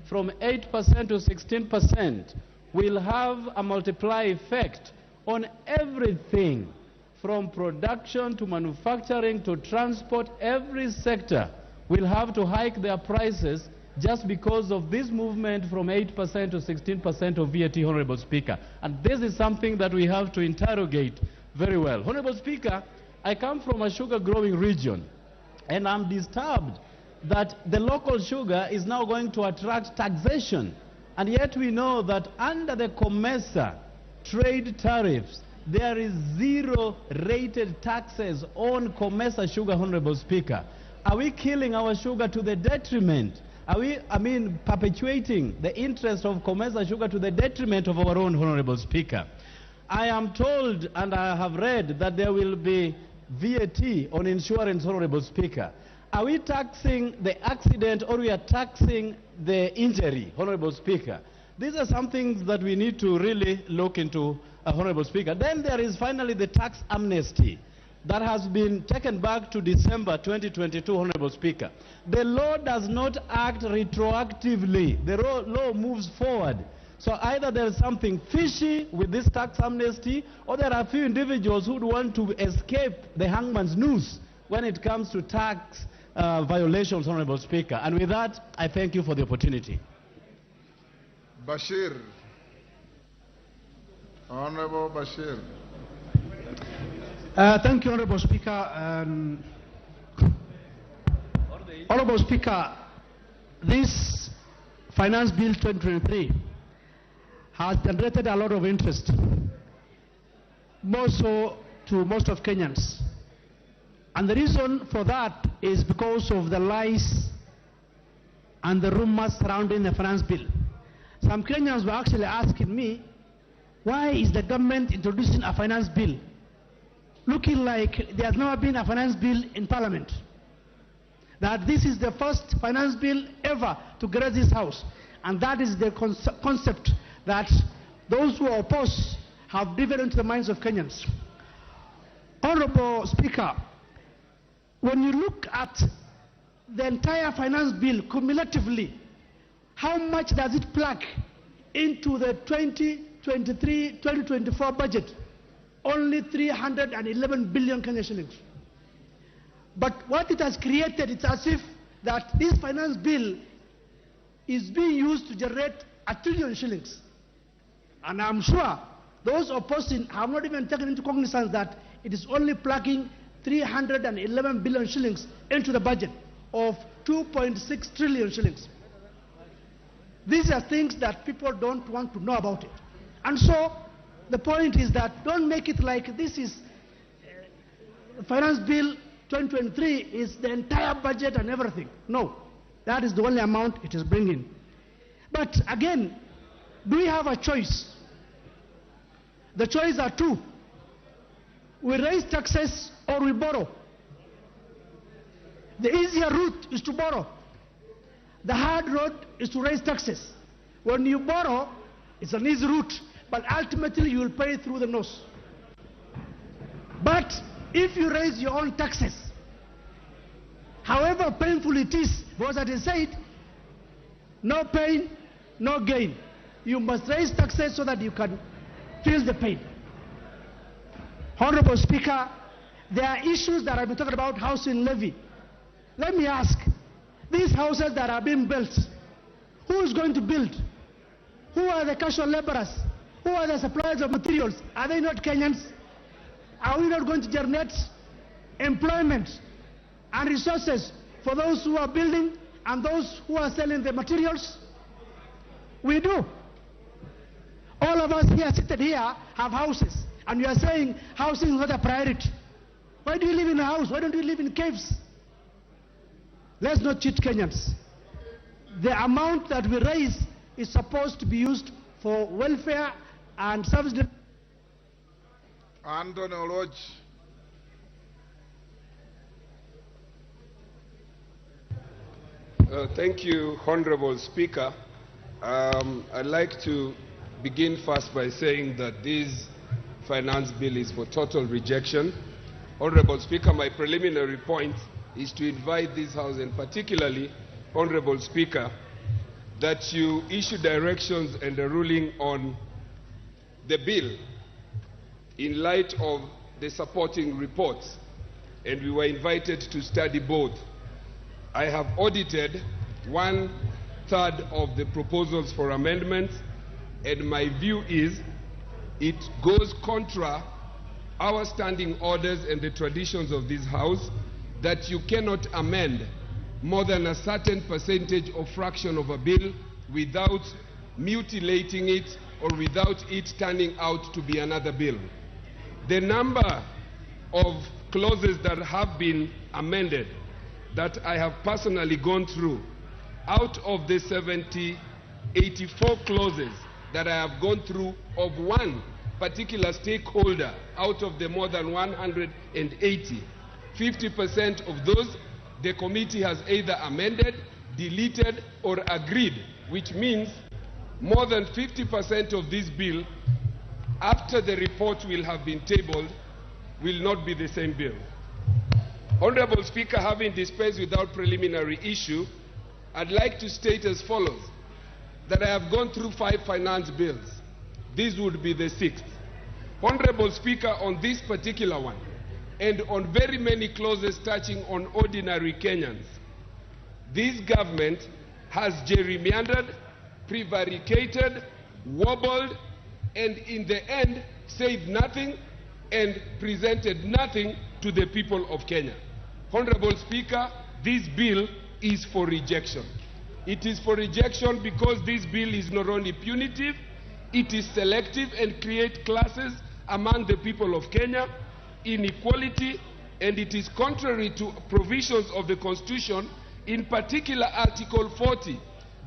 from 8% to 16% will have a multiply effect on everything from production to manufacturing to transport. Every sector will have to hike their prices just because of this movement from 8% to 16% of VAT, Honorable Speaker. And this is something that we have to interrogate very well. Honorable Speaker, I come from a sugar-growing region, and I'm disturbed that the local sugar is now going to attract taxation. And yet we know that under the COMESA trade tariffs, there is zero rated taxes on COMESA sugar, Honorable Speaker. Are we killing our sugar to the detriment? Are we, perpetuating the interest of COMESA sugar to the detriment of our own, Honorable Speaker? I am told, and I have read, that there will be VAT on insurance, Honorable Speaker. Are we taxing the accident, or we are taxing the injury, Honorable Speaker? These are some things that we need to really look into, Honorable Speaker. Then there is finally the tax amnesty that has been taken back to December 2022, Honorable Speaker. The law does not act retroactively. The law moves forward. So either there is something fishy with this tax amnesty, or there are a few individuals who would want to escape the hangman's noose when it comes to tax violations, Honorable Speaker. And with that, I thank you for the opportunity. Bashir. Honorable Bashir. Thank you, Honorable Speaker. Honorable Speaker, this Finance Bill 2023 has generated a lot of interest, more so to most of Kenyans. And the reason for that is because of the lies and the rumors surrounding the finance bill. Some Kenyans were actually asking me, why is the government introducing a finance bill looking like there has never been a finance bill in Parliament? That this is the first finance bill ever to grace this House. And that is the concept that those who oppose have driven into the minds of Kenyans. Honorable Speaker, when you look at the entire finance bill cumulatively, how much does it plug into the 2023-2024 budget? Only 311 billion Kenyan shillings. But what it has created, it's as if that this finance bill is being used to generate 1 trillion shillings. And I'm sure those opposing have not even taken into cognizance that it is only plugging 311 billion shillings into the budget of 2.6 trillion shillings. These are things that people don't want to know about it. And so the point is that don't make it like this is Finance Bill 2023 is the entire budget and everything. No, that is the only amount it is bringing. But again, do we have a choice? The choices are two. We raise taxes or we borrow. The easier route is to borrow. The hard road is to raise taxes. When you borrow, it's an easy route, but ultimately you will pay through the nose. But if you raise your own taxes, however painful it is, because as I said, no pain, no gain. You must raise taxes so that you can feel the pain. Honorable Speaker, there are issues that I've been talking about, housing levy. Let me ask, these houses that are being built, who is going to build? Who are the casual laborers? Who are the suppliers of materials? Are they not Kenyans? Are we not going to generate employment and resources for those who are building and those who are selling the materials? We do. All of us here seated here have houses, and you are saying housing is not a priority. Why do you live in a house? Why don't you live in caves? Let's not cheat Kenyans. The amount that we raise is supposed to be used for welfare and service. Anthony Oloch. Thank you, Honorable Speaker. I'd like to begin first by saying that this finance bill is for total rejection. Honorable Speaker, my preliminary point is to invite this House, and particularly, Honorable Speaker, that you issue directions and a ruling on the bill in light of the supporting reports, and we were invited to study both. I have audited 1/3 of the proposals for amendments, and my view is it goes contra our standing orders and the traditions of this House that you cannot amend more than a certain percentage or fraction of a bill without mutilating it or without it turning out to be another bill. The number of clauses that have been amended that I have personally gone through, out of the 84 clauses that I have gone through of one particular stakeholder out of the more than 180, 50% of those the committee has either amended, deleted, or agreed, which means more than 50% of this bill, after the report will have been tabled, will not be the same bill. Honorable Speaker, having dispensed without preliminary issue, I'd like to state as follows, that I have gone through 5 finance bills. This would be the 6th. Honorable Speaker, on this particular one, and on very many clauses touching on ordinary Kenyans, this government has gerrymandered, prevaricated, wobbled, and in the end said nothing and presented nothing to the people of Kenya. Honorable Speaker, this bill is for rejection. It is for rejection because this bill is not only punitive, it is selective and creates classes among the people of Kenya, inequality, and it is contrary to provisions of the Constitution, in particular Article 40,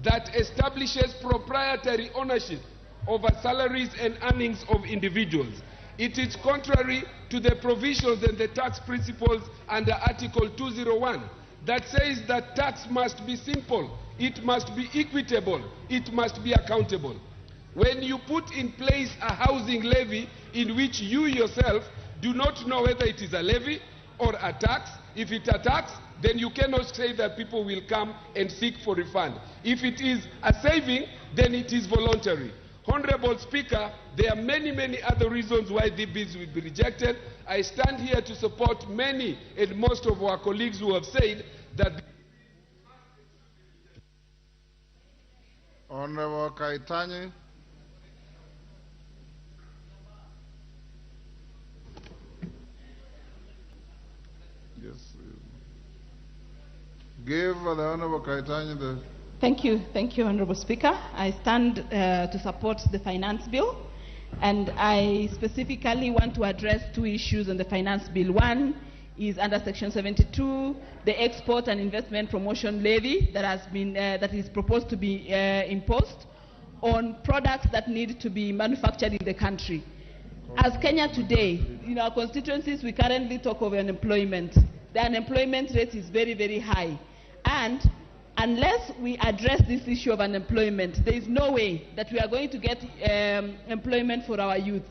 that establishes proprietary ownership over salaries and earnings of individuals. It is contrary to the provisions and the tax principles under Article 201 that says that tax must be simple, it must be equitable, it must be accountable. When you put in place a housing levy in which you yourself do not know whether it is a levy or a tax, if it's a tax, then you cannot say that people will come and seek for refund. If it is a saving, then it is voluntary. Honorable Speaker, there are many, many other reasons why these bills will be rejected. I stand here to support many and most of our colleagues who have said that. Honorable Kaitani. Yes. Give the Honorable Kaitani the... Thank you, Honorable Speaker. I stand to support the finance bill, and I specifically want to address 2 issues on the finance bill. One is under Section 72, the export and investment promotion levy that is proposed to be imposed on products that need to be manufactured in the country. As Kenya today, in our constituencies, we currently talk of unemployment. The unemployment rate is very, very high, and unless we address this issue of unemployment, there is no way that we are going to get employment for our youth.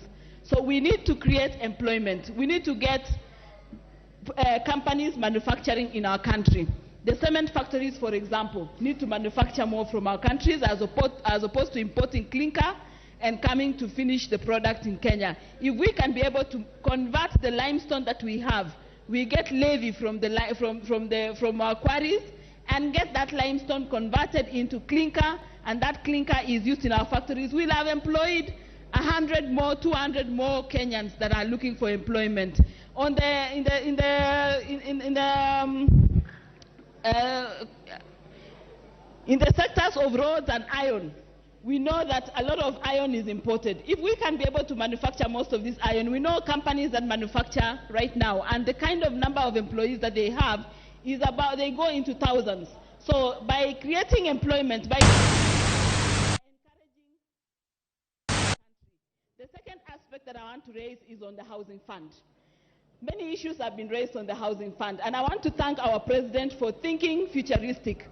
So we need to create employment. We need to get companies manufacturing in our country. The cement factories, for example, need to manufacture more from our countries as opposed to importing clinker and coming to finish the product in Kenya. If we can be able to convert the limestone that we have, we get levy from our quarries and get that limestone converted into clinker, and that clinker is used in our factories. We'll have employed 100 more, 200 more Kenyans that are looking for employment. In the sectors of roads and iron, we know that a lot of iron is imported. If we can be able to manufacture most of this iron, we know companies that manufacture right now, and the kind of number of employees that they have is about, they go into thousands. So by creating employment, by encouraging the second aspect that I want to raise is on the housing fund. Many issues have been raised on the housing fund, and I want to thank our president for thinking futuristic.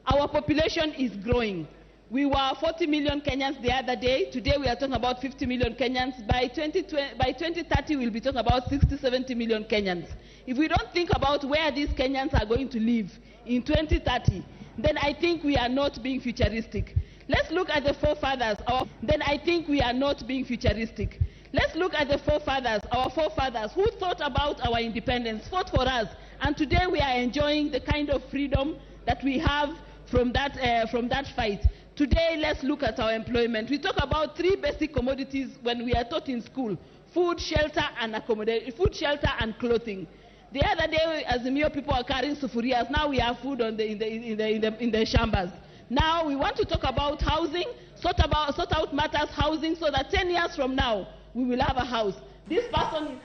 Our population is growing. We were 40 million Kenyans the other day. Today we are talking about 50 million Kenyans. By 2030 we'll be talking about 60, 70 million Kenyans. If we don't think about where these Kenyans are going to live in 2030, then I think we are not being futuristic. Let's look at the forefathers. Then I think we are not being futuristic. Let's look at the forefathers, our forefathers who thought about our independence, fought for us, and today we are enjoying the kind of freedom that we have from that fight. Today, let's look at our employment. We talk about 3 basic commodities when we are taught in school: food, shelter, and accommodation. Food, shelter, and clothing. The other day, as the Mio people are carrying sufurias, now we have food in the shambas. Now we want to talk about housing, sort out matters housing, so that 10 years from now we will have a house. This person is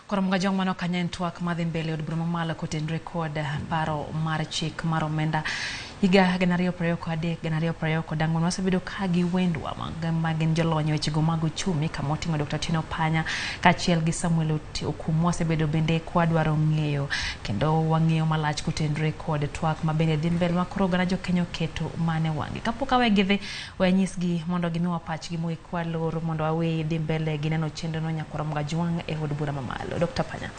Koramga jong mano kanyen Twak madhi mbele od Bruma Mala kotendre kod paro mar Chik mar Omenda. Higa ganario prayoko adek ganario prayoko dangon wasebedo ka gi wendwa magin jolony wechego mag uchumi kamoting'o Dr. Tino Panya kachiel gi Samuel Okumu wasebedo bende kwadwaro ng'eyo kendo wang'eyo malach kotendre kod Twak mabende dhi mbele makoro gana jo Kenya keto mane wangi kapok awegidhi wanyisgi mondo gimiwa pachgi moikwa loro mondo awe dhi mbele gi neno chenro no Nyakoramga jwang e od bura mamalo. Dr. Panya.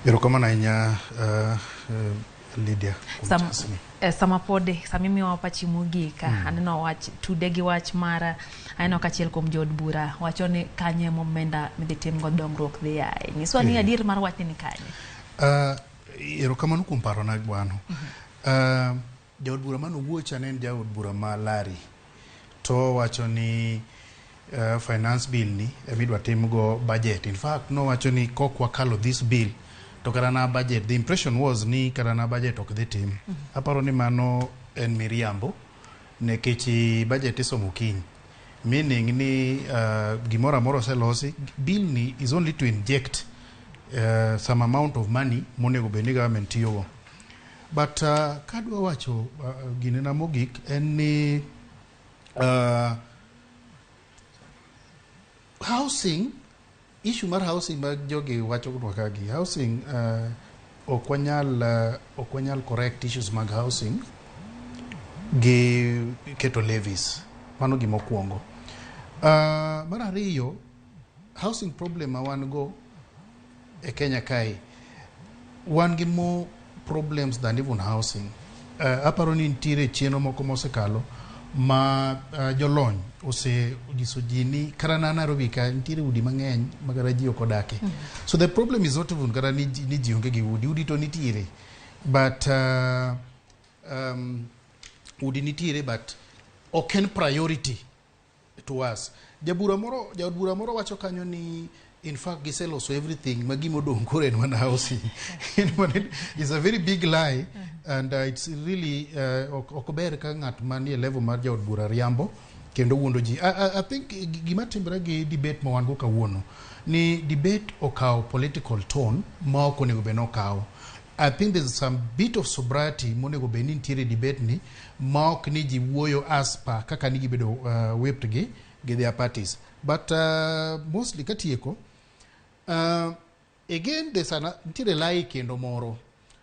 Erokamano ahinya Lydia. Samapode samimi wapachi mugika aneno wach tudegi wach mara aneno kachiel kuom jod bura wachoni kanye Omenda midhi tim go dongruok dhi yaye nyiswa ni adier mar wach ni kanye. Erokamano kuom paro na gwano. Jod bura mano wuocha ne en jod bura ma Lari to wachoni finance bill ni emidwa tim go budget. In fact no wachoni kokwa kalo this bill to karana budget. The impression was ni karana budget ok dhi tim. Aparo ni mano en miriambo nekech budget isomo kiny. Meaning ni gimora moro selosi bill ni is only to inject some amount of money monego beni government tiyogo. But kadwa wacho ginena mogik en ni housing issue mar housing mag jogi wacho kagi housing okwanyal correct issues mag housing gi keto levies mano gimo kuongo. Mar ariyo housing problem ma wan go e Kenya kai wan gi more problems than even housing. Aparo ni ntiere chieno moko mosekalo ma jolony ose diso jini karana Nairobi ka ntiere udi mang'eny magara ji okodake. So the problem is not even kara ni ji onge gi udi to nitiere but udi nitiere but oken priority to us. Jabura moro wacho kanyo ni in fact giseloso everything magimo dong kore en mana housing. It's a very big lie and it's really okber ka ngat manie level mar jaod bura riambo kendo wuondo ji. I think gima timbre gi debate ma wan go kawuono ni debate okaw political tone ma ok onego beno kaw. I think there's some bit of sobriety monego beni ntiere debate ni ma ok ni ji wuoyo as pa kaka ni gibedo whipped gi their parties. But mostly katieko again there's ntiere lie kendo moro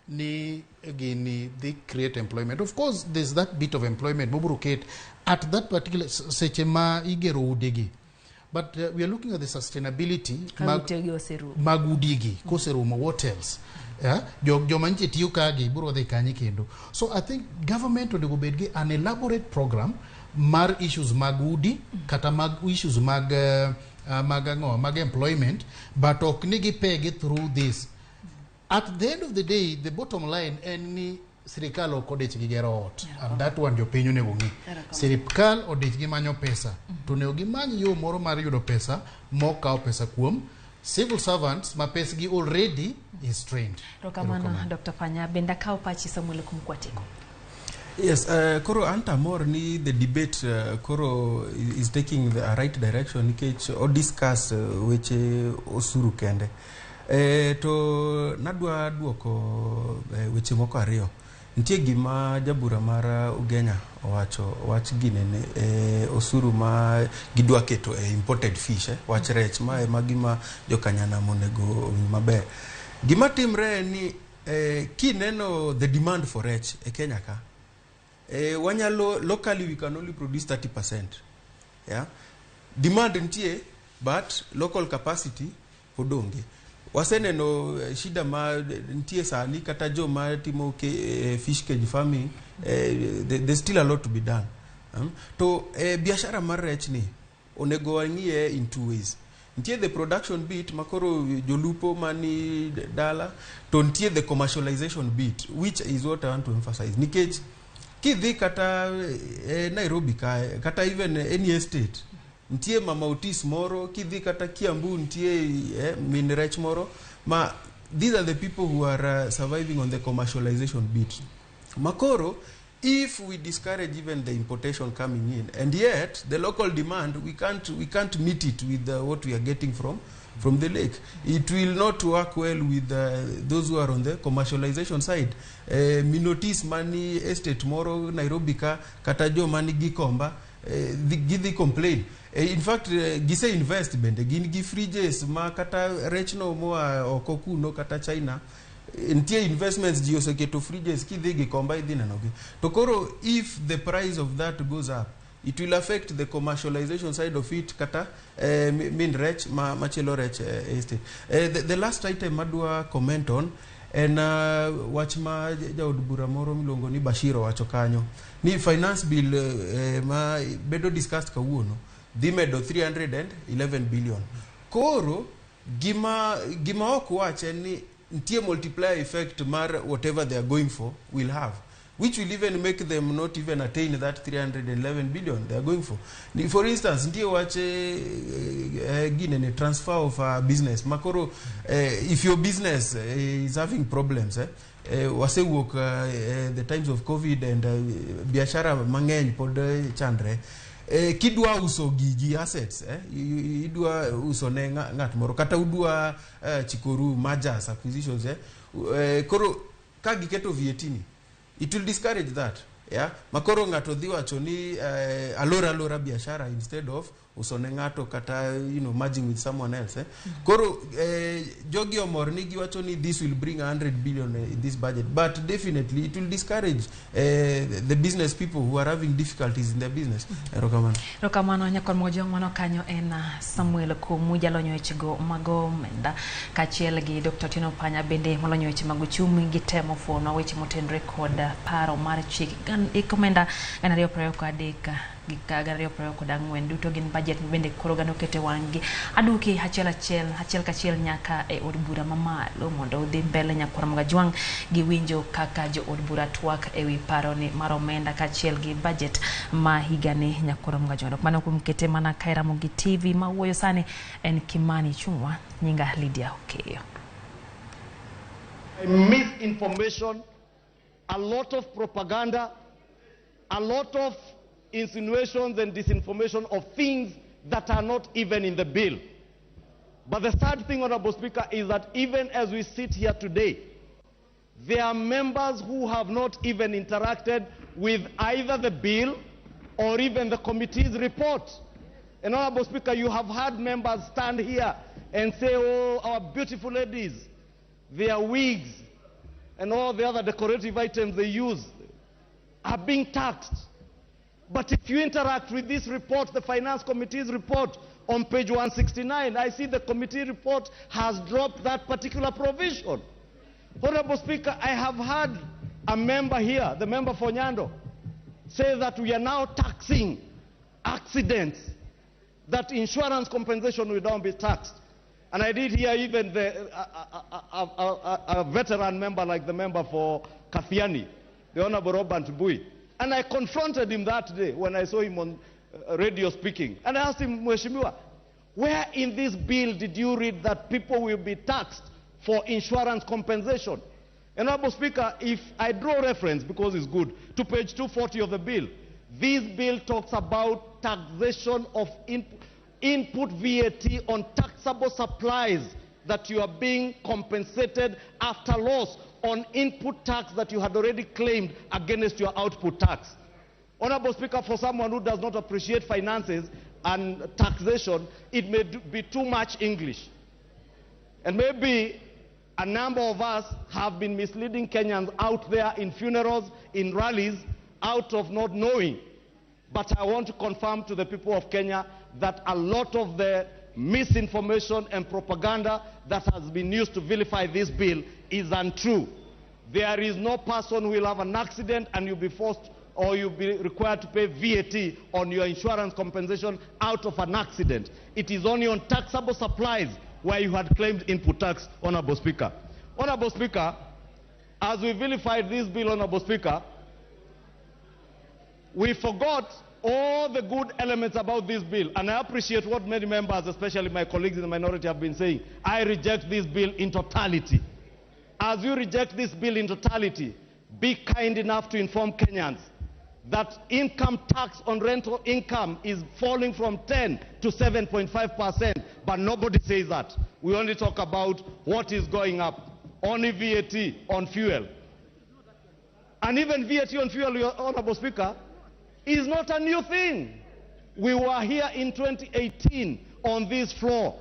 ni gini they create employment. Of course there's that bit of employment moburuket at that particular seche ma igero udegi but we are looking at the sustainability magudigi koserumo what else. Yeah, jomanche tiyo kagi buro dhi kanyi kendo. So I think government onego bedgi an elaborate program mar issues magudi kata mag issues mag employment, but ok nigi pege through this. At the end of the day, the bottom line any sirikal okodech gi gero ot, and that one jopiny onego ng'i. Sirikal odech gi manyo pesa, to onego gimanyo yo moro mar yudo pesa mokawo pesa kuom civil servants ma pesgi already is trained. Rokamano Dr. Panya benda kawo pachi Samuel kumkwatiko. Yes, koro anta more ni the debate koro is taking the right direction nikech o discuss weche osuru kende. To nadwa duoko weche moko ariyo. Nitie gima jabura mar Ugenya owacho wach ginene osuru ma gidwa keto imported fish wach rech ma gima jokanyana monego maber. Gima timre ni kineno the demand for rech e Kenya ka wanyalo locally we can only produce 30%. Yeah, demand ntie but local capacity podonge. Waseneno shida ma ntie sani kata jo ma timo fish cage farming, there's still a lot to be done. To biashara mar rech ni onego wang'iye in two ways. Ntie the production bit makoro jolupo mani dala, to ntie the commercialization bit, which is what I want to emphasize. Nikech kidhi kata Nairobi kata even any estate ntie mama Otis moro, kidhi kata Kiambu ntie min rech moro ma, these are the people who are surviving on the commercialization bit. Makoro, if we discourage even the importation coming in, and yet the local demand we can't meet it with what we are getting from the lake, it will not work well with those who are on the commercialization side. Minotis mani estate moro Nairobi kata jo mani Gikomba gidhi complain. In fact, gise invest bende gin fridges ma kata rech no moa okoku no kata China. Ntie investments ji oseketo fridges kidhi Gikomba idhi nanogi. To koro if the price of that goes up, it will affect the commercialization side of it kata min rech machelo rech estate. The last item madwa comment on en wach ma jaod bura moro milongo ni Bashiro wacho kanyo ni finance bill ma bedo discussed kawuono dhi medo 311 billion. Koro gima ok wache ni ntie multiplier effect mar whatever they are going for will have, which will even make them not even attain that 311 billion they are going for. For instance, ntie wache ginene transfer of business. Makoro, if your business is having problems, wase work the times of COVID and biashara mangeny pod chandre, kidwa uso gigi assets, idwa uso ne ngat moro kata udwa chikoru mergers acquisitions, koro kagiketo VAT ni, it will discourage that. Yeah, makoro ngato dhi wacho ni alora biashara instead of usone ngato kata merging with someone else. Koro jogi omor ni giwacho ni this will bring 100 billion in this budget, but definitely it will discourage the business people who are having difficulties in their business. Rokamano nyakon mojo mano kanyo en Samuel Kumuja lonyo echigo mago Omenda kachiel gi Dr. Tino Panya bende molonyo echi maguchumi gitemo fuono weche motenre kod paro mar Chik Omenda ganario prayo kwa deka ganario prayo kod ang'wen duto gin budget bende koro gano kete wangi aduki hachiel kachiel nyaka e od bura mamalo mondo udhi mbele nyakwara magajwang gi winjo kaka jo od bura Twak ewi paro ni mar Omenda kachiel gi budget ma higani nyakwara magajwang. Mano kumkete mana kae Ramogi TV ma wuoyo sani en Kimani Chungwa nyinga Lydia Okeyo. Misinformation, a lot of propaganda, a lot of insinuations and disinformation of things that are not even in the bill. But the sad thing, Honorable Speaker, is that even as we sit here today, there are members who have not even interacted with either the bill or even the committee's report. And Honorable Speaker, you have had members stand here and say, oh, our beautiful ladies, their wigs and all the other decorative items they use are being taxed. But if you interact with this report, the Finance Committee's report, on page 169, I see the committee report has dropped that particular provision. Honorable Speaker, I have had a member here, the member for Nyando, say that we are now taxing accidents, that insurance compensation will not be taxed. And I did hear even a veteran member like the member for Kathiani, the Honorable Robert Bui. And I confronted him that day when I saw him on radio speaking. And I asked him, Mheshimiwa, where in this bill did you read that people will be taxed for insurance compensation? And Honorable Speaker, if I draw reference, because it's good, to page 240 of the bill, this bill talks about taxation of input VAT on taxable supplies that you are being compensated after loss on input tax that you had already claimed against your output tax. Honorable Speaker, for someone who does not appreciate finances and taxation, it may be too much English. And maybe a number of us have been misleading Kenyans out there in funerals, in rallies, out of not knowing. But I want to confirm to the people of Kenya that a lot of the misinformation and propaganda that has been used to vilify this bill is untrue. There is no person who will have an accident and you'll be forced or you'll be required to pay VAT on your insurance compensation out of an accident. It is only on taxable supplies where you had claimed input tax, Honorable Speaker. Honorable Speaker, as we vilified this bill, Honorable Speaker, we forgot all the good elements about this bill, and I appreciate what many members, especially my colleagues in the minority, have been saying. I reject this bill in totality. As you reject this bill in totality, be kind enough to inform Kenyans that income tax on rental income is falling from 10 to 7.5%, but nobody says that. We only talk about what is going up, only VAT on fuel. And even VAT on fuel, Honorable Speaker, is not a new thing. We were here in 2018 on this floor.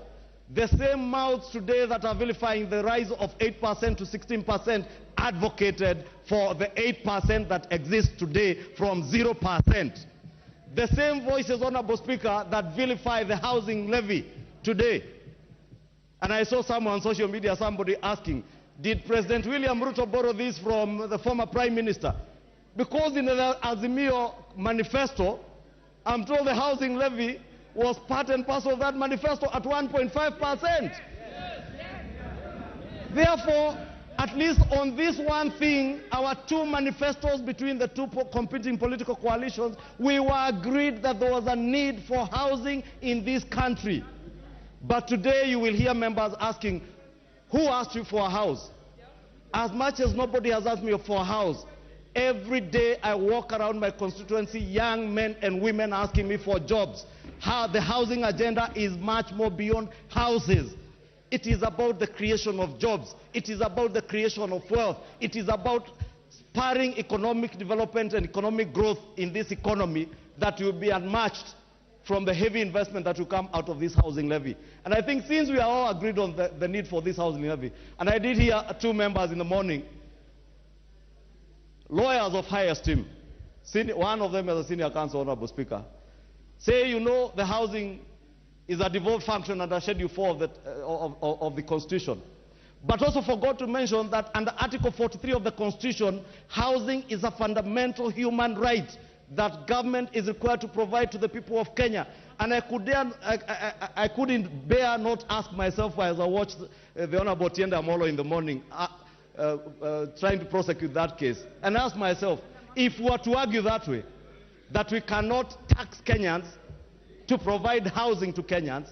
The same mouths today that are vilifying the rise of 8% to 16% advocated for the 8% that exists today from 0%. The same voices, Honorable Speaker, that vilify the housing levy today. And I saw someone on social media, somebody asking, did President William Ruto borrow this from the former Prime Minister? Because in the Azimio manifesto, I'm told the housing levy was part and parcel of that manifesto at 1.5%. Therefore, at least on this one thing, our two manifestos between the two competing political coalitions, we were agreed that there was a need for housing in this country. But today you will hear members asking, who asked you for a house? As much as nobody has asked me for a house, every day I walk around my constituency, young men and women asking me for jobs. How the housing agenda is much more beyond houses. It is about the creation of jobs. It is about the creation of wealth. It is about spurring economic development and economic growth in this economy that will be unmatched from the heavy investment that will come out of this housing levy. And I think since we are all agreed on the need for this housing levy, and I did hear two members in the morning, lawyers of high esteem, one of them is a senior counsel, Honorable Speaker, say, you know, the housing is a devolved function under Schedule 4 of the Constitution. But also forgot to mention that under Article 43 of the Constitution, housing is a fundamental human right that government is required to provide to the people of Kenya. And I couldn't bear not ask myself as I watched the Honorable Tienda Amolo in the morning trying to prosecute that case, and ask myself, if we were to argue that way, that we cannot tax Kenyans to provide housing to Kenyans,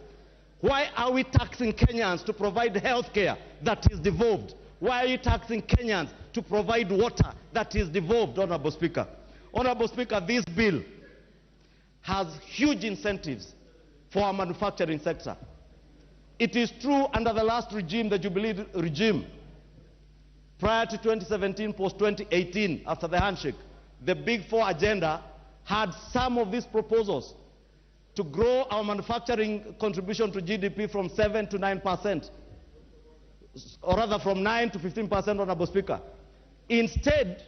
why are we taxing Kenyans to provide health care that is devolved? Why are you taxing Kenyans to provide water that is devolved, Honorable Speaker? Honorable Speaker, this bill has huge incentives for our manufacturing sector. It is true under the last regime, the Jubilee regime, prior to 2017, post-2018, after the handshake, the Big Four agenda had some of these proposals to grow our manufacturing contribution to GDP from 7 to 9%, or rather from 9 to 15%, Honorable Speaker. Instead,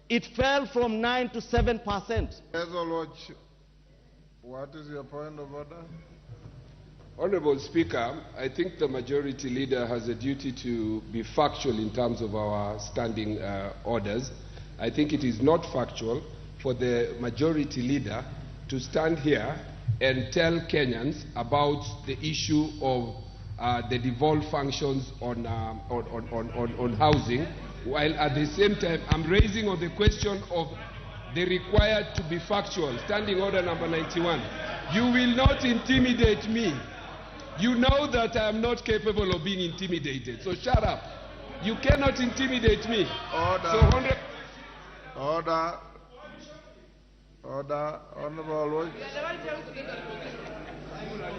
It fell from 9 to 7%. What is your point of order? Honorable Speaker, I think the majority leader has a duty to be factual in terms of our standing orders. I think it is not factual for the majority leader to stand here and tell Kenyans about the issue of the devolved functions on housing, while at the same time I'm raising on the question of the required to be factual. Standing order number 91. You will not intimidate me. You know that I am not capable of being intimidated, so shut up. You cannot intimidate me. Order. Order. Order. Honorable.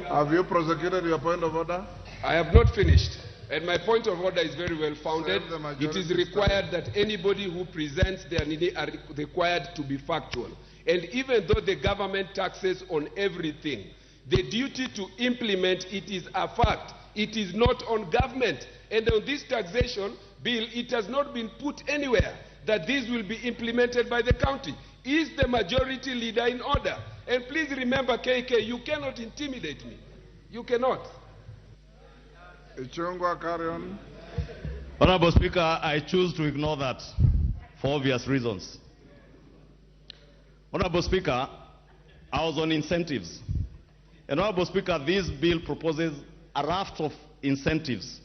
Have you prosecuted your point of order? I have not finished. And my point of order is very well founded. It is required that anybody who presents their need are required to be factual. And even though the government taxes on everything, the duty to implement it is a fact. It is not on government. And on this taxation bill, it has not been put anywhere that this will be implemented by the county. Is the majority leader in order? And please remember, KK, you cannot intimidate me. You cannot. Ichungwa, carry on. Honorable Speaker, I choose to ignore that for obvious reasons. Honorable Speaker, I was on incentives. And Honorable Speaker, this bill proposes a raft of incentives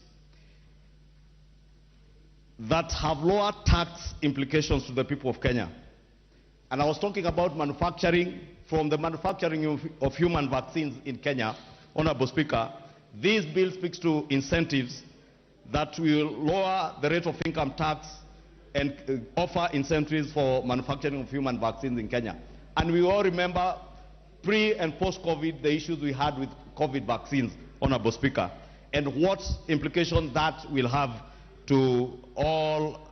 that have lower tax implications to the people of Kenya. And I was talking about manufacturing, from the manufacturing of human vaccines in Kenya. Honorable Speaker, this bill speaks to incentives that will lower the rate of income tax and offer incentives for manufacturing of human vaccines in Kenya. And we all remember pre and post-COVID, the issues we had with COVID vaccines, Honorable Speaker, and what implications that will have to all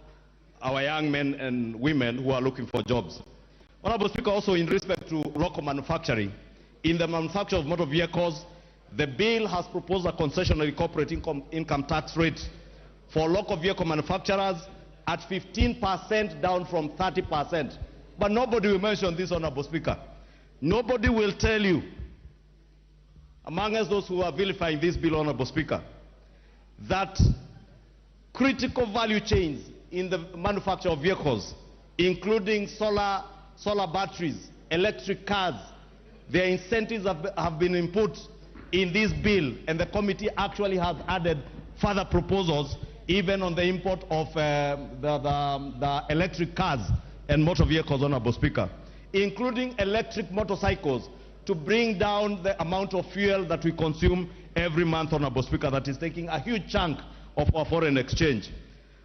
our young men and women who are looking for jobs. Honorable Speaker, also in respect to local manufacturing, in the manufacture of motor vehicles, the bill has proposed a concessionary corporate income tax rate for local vehicle manufacturers at 15%, down from 30%. But nobody will mention this, Honorable Speaker. Nobody will tell you, among us those who are vilifying this bill, Honorable Speaker, that critical value chains in the manufacture of vehicles, including solar batteries, electric cars, their incentives have been input in this bill, and the committee actually has added further proposals even on the import of the electric cars and motor vehicles, Honorable Speaker, including electric motorcycles, to bring down the amount of fuel that we consume every month, Honorable Speaker, that is taking a huge chunk of our foreign exchange.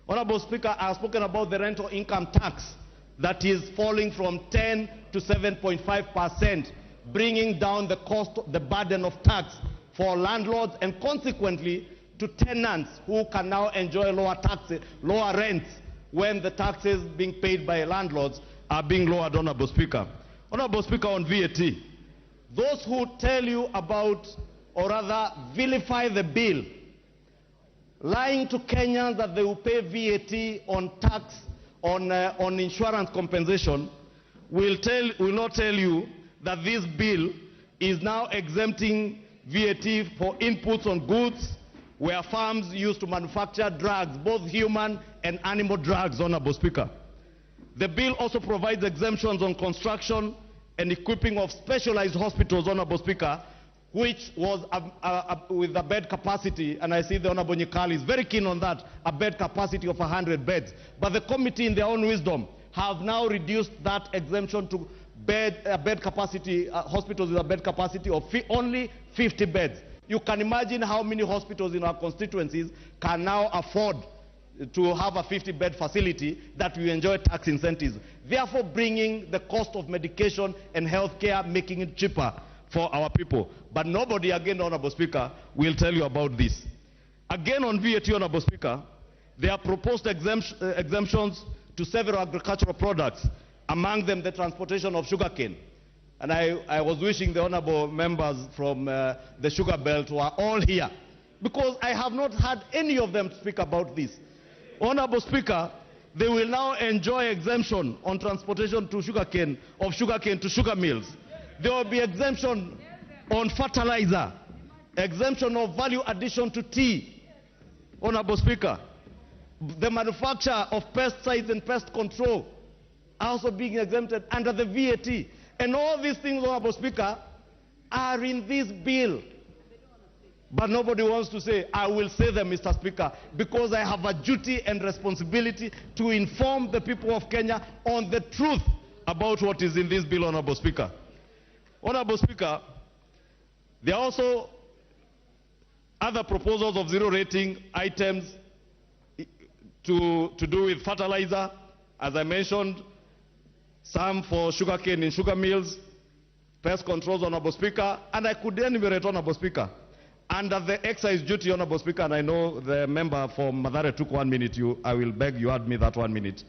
Honorable Speaker, I have spoken about the rental income tax that is falling from 10 to 7.5%, bringing down the cost, the burden of tax for landlords and consequently to tenants who can now enjoy lower rents when the taxes being paid by landlords are being lowered, Honorable Speaker. Honorable Speaker, on VAT, those who tell you about, or rather vilify the bill, lying to Kenyans that they will pay VAT on tax, on insurance compensation, will not tell you that this bill is now exempting VAT for inputs on goods where farms used to manufacture drugs, both human and animal drugs, Honorable Speaker. The bill also provides exemptions on construction and equipping of specialized hospitals, Honorable Speaker, which was with a bed capacity, and I see the Honorable Nyikali is very keen on that, a bed capacity of 100 beds. But the committee, in their own wisdom, have now reduced that exemption to bed capacity, hospitals with a bed capacity of only 50 beds. You can imagine how many hospitals in our constituencies can now afford to have a 50-bed facility that will enjoy tax incentives, therefore bringing the cost of medication and health care, making it cheaper for our people. But nobody, again, Honorable Speaker, will tell you about this. Again, on VAT, Honorable Speaker, there are proposed exemptions to several agricultural products, among them the transportation of sugarcane. And I was wishing the honorable members from the sugar belt were all here, because I have not had any of them speak about this. Honorable Speaker, they will now enjoy exemption on transportation to sugarcane, of sugarcane to sugar mills. There will be exemption on fertilizer, exemption of value addition to tea. Honorable Speaker, the manufacture of pesticides and pest control are also being exempted under the VAT. And all these things, Honorable Speaker, are in this bill. But nobody wants to say, I will say them, Mr. Speaker, because I have a duty and responsibility to inform the people of Kenya on the truth about what is in this bill, Honorable Speaker. Honorable Speaker, there are also other proposals of zero rating items to do with fertilizer, as I mentioned, some for sugarcane in sugar mills, pest controls, Honorable Speaker, and I could enumerate, Honorable Speaker. Under the excise duty, Honorable Speaker, and I know the member for Mathare took 1 minute, I will beg you add me that 1 minute.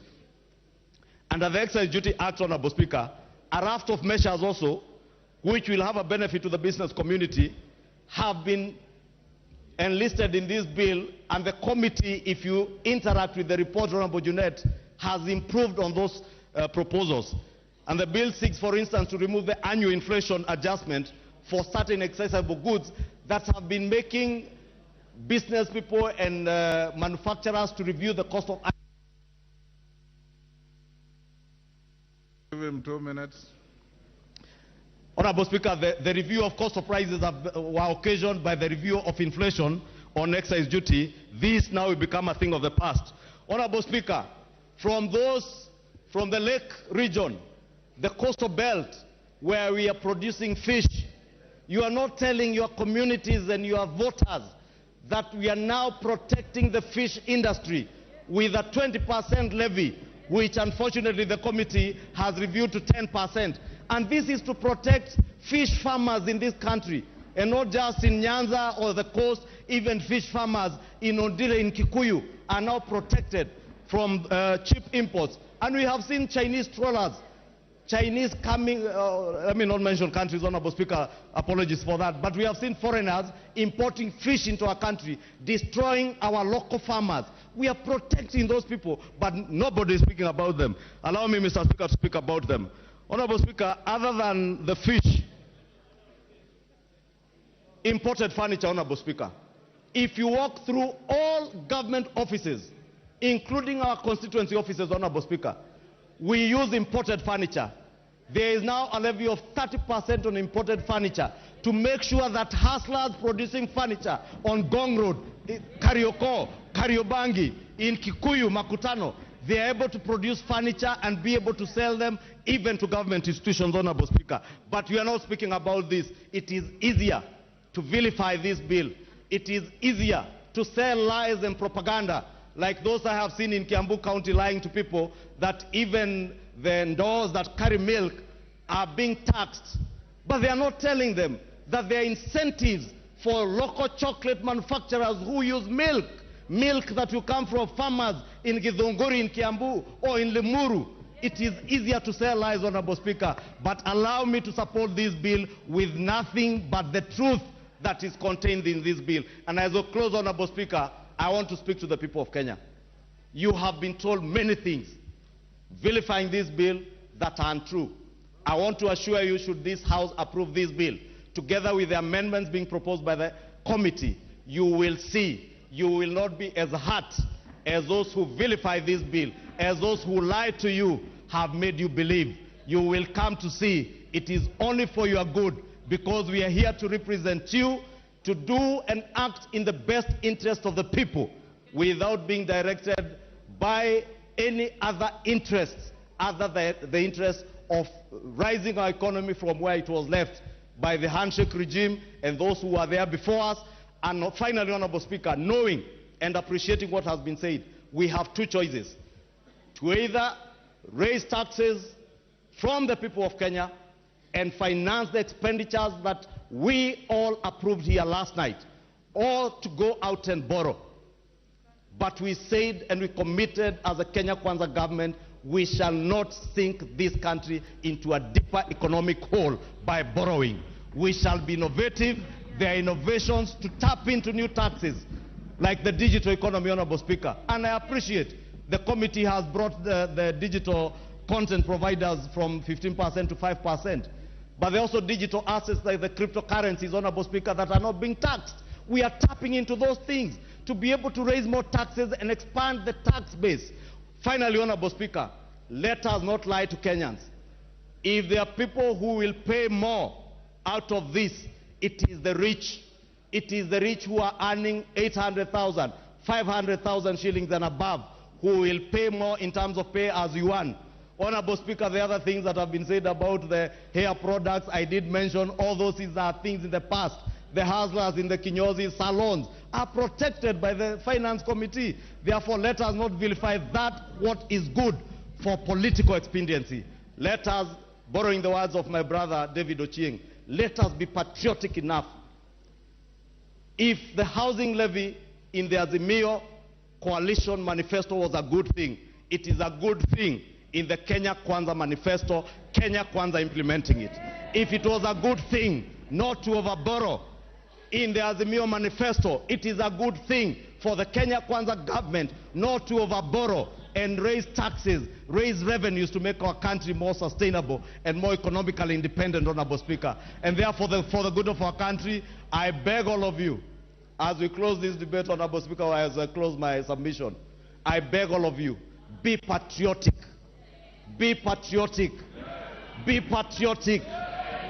Under the Excise Duty Act, Honorable Speaker, a raft of measures also, which will have a benefit to the business community, have been enlisted in this bill, and the committee, if you interact with the report, Honorable Junet, has improved on those proposals. And the bill seeks, for instance, to remove the annual inflation adjustment for certain accessible goods that have been making business people and manufacturers to review the cost of. Give him 2 minutes. Honorable Speaker, the review of cost of prices were occasioned by the review of inflation on excise duty. This now will become a thing of the past. Honorable Speaker, from the lake region, the coastal belt, where we are producing fish, you are not telling your communities and your voters that we are now protecting the fish industry with a 20% levy, which unfortunately the committee has reviewed to 10%. And this is to protect fish farmers in this country, and not just in Nyanza or the coast. Even fish farmers in Ondire, in Kikuyu, are now protected from cheap imports. And we have seen Chinese trawlers, Chinese coming, let me not mention countries, Honorable Speaker, apologies for that, but we have seen foreigners importing fish into our country, destroying our local farmers. We are protecting those people, but nobody is speaking about them. Allow me, Mr. Speaker, to speak about them. Honorable Speaker, other than the fish, imported furniture, Honorable Speaker, if you walk through all government offices, including our constituency offices, Honorable Speaker, we use imported furniture. There is now a levy of 30% on imported furniture to make sure that hustlers producing furniture on Gong Road, Karioko, Kariobangi, in Kikuyu, Makutano, they are able to produce furniture and be able to sell them even to government institutions, Honorable Speaker. But we are not speaking about this. It is easier to vilify this bill. It is easier to sell lies and propaganda, like those I have seen in Kiambu County, lying to people that even the stores that carry milk are being taxed. But they are not telling them that there are incentives for local chocolate manufacturers who use milk that will come from farmers in Githunguri, in Kiambu, or in Limuru. It is easier to sell lies, Honorable Speaker, but allow me to support this bill with nothing but the truth that is contained in this bill. And as a close, Honorable Speaker, I want to speak to the people of Kenya. You have been told many things vilifying this bill that are untrue. I want to assure you, should this House approve this bill, together with the amendments being proposed by the committee, you will see, you will not be as hurt as those who vilify this bill, as those who lie to you have made you believe. You will come to see it is only for your good, because we are here to represent you, to do and act in the best interest of the people without being directed by any other interests other than the interest of rising our economy from where it was left by the handshake regime and those who were there before us. And finally, Honorable Speaker, knowing and appreciating what has been said, we have two choices: to either raise taxes from the people of Kenya and finance the expenditures that we all approved here last night, or to go out and borrow. But we said and we committed as a Kenya Kwanza government, we shall not sink this country into a deeper economic hole by borrowing. We shall be innovative. There are innovations to tap into new taxes, like the digital economy, Honorable Speaker. And I appreciate The committee has brought the digital content providers from 15% to 5%. But there are also digital assets like the cryptocurrencies, Honorable Speaker, that are not being taxed. We are tapping into those things to be able to raise more taxes and expand the tax base. Finally, Honorable Speaker, let us not lie to Kenyans. If there are people who will pay more out of this, it is the rich. It is the rich who are earning 800,000, 500,000 shillings and above who will pay more in terms of pay as you earn. Honorable Speaker, the other things that have been said about the hair products, I did mention all those are things in the past. The hustlers in the kinyozi salons are protected by the Finance Committee. Therefore, let us not vilify that what is good for political expediency. Let us, borrowing the words of my brother David Ochieng, let us be patriotic enough. If the housing levy in the Azimio coalition manifesto was a good thing, it is a good thing in the Kenya Kwanza manifesto, Kenya Kwanza implementing it. If it was a good thing not to overborrow in the Azimio manifesto, it is a good thing for the Kenya Kwanza government not to overborrow and raise taxes, raise revenues to make our country more sustainable and more economically independent, Honorable Speaker. And therefore, for the good of our country, I beg all of you, as we close this debate, Honorable Speaker, as I close my submission, I beg all of you, be patriotic. Be patriotic. Be patriotic.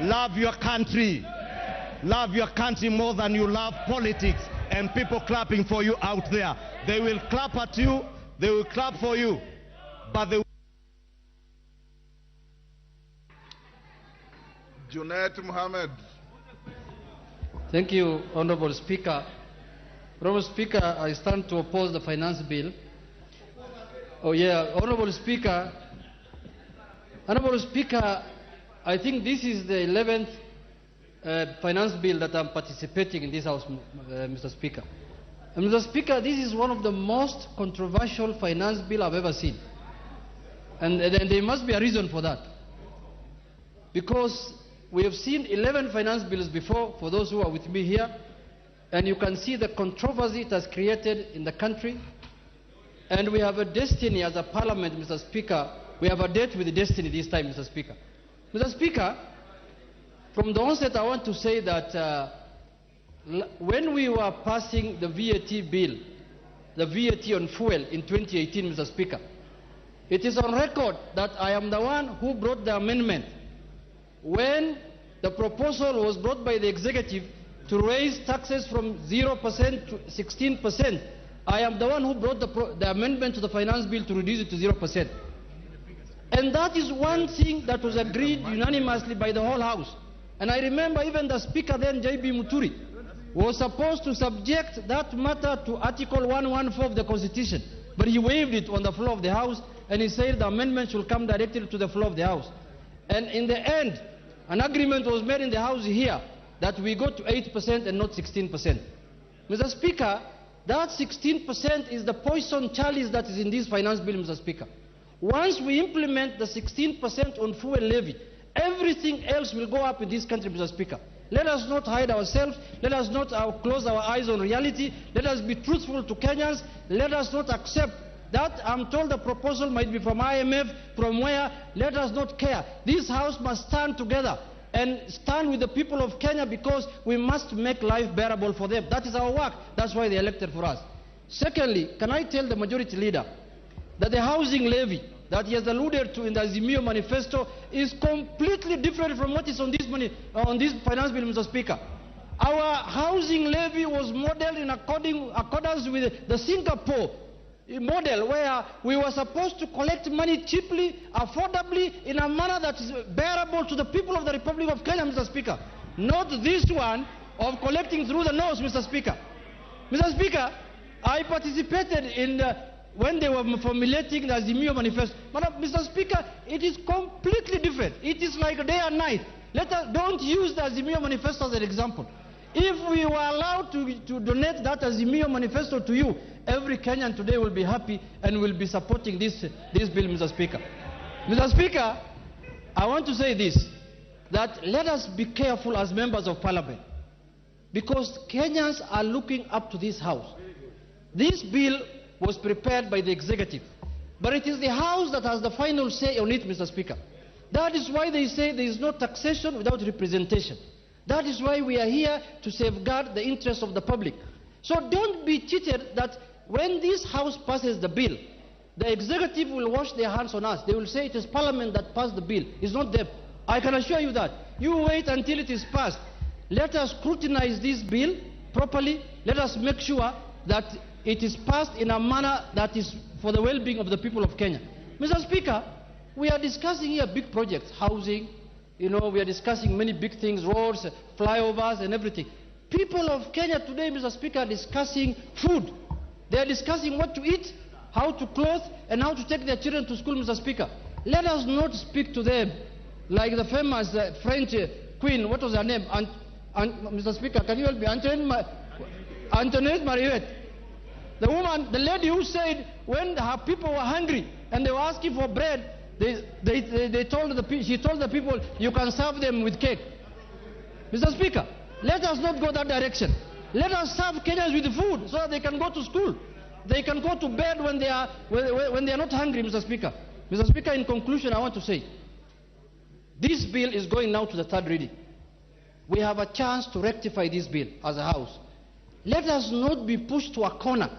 Love your country. Love your country more than you love politics and people clapping for you out there. They will clap at you. They will clap for you. But they will... Junaid Mohammed. Thank you, Honorable Speaker. Honorable Speaker, I stand to oppose the finance bill. Oh yeah, Honorable Speaker, I think this is the 11th finance bill that I'm participating in this House, Mr. Speaker. And Mr. Speaker, this is one of the most controversial finance bill I've ever seen. And there must be a reason for that. Because we have seen 11 finance bills before, for those who are with me here, and you can see the controversy it has created in the country. And we have a destiny as a parliament, Mr. Speaker. We have a date with the destiny this time, Mr. Speaker. Mr. Speaker, from the onset, I want to say that when we were passing the VAT bill, the VAT on fuel in 2018, Mr. Speaker, it is on record that I am the one who brought the amendment when the proposal was brought by the executive to raise taxes from 0% to 16%. I am the one who brought the amendment to the finance bill to reduce it to 0%. And that is one thing that was agreed unanimously by the whole House. And I remember even the Speaker then, J.B. Muturi, was supposed to subject that matter to Article 114 of the Constitution. But he waived it on the floor of the House, and he said the amendment should come directly to the floor of the House. And in the end, an agreement was made in the House here that we go to 8% and not 16%. Mr. Speaker, that 16% is the poison chalice that is in this finance bill, Mr. Speaker. Once we implement the 16% on fuel levy, everything else will go up in this country, Mr. Speaker. Let us not hide ourselves. Let us not close our eyes on reality. Let us be truthful to Kenyans. Let us not accept that. I'm told the proposal might be from IMF, from where. Let us not care. This House must stand together and stand with the people of Kenya, because we must make life bearable for them. That is our work. That's why they elected for us. Secondly, can I tell the majority leader that the housing levy that he has alluded to in the Azimio manifesto is completely different from what is on this finance bill, Mr. Speaker. Our housing levy was modeled in accordance with the Singapore model, where we were supposed to collect money cheaply, affordably, in a manner that is bearable to the people of the Republic of Kenya, Mr. Speaker. Not this one of collecting through the nose, Mr. Speaker. Mr. Speaker, I participated in when they were formulating the Azimio manifesto. But Mr. Speaker, it is completely different. It is like day and night. Don't use the Azimio manifesto as an example. If we were allowed to donate that Azimio manifesto to you, every Kenyan today will be happy and will be supporting this bill, Mr. Speaker. Mr. Speaker, I want to say this, that let us be careful as members of parliament, because Kenyans are looking up to this House. This bill was prepared by the executive. But it is the House that has the final say on it, Mr. Speaker. That is why they say there is no taxation without representation. That is why we are here to safeguard the interests of the public. So don't be cheated that when this House passes the bill, the executive will wash their hands on us. They will say it is Parliament that passed the bill. It's not them. I can assure you that. You wait until it is passed. Let us scrutinize this bill properly. Let us make sure that it is passed in a manner that is for the well-being of the people of Kenya. Mr. Speaker, we are discussing here big projects, housing, we are discussing many big things, roads, flyovers and everything. People of Kenya today, Mr. Speaker, are discussing food. They are discussing what to eat, how to clothe, and how to take their children to school, Mr. Speaker. Let us not speak to them like the famous French queen, what was her name? Mr. Speaker, can you help me? Antoinette Mariette. The woman, the lady who said when her people were hungry and they were asking for bread, she told the people, you can serve them with cake. Mr. Speaker, let us not go that direction. Let us serve Kenyans with food so that they can go to school. They can go to bed when they are not hungry, Mr. Speaker. Mr. Speaker, in conclusion, I want to say, this bill is going now to the third reading. We have a chance to rectify this bill as a House. Let us not be pushed to a corner.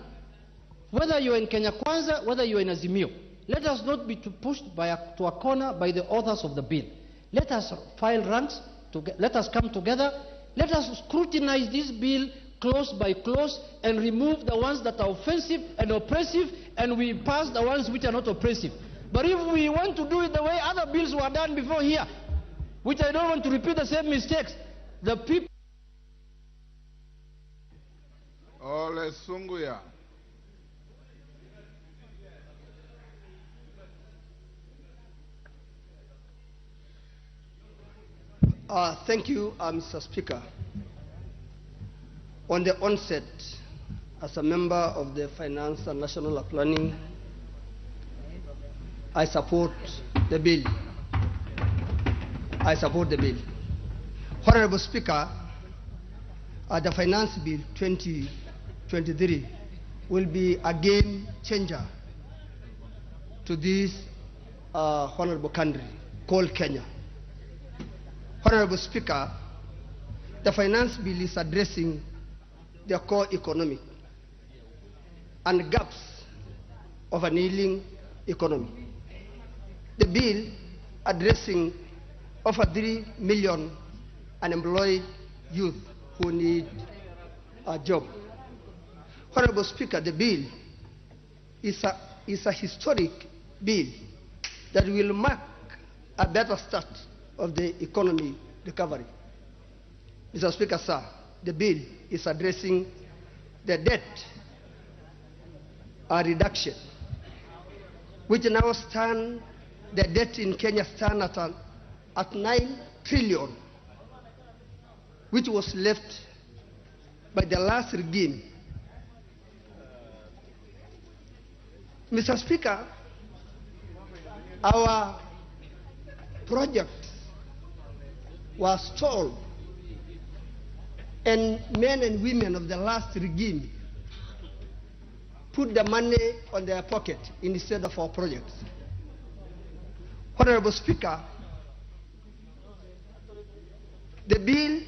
Whether you're in Kenya Kwanza, whether you're in Azimio, let us not be pushed to a corner by the authors of the bill. Let us file ranks, let us come together, let us scrutinize this bill clause by clause and remove the ones that are offensive and oppressive, and we pass the ones which are not oppressive. But if we want to do it the way other bills were done before here, which I don't want to repeat the same mistakes, the people... Ole Sunguya. Thank you, Mr. Speaker. On the onset, as a member of the Finance and National Planning, I support the bill. I support the bill. Honorable Speaker, the Finance Bill 2023 will be a game changer to this honorable country called Kenya. Honorable Speaker, the Finance Bill is addressing the core economic and gaps of an ailing economy. The bill addressing over 3 million unemployed youth who need a job. Honorable Speaker, the bill is a historic bill that will mark a better start of the economy recovery. Mr. Speaker, sir, the bill is addressing the debt reduction, which now stand, the debt in Kenya stand at 9 trillion, which was left by the last regime. Mr. Speaker, our project was stalled, and men and women of the last regime put the money on their pocket instead of our projects. Honorable Speaker, the bill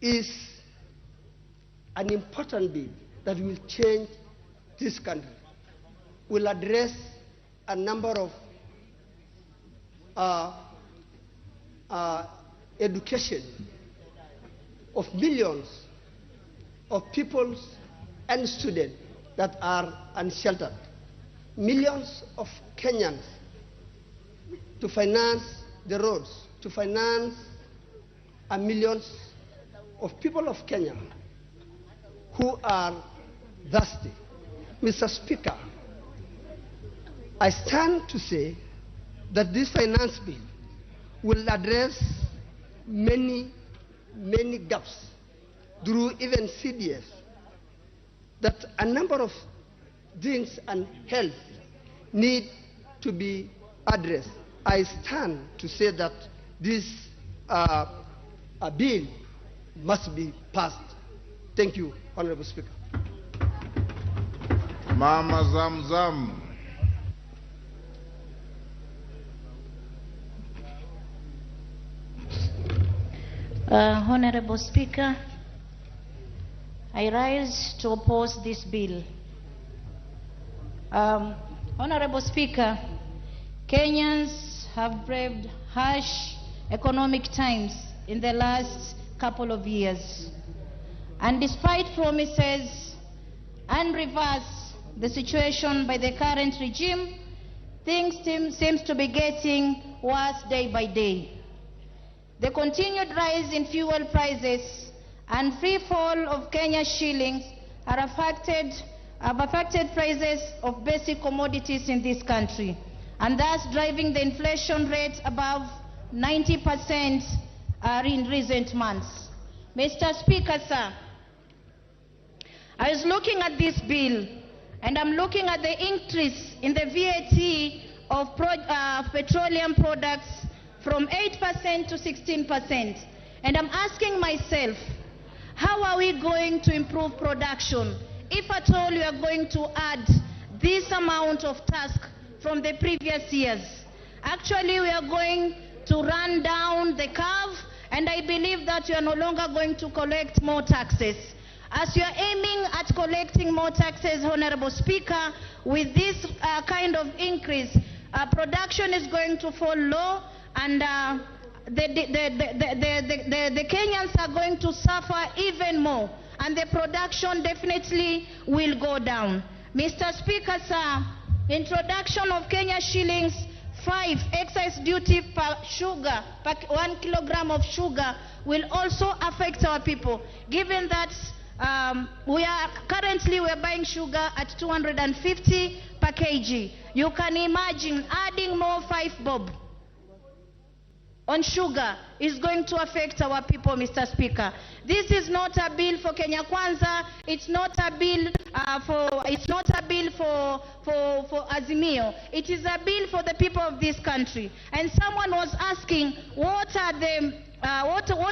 is an important bill that will change this country, will address a number of education of millions of people and students that are unsheltered. Millions of Kenyans to finance the roads, to finance millions of people of Kenya who are thirsty. Mr. Speaker, I stand to say that this finance bill will address many gaps through even CDS, that a number of things and health need to be addressed. I stand to say that this bill must be passed. Thank you, Honorable Speaker. Mama Zamzam. Honorable Speaker, I rise to oppose this bill. Honorable Speaker, Kenyans have braved harsh economic times in the last couple of years. And despite promises and reverse the situation by the current regime, things seems to be getting worse day by day. The continued rise in fuel prices and free fall of Kenya's shillings have affected prices of basic commodities in this country, and thus driving the inflation rate above 90% in recent months. Mr. Speaker, sir, I was looking at this bill, and I'm looking at the increase in the VAT of petroleum products from 8% to 16%. And I'm asking myself, how are we going to improve production if at all we are going to add this amount of task from the previous years? Actually, we are going to run down the curve, and I believe that you are no longer going to collect more taxes. As you are aiming at collecting more taxes, Honorable Speaker, with this kind of increase, production is going to fall low, and the Kenyans are going to suffer even more, and the production definitely will go down. Mr. Speaker, sir, introduction of Kenya shillings 5 excise duty per sugar, per 1 kilogram of sugar, will also affect our people, given that we are currently buying sugar at 250 per kg. You can imagine adding more 5 bob on sugar is going to affect our people, Mr. Speaker. This is not a bill for Kenya Kwanza. It's not a bill for Azimio. It is a bill for the people of this country. And someone was asking, what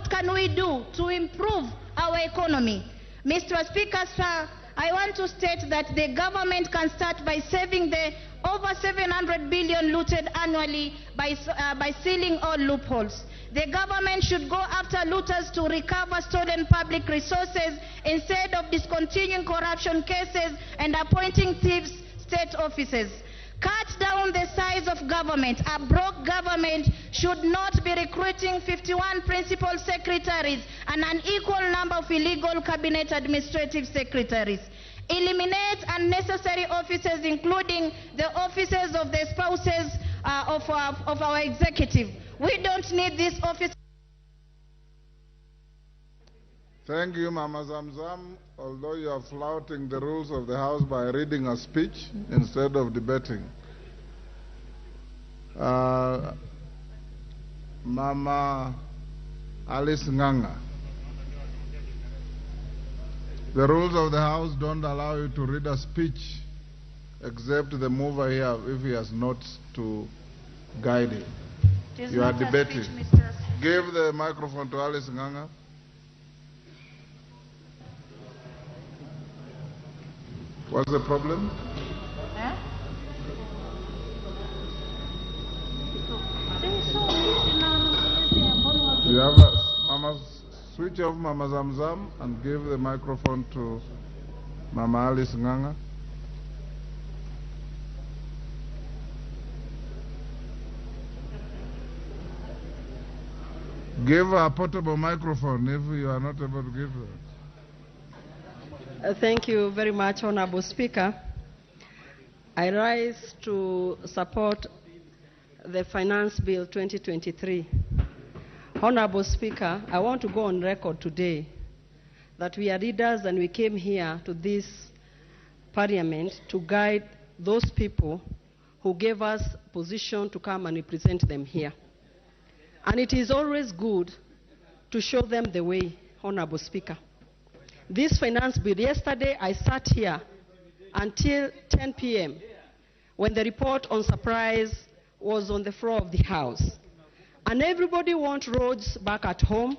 can we do to improve our economy? Mr. Speaker, sir, I want to state that the government can start by saving the over 700 billion looted annually by sealing all loopholes. The government should go after looters to recover stolen public resources instead of discontinuing corruption cases and appointing thieves state offices. Cut down the size of government. A broke government should not be recruiting 51 principal secretaries and an equal number of illegal cabinet administrative secretaries. Eliminate unnecessary offices, including the offices of the spouses of our executive. We don't need this office. Thank you, Mama Zamzam. Although you are flouting the rules of the House by reading a speech instead of debating. Mama Alice Nganga. The rules of the House don't allow you to read a speech except the mover here, if he has notes to guide you. You are debating. Give the microphone to Alice Nganga. What's the problem? Huh? You have a, Mama, switch off Mama Zamzam and give the microphone to Mama Alice Nganga. Give her a portable microphone if you are not able to give her. Thank you very much, Honorable Speaker. I rise to support the Finance Bill 2023. Honorable Speaker, I want to go on record today that we are leaders and we came here to this Parliament to guide those people who gave us position to come and represent them here. And it is always good to show them the way, Honorable Speaker. This finance bill, yesterday I sat here until 10 p.m. when the report on surprise was on the floor of the House. And everybody wants roads back at home.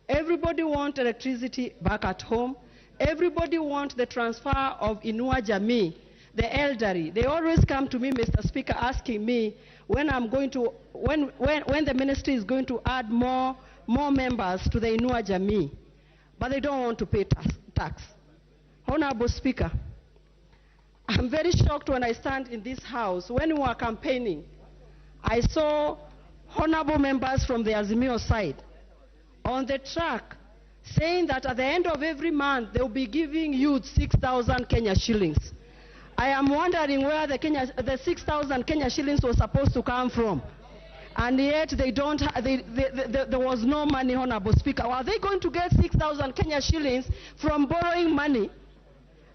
Everybody wants electricity back at home. Everybody wants the transfer of Inua Jamii the elderly. They always come to me, Mr. Speaker, asking me when I'm going to, when the ministry is going to add more members to the Inua Jamii, but they don't want to pay tax. Honorable Speaker, I'm very shocked when I stand in this house. When we were campaigning, I saw honorable members from the Azimio side on the track saying that at the end of every month they will be giving youth 6,000 Kenya shillings. I am wondering where the 6,000 Kenya shillings was supposed to come from. And yet they don't, there was no money, Honorable Speaker. Are they going to get 6,000 Kenya shillings from borrowing money?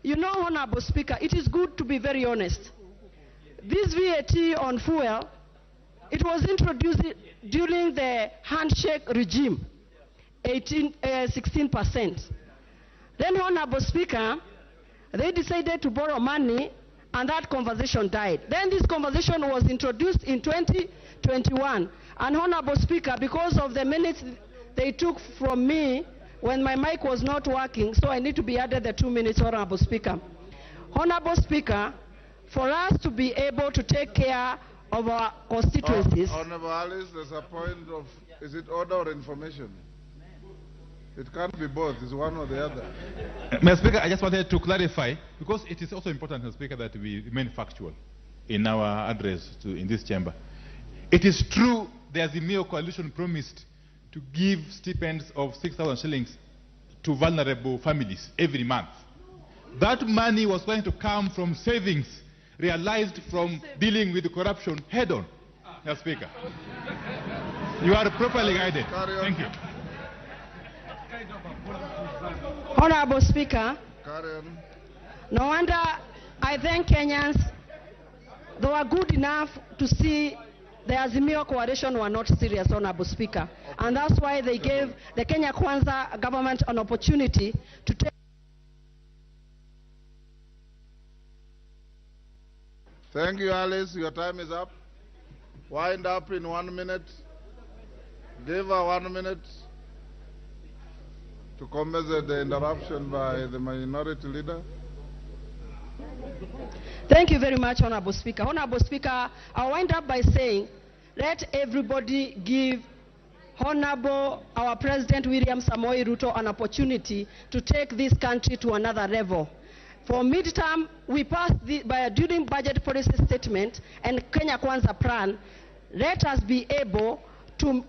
You know, Honorable Speaker, it is good to be very honest. This VAT on fuel, it was introduced during the handshake regime, 16%. Then, Honorable Speaker, they decided to borrow money, and that conversation died. Then this conversation was introduced in 2021. And Honorable Speaker, because of the minutes they took from me when my mic was not working, so I need to be added the 2 minutes, Honorable Speaker. Honorable Speaker, for us to be able to take care of our constituencies. Honorable Alice, there's a point of, is it order or information? It can't be both, it's one or the other. Mr. Speaker, I just wanted to clarify, because it is also important, Mr. Speaker, that we remain factual in our address in this chamber. It is true the Azimio coalition promised to give stipends of 6,000 shillings to vulnerable families every month. That money was going to come from savings realized from dealing with corruption head-on, Mr. Speaker. You are properly guided. Thank you. Honorable Speaker, no wonder I thank Kenyans. They were good enough to see the Azimio coalition were not serious, Honorable Speaker. And that's why they gave the Kenya Kwanza government an opportunity to take. Thank you, Alice. Your time is up. Wind up in 1 minute. Give her 1 minute to compensate the interruption by the minority leader. Thank you very much, Honorable Speaker. Honorable Speaker, I'll wind up by saying, let everybody give Honorable our President William Samoei Ruto an opportunity to take this country to another level. For midterm, we passed during budget policy statement and Kenya Kwanza plan. Let us be able to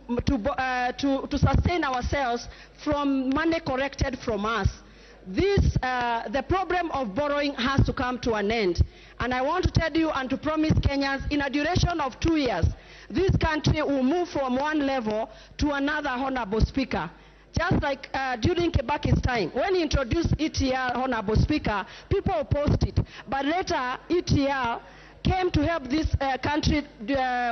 sustain ourselves from money collected from us. The problem of borrowing has to come to an end. And I want to tell you and to promise Kenyans, in a duration of 2 years, this country will move from one level to another, Honorable Speaker. Just like during Kebaki's time, when he introduced ETL, Honorable Speaker, people opposed it. But later, ETL came to help this country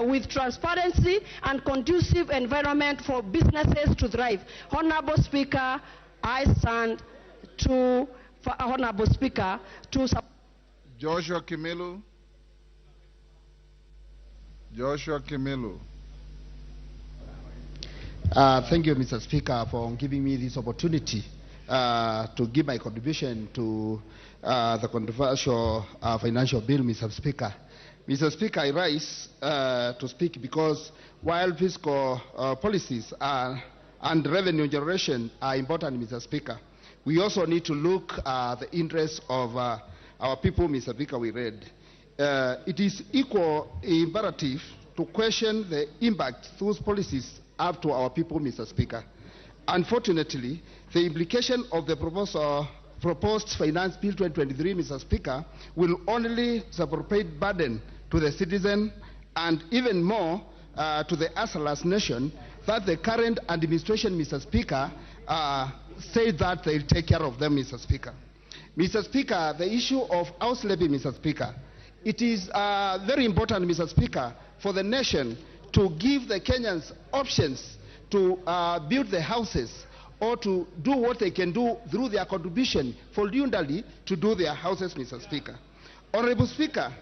with transparency and conducive environment for businesses to thrive. Honorable Speaker, I stand to, Honorable Speaker, to support. Joshua Kimilu. Joshua Kimilu. Thank you, Mr. Speaker, for giving me this opportunity to give my contribution to the controversial financial bill, Mr. Speaker. Mr. Speaker, I rise to speak because while fiscal policies and revenue generation are important, Mr. Speaker, we also need to look at the interests of our people, Mr. Speaker, we read. It is equal imperative to question the impact those policies have to our people, Mr. Speaker. Unfortunately, the implication of the proposed Finance Bill 2023, Mr. Speaker, will only support burden to the citizen and even more to the Asalas nation that the current administration, Mr. Speaker, say that they'll take care of them, Mr. Speaker. Mr. Speaker, the issue of house levy, Mr. Speaker, it is very important, Mr. Speaker, for the nation to give the Kenyans options to build the houses or to do what they can do through their contribution voluntarily to do their houses, Mr. Speaker. Honorable Speaker,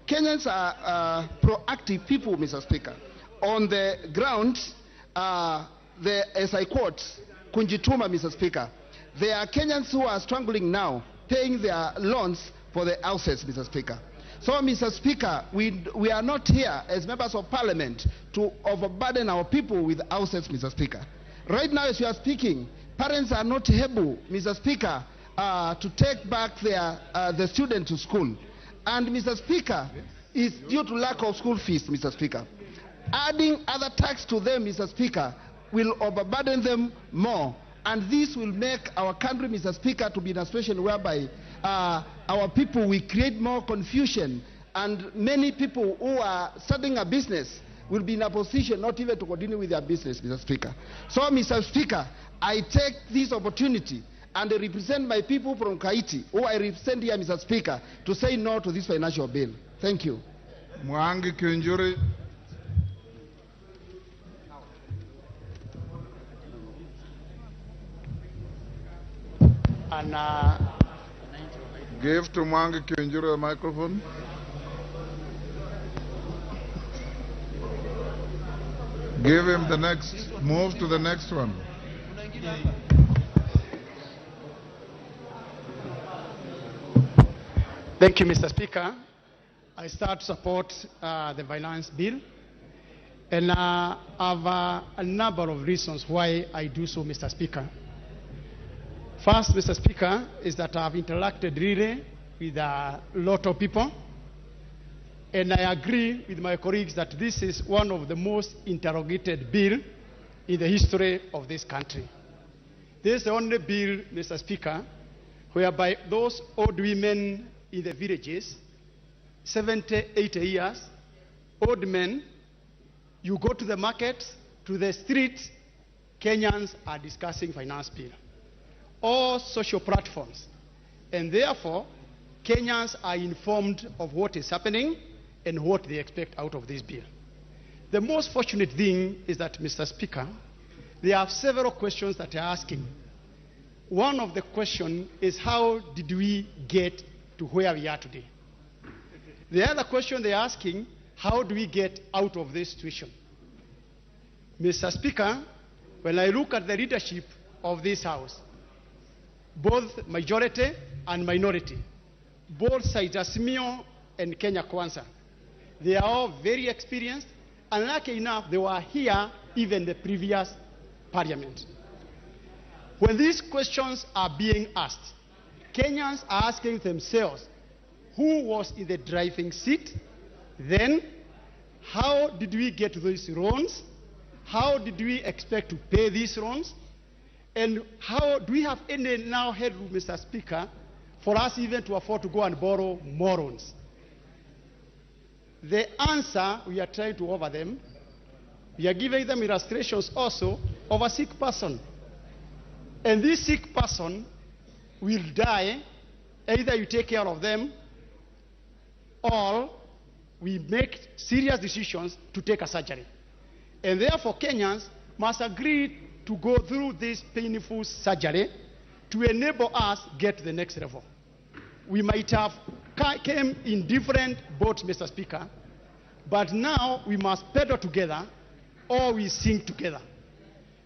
Kenyans are proactive people, Mr. Speaker. On the ground, as I quote, Kunjituma, Mr. Speaker, there are Kenyans who are struggling now, paying their loans for the houses, Mr. Speaker. So, Mr. Speaker, we are not here as members of parliament to overburden our people with houses, Mr. Speaker. Right now, as you are speaking, parents are not able, Mr. Speaker, to take back the students to school. And, Mr. Speaker, it's due to lack of school fees, Mr. Speaker. Adding other tax to them, Mr. Speaker, will overburden them more. And this will make our country, Mr. Speaker, to be in a situation whereby our people will create more confusion, and many people who are starting a business will be in a position not even to continue with their business, Mr. Speaker. So, Mr. Speaker, I take this opportunity and I represent my people from Haiti, who I represent here, Mr. Speaker, to say no to this financial bill. Thank you. Mwangi Kinjuri. And give to Mwangi Kinjuri a microphone. Give him the next, move to the next one. thank you, Mr. Speaker. I start to support the finance bill. And I have a number of reasons why I do so, Mr. Speaker. First, Mr. Speaker, is that I've interacted really with a lot of people. And I agree with my colleagues that this is one of the most interrogated bills in the history of this country. This is the only bill, Mr. Speaker, whereby those old women in the villages, 70, 80 years, old men, you go to the market, to the streets, Kenyans are discussing finance bill. All social platforms. And therefore, Kenyans are informed of what is happening and what they expect out of this bill. The most fortunate thing is that, Mr. Speaker, there are several questions that they are asking. One of the questions is, how did we get to where we are today? The other question they are asking, how do we get out of this situation? Mr. Speaker, when I look at the leadership of this House, both majority and minority, both sides, Azimio and Kenya Kwanza, they are all very experienced, and lucky enough, they were here even the previous parliament. When these questions are being asked, Kenyans are asking themselves, who was in the driving seat? Then, how did we get these loans? How did we expect to pay these loans? And how do we have any now headroom, Mr. Speaker, for us even to afford to go and borrow more loans? The answer we are trying to offer them, we are giving them illustrations also of a sick person. And this sick person will die, either you take care of them, or we make serious decisions to take a surgery. And therefore, Kenyans must agree to go through this painful surgery to enable us get to the next level. We might have came in different boats, Mr. Speaker, but now we must pedal together or we sink together.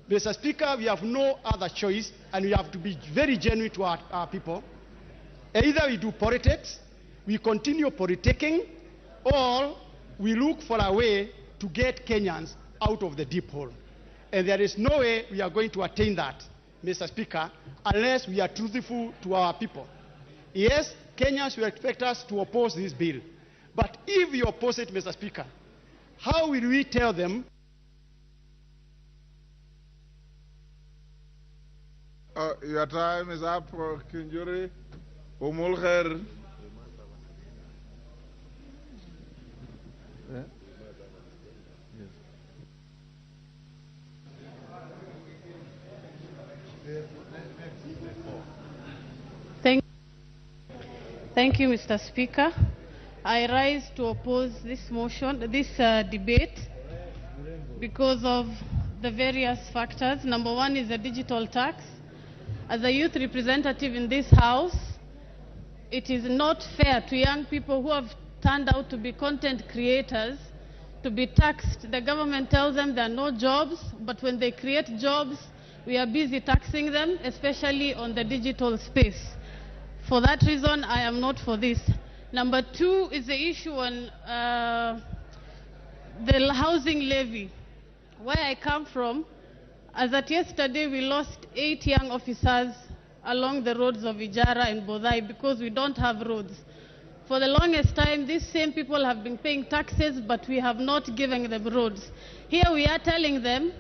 Mr. Speaker, we have no other choice, and we have to be very genuine to our people. Either we do politics, we continue politicking, or we look for a way to get Kenyans out of the deep hole. And there is no way we are going to attain that, Mr. Speaker, unless we are truthful to our people. Yes, Kenyans will expect us to oppose this bill. But if we oppose it, Mr. Speaker, how will we tell them? Your time is up, Kinjuri. Umulkhair. Thank you, Mr. Speaker. I rise to oppose this motion, this debate, because of the various factors. Number one is the digital tax. As a youth representative in this House, it is not fair to young people who have turned out to be content creators to be taxed. The government tells them there are no jobs, but when they create jobs, we are busy taxing them, especially on the digital space. For that reason, I am not for this. Number two is the issue on the housing levy. Where I come from, as at yesterday, we lost 8 young officers along the roads of Ijara and Bodai because we don't have roads. For the longest time, these same people have been paying taxes, but we have not given them roads. Here we are telling them,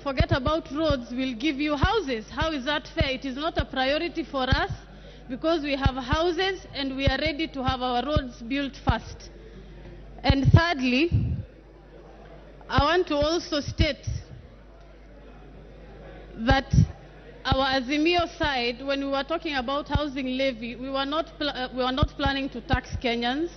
forget about roads, we'll give you houses. How is that fair? It is not a priority for us because we have houses and we are ready to have our roads built first. And thirdly, I want to also state that our Azimio side, when we were talking about housing levy, we were not planning to tax Kenyans.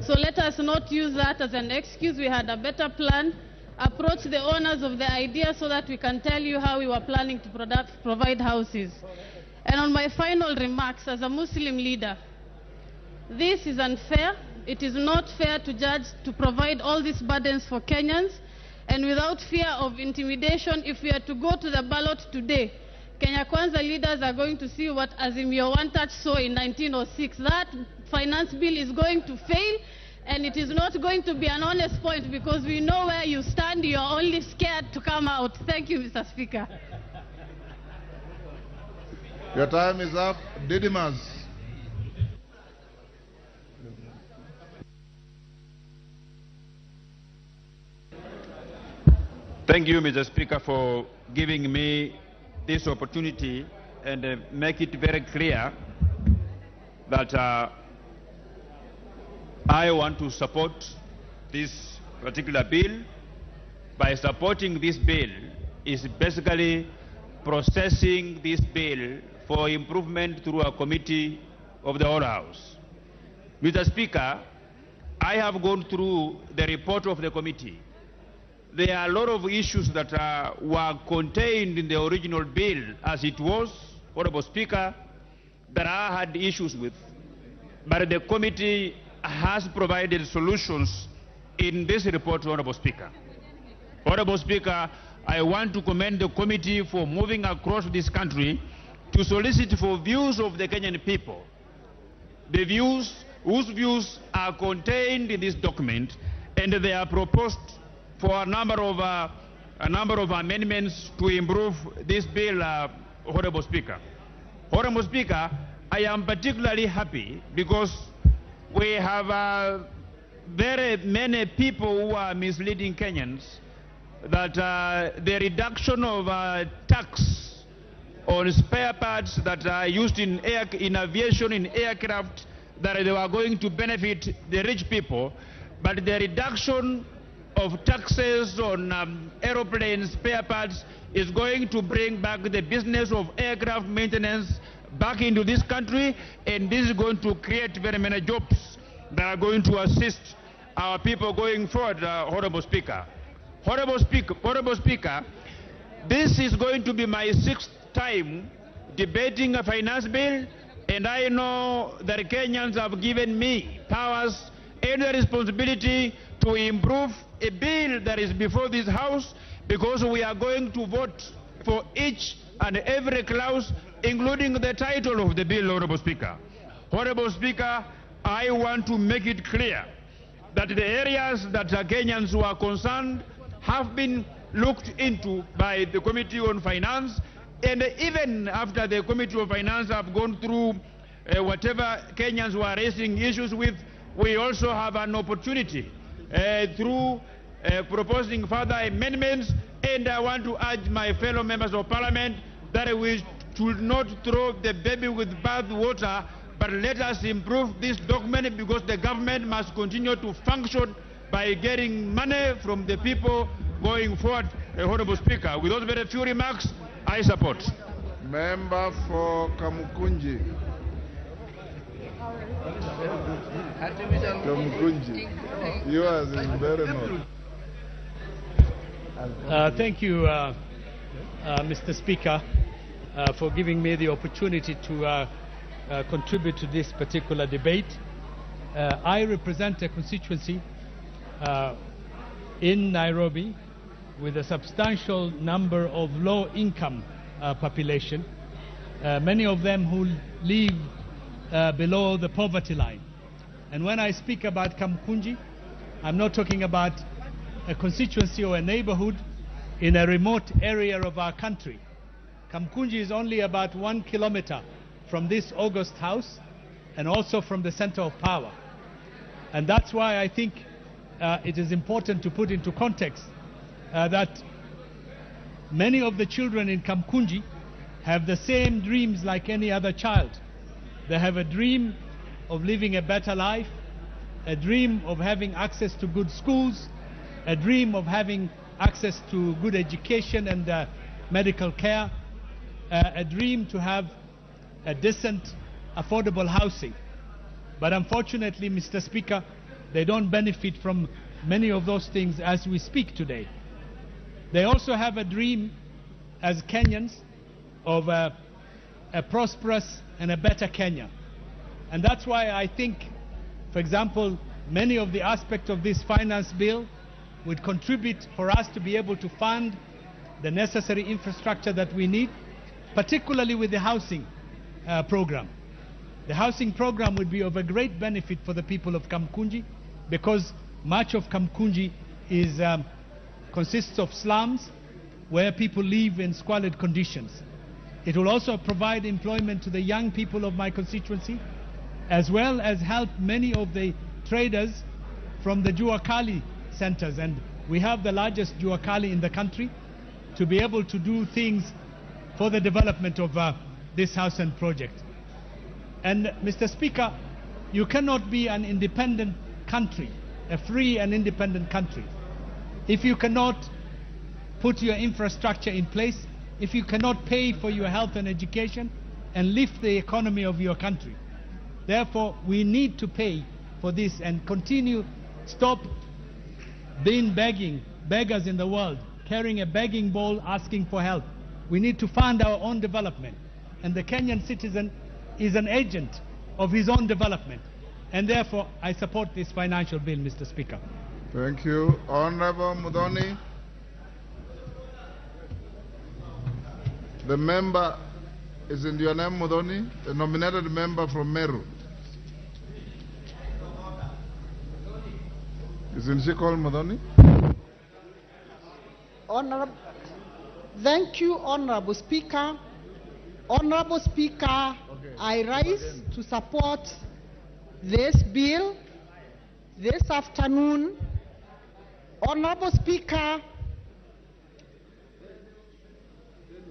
So let us not use that as an excuse. We had a better plan. Approach the owners of the idea so that we can tell you how we were planning to provide houses. And on my final remarks, as a Muslim leader, this is unfair. It is not fair to provide all these burdens for Kenyans. And without fear of intimidation, if we are to go to the ballot today, Kenya Kwanza leaders are going to see what Azimio One Touch saw in 1906. That finance bill is going to fail, and it is not going to be an honest point because we know where you stand. You are only scared to come out. Thank you, Mr. Speaker. Your time is up. Didimas. Thank you, Mr. Speaker, for giving me this opportunity and make it very clear that I want to support this particular bill. By supporting this bill is basically processing this bill for improvement through a committee of the whole House. Mr. Speaker, I have gone through the report of the committee. There are a lot of issues that were contained in the original bill as it was, Honorable Speaker, that I had issues with. But the committee has provided solutions in this report, Honorable Speaker. Honorable Speaker, I want to commend the committee for moving across this country to solicit for views of the Kenyan people. The views, whose views are contained in this document, and they are proposed for a number of amendments to improve this bill, Honorable Speaker. Honorable Speaker, I am particularly happy because we have very many people who are misleading Kenyans that the reduction of tax on spare parts that are used in aviation, in aircraft, that they were going to benefit the rich people, but the reduction of taxes on aeroplane spare parts is going to bring back the business of aircraft maintenance back into this country, and this is going to create very many jobs that are going to assist our people going forward, Honorable Speaker. Honorable Speaker, this is going to be my 6th time debating a finance bill, and I know that Kenyans have given me powers and the responsibility to improve a bill that is before this House, because we are going to vote for each and every clause, including the title of the bill, Honorable Speaker. Honorable Speaker, I want to make it clear that the areas that Kenyans who are concerned have been looked into by the Committee on Finance, and even after the Committee on Finance have gone through whatever Kenyans were raising issues with, we also have an opportunity through proposing further amendments, and I want to urge my fellow members of Parliament that we should not throw the baby with bath water, but let us improve this document, because the government must continue to function by getting money from the people going forward. Honorable Speaker, with those very few remarks, I support. Member for Kamukunji. Kamukunji. Yours is very much. Thank you, Mr. Speaker, for giving me the opportunity to contribute to this particular debate. I represent a constituency in Nairobi with a substantial number of low-income population, many of them who live below the poverty line. And when I speak about Kamkunji, I'm not talking about a constituency or a neighborhood in a remote area of our country. Kamkunji is only about 1 kilometer from this August House and also from the center of power. And that's why I think it is important to put into context that many of the children in Kamkunji have the same dreams like any other child. They have a dream of living a better life, a dream of having access to good schools, a dream of having access to good education and medical care, a dream to have a decent, affordable housing. But unfortunately, Mr. Speaker, they don't benefit from many of those things as we speak today. They also have a dream as Kenyans of a prosperous and a better Kenya. And that's why I think, for example, many of the aspects of this finance bill would contribute for us to be able to fund the necessary infrastructure that we need, particularly with the housing program. The housing program would be of a great benefit for the people of Kamkunji because much of Kamkunji consists of slums where people live in squalid conditions. It will also provide employment to the young people of my constituency, as well as help many of the traders from the Juakali centers, and we have the largest Juakali in the country, to be able to do things for the development of this housing project. And Mr. Speaker, you cannot be an independent country, a free and independent country, if you cannot put your infrastructure in place, if you cannot pay for your health and education and lift the economy of your country. Therefore, we need to pay for this and stop being beggars in the world, carrying a begging bowl asking for help. We need to fund our own development. And the Kenyan citizen is an agent of his own development. And therefore, I support this financial bill, Mr. Speaker. Thank you. Honorable Mudhoni. The member is in your name, Mudhoni, the nominated member from Meru. Isn't she called Mudhoni? Thank you, Honorable Speaker. Honorable Speaker, I rise to support this bill this afternoon. Honorable Speaker,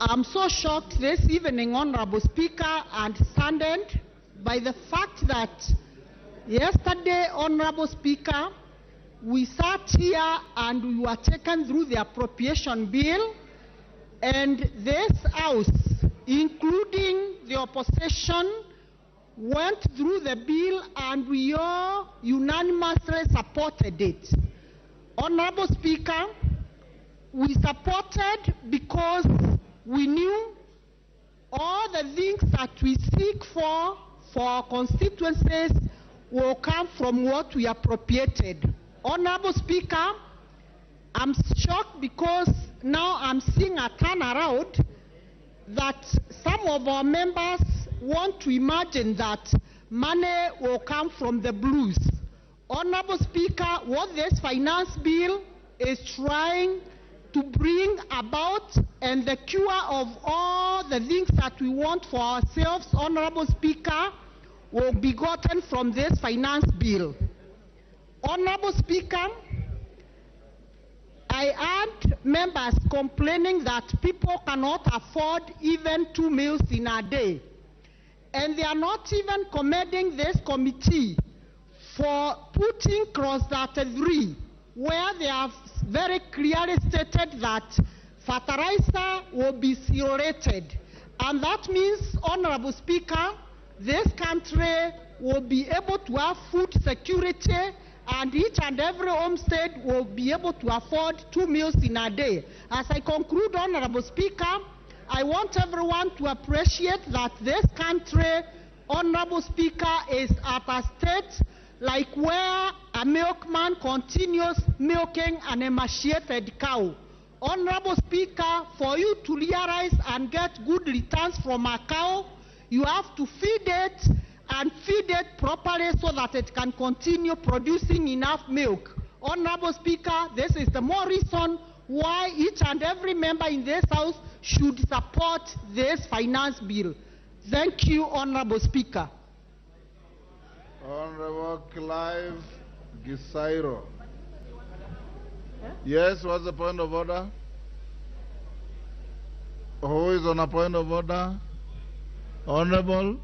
I'm so shocked this evening, Honorable Speaker, and saddened by the fact that yesterday, Honorable Speaker, we sat here and we were taken through the appropriation bill, and this House, including the opposition, went through the bill and we all unanimously supported it. Honorable Speaker, we supported because we knew all the things that we seek for our constituencies will come from what we appropriated. Honorable Speaker, I'm shocked because now I'm seeing a turnaround that some of our members want to imagine that money will come from the blues. Honorable Speaker, what this finance bill is trying to bring about and the cure of all the things that we want for ourselves, Honorable Speaker, will be gotten from this finance bill. Honorable Speaker, I heard members complaining that people cannot afford even 2 meals in a day. And they are not even commending this committee for putting clause 33, where they have very clearly stated that fertilizer will be zero-rated. And that means, Honorable Speaker, this country will be able to have food security, and each and every homestead will be able to afford 2 meals in a day. As I conclude, Honorable Speaker, I want everyone to appreciate that this country, Honorable Speaker, is at a state like where a milkman continues milking an emaciated cow. Honorable Speaker, for you to realize and get good returns from a cow, you have to feed it and feed it properly so that it can continue producing enough milk. Honorable Speaker, this is the more reason why each and every member in this House should support this finance bill. Thank you, Honorable Speaker. Honorable Clive Gisairo. Yes, what's the point of order? Who is on a point of order? Honorable?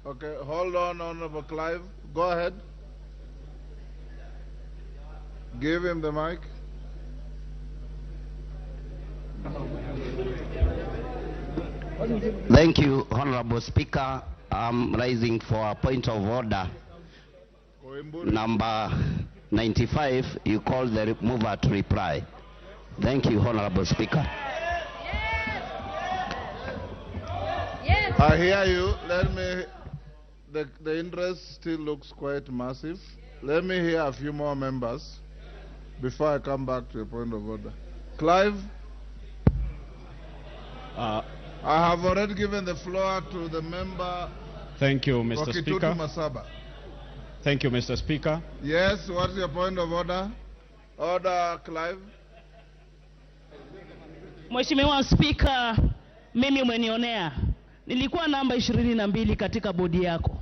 Okay, hold on, Honorable Clive. Go ahead. Give him the mic. Thank you, Honorable Speaker. I'm rising for a point of order. Number 95, you call the mover to reply. Thank you, Honorable Speaker. I hear you. Let me, the interest still looks quite massive. Let me hear a few more members before I come back to a point of order. Clive? I have already given the floor to the member. Thank you, Mr. Speaker. Masaba. Thank you, Mr. Speaker. Yes, what's your point of order? Order, Clive. Mheshimiwa Spika, mimi umenionea. Nilikuwa namba 22 katika bodi yako.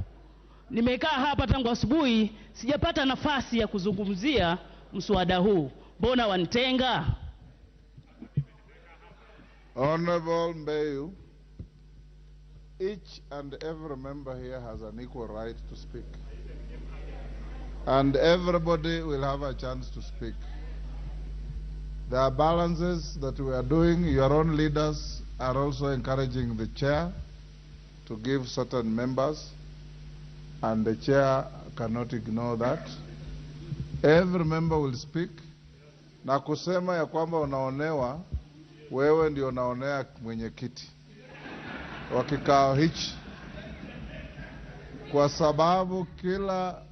Nimekaa hapa tangu asubuhi, sijapata nafasi ya kuzungumzia mswada huu. Mbona wanitenga? Honorable Mbeyu, each and every member here has an equal right to speak. And everybody will have a chance to speak. There are balances that we are doing. Your own leaders are also encouraging the chair to give certain members, and the chair cannot ignore that. Every member will speak. Na kusema ya kwamba unaonewa, wewe ndio unaonea mwenyekiti wa kikao hichi, kwa sababu kila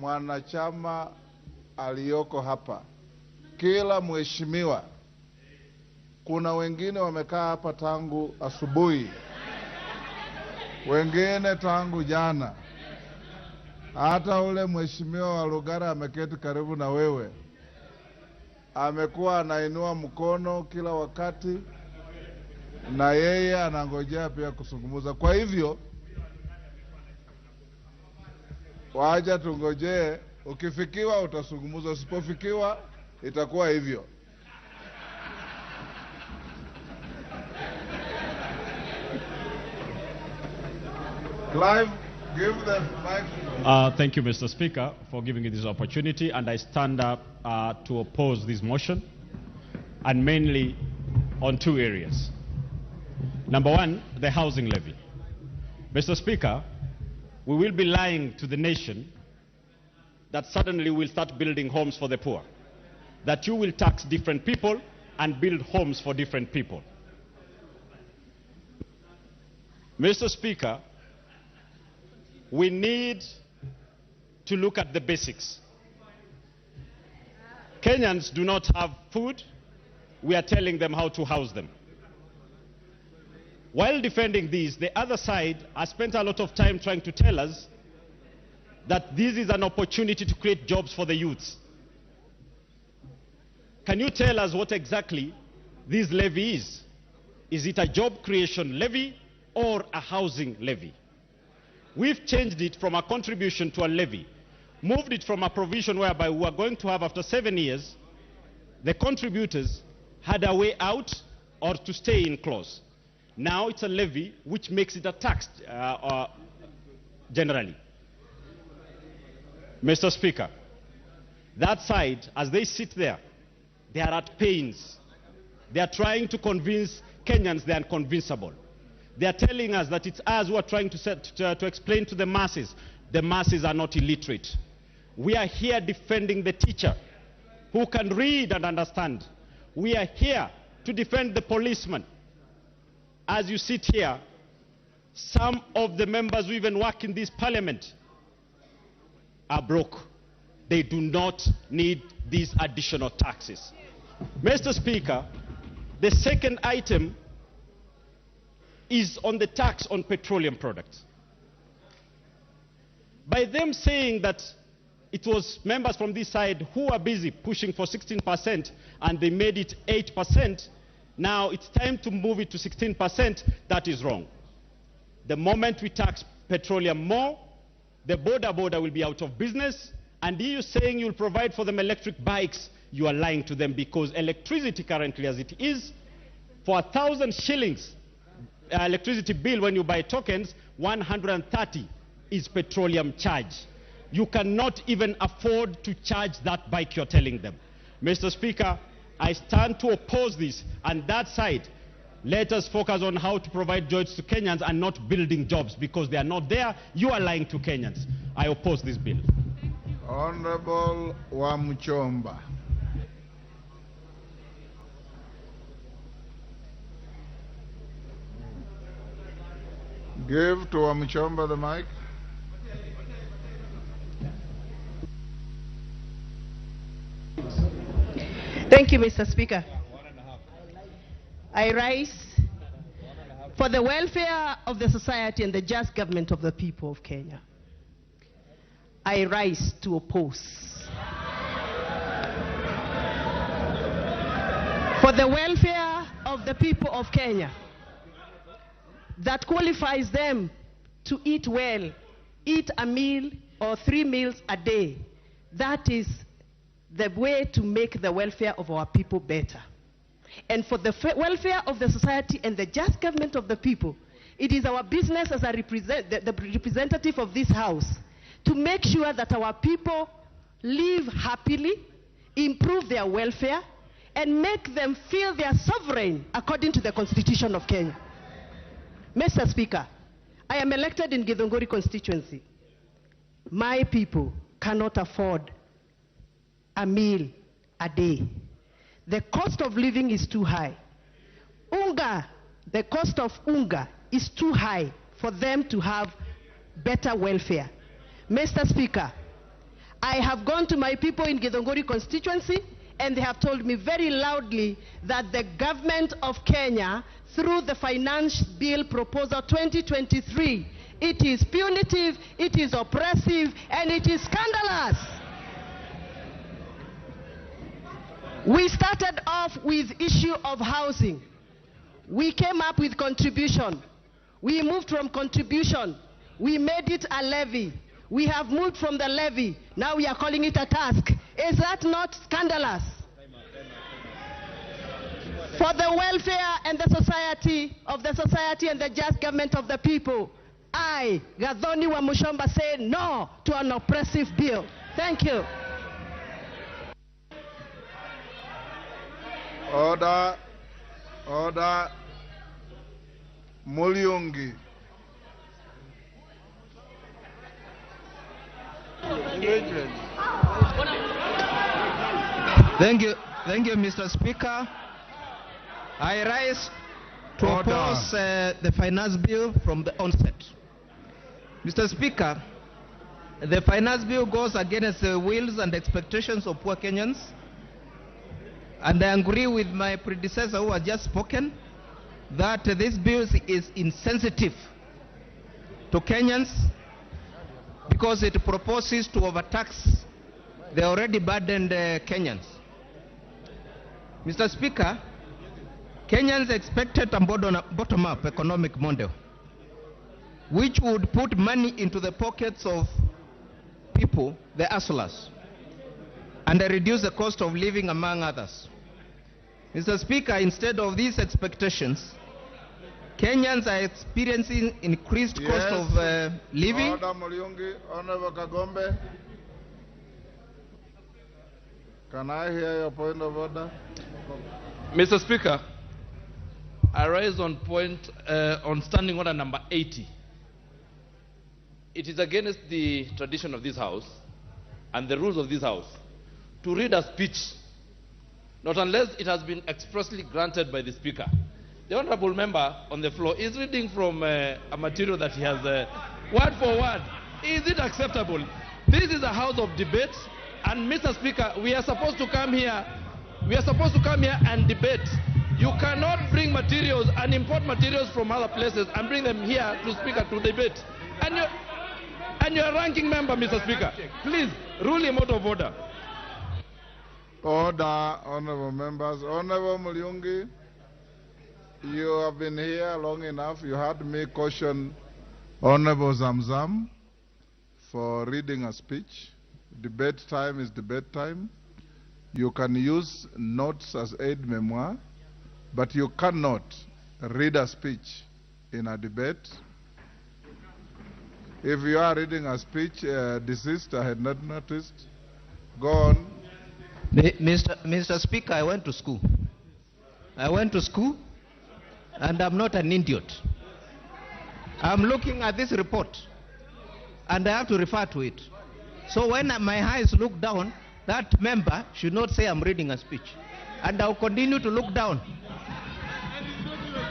mwanachama aliyoko hapa, kila mheshimiwa, kuna wengine wamekaa hapa tangu asubuhi, wengine tangu jana. Hata ule mheshimiwa wa Lugara ameketi karibu na wewe, amekuwa anainua mkono kila wakati, na yeye anangojea pia kuzungumza. Kwa hivyo wacha tungojee, ukifikiwa utazungumza, usipofikiwa itakuwa hivyo. Clive, give the mic. Thank you, Mr. Speaker, for giving me this opportunity, and I stand up to oppose this motion, and mainly on two areas. Number one, the housing levy. Mr. Speaker, we will be lying to the nation that suddenly we'll start building homes for the poor, that you will tax different people and build homes for different people. Mr. Speaker, we need to look at the basics. Kenyans do not have food. We are telling them how to house them. While defending these, the other side has spent a lot of time trying to tell us that this is an opportunity to create jobs for the youths. Can you tell us what exactly this levy is? Is it a job creation levy or a housing levy? We've changed it from a contribution to a levy, moved it from a provision whereby we are going to have, after 7 years, the contributors had a way out or to stay in clause. Now it's a levy which makes it a tax generally. Mr. Speaker, that side, as they sit there, they are at pains. They are trying to convince Kenyans they are unconvincible. They are telling us that it's us who are trying to explain to the masses. The masses are not illiterate. We are here defending the teacher who can read and understand. We are here to defend the policeman. As you sit here, some of the members who even work in this parliament are broke. They do not need these additional taxes. Mr. Speaker, the second item is on the tax on petroleum products. By them saying that it was members from this side who are busy pushing for 16% and they made it 8%, now it's time to move it to 16%, that is wrong. The moment we tax petroleum more, the border will be out of business, and you saying you'll provide for them electric bikes, you are lying to them, because electricity currently as it is, for 1,000 shillings electricity bill when you buy tokens, 130 is petroleum charge. You cannot even afford to charge that bike you're telling them. Mr. Speaker, I stand to oppose this, and that side, let us focus on how to provide jobs to Kenyans and not building jobs, because they are not there. You are lying to Kenyans. I oppose this bill. Honorable Wamchomba. Give to Wamchomba the mic. Thank you, Mr. Speaker. I rise for the welfare of the society and the just government of the people of Kenya. I rise to oppose. For the welfare of the people of Kenya, that qualifies them to eat well, eat a meal or 3 meals a day. That is the way to make the welfare of our people better. And for the welfare of the society and the just government of the people, it is our business as a the representative of this house to make sure that our people live happily, improve their welfare, and make them feel they are sovereign according to the Constitution of Kenya. Mr. Speaker, I am elected in Githunguri constituency. My people cannot afford a meal a day. The cost of living is too high. The cost of unga is too high for them to have better welfare. Mr. Speaker, I have gone to my people in Githunguri constituency, and they have told me very loudly that the government of Kenya, through the Finance Bill Proposal 2023, it is punitive, it is oppressive, and it is scandalous. We started off with issue of housing. We came up with contribution. We moved from contribution. We made it a levy. We have moved from the levy. Now we are calling it a task. Is that not scandalous? For the welfare and the society and the just government of the people, I, Gathoni Wamushomba, say no to an oppressive bill. Thank you. Order. Mulyungi. Thank you, Mr. Speaker. I rise to oppose the finance bill from the onset. Mr. Speaker, the finance bill goes against the wills and expectations of poor Kenyans, and I agree with my predecessor who has just spoken that this bill is insensitive to Kenyans because it proposes to overtax the already burdened Kenyans. Mr. Speaker, Kenyans expected a bottom-up economic model which would put money into the pockets of people, the hustlers, and reduce the cost of living, among others. Mr. Speaker, instead of these expectations, Kenyans are experiencing increased cost of living. Order, Mulyungi. Honorable Kagombe. Can I hear your point of order? Mr. Speaker, I rise on standing order number 80. It is against the tradition of this House and the rules of this House to read a speech, not unless it has been expressly granted by the Speaker. The honorable member on the floor is reading from a material that he has word for word. Is it acceptable? This is a house of debate, and Mr. Speaker, we are supposed to come here and debate. You cannot bring materials and import materials from other places and bring them here to Speaker to debate. And you're a ranking member, Mr. Speaker. Please, rule him out of order. Order, honorable members. Honorable Mulyungi, you have been here long enough. You heard me caution Honorable Zamzam for reading a speech. Debate time is debate time. You can use notes as aid memoir, but you cannot read a speech in a debate. If you are reading a speech, desist, I had not noticed. Go on. Mr. Speaker, I went to school. And I'm not an idiot. I'm looking at this report, and I have to refer to it. So when my eyes look down, that member should not say I'm reading a speech. And I'll continue to look down.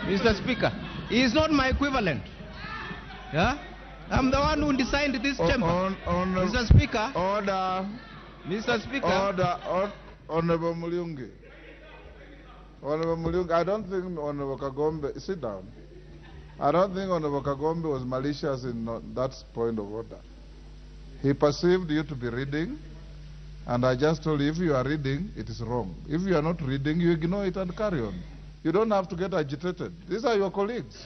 Mr. Speaker, he is not my equivalent. Yeah? I'm the one who designed this chamber. Mr. Speaker. Order. Mr. Speaker. Order. Honorable Mulyungi. Honorable Mulyungi, I don't think Honorable Kagombe, sit down. I don't think Honorable Kagombe was malicious in that point of order. He perceived you to be reading, and I just told you if you are reading, it is wrong. If you are not reading, you ignore it and carry on. You don't have to get agitated. These are your colleagues.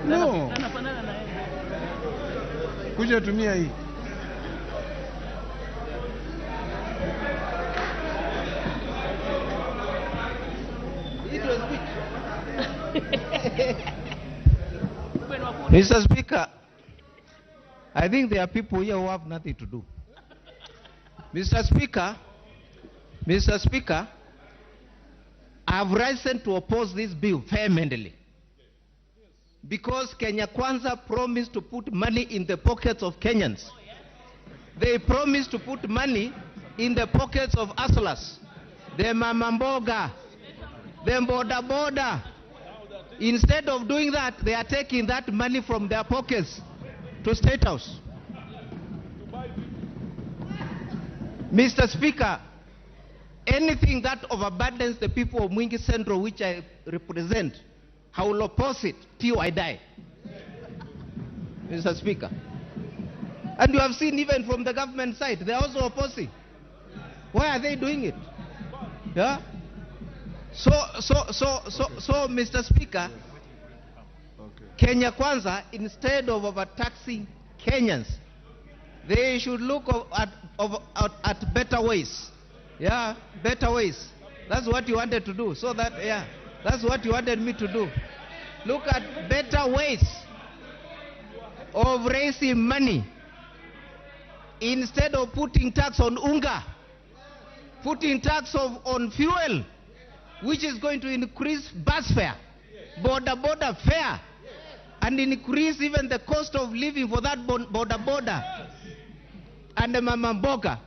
No. Kuja tumia hii. Mr. Speaker, I think there are people here who have nothing to do. Mr. Speaker, I have risen to oppose this bill vehemently. Because Kenya Kwanza promised to put money in the pockets of Kenyans. They promised to put money in the pockets of hustlers, the mamamboga, the boda. Instead of doing that, they are taking that money from their pockets to State House. Mr. Speaker, anything that overburdens the people of Mwingi Central, which I represent, I will oppose it till I die. Mr. Speaker. And you have seen even from the government side, they are also opposing. Why are they doing it? Yeah? So, Mr. Speaker, Kenya Kwanza, instead of overtaxing Kenyans, they should look at better ways. Yeah, better ways. That's what you wanted to do. So that, yeah. That's what you wanted me to do. Look at better ways of raising money. Instead of putting tax on unga, putting tax on fuel, which is going to increase bus fare, border fare, and increase even the cost of living for that border. And the mamamboga,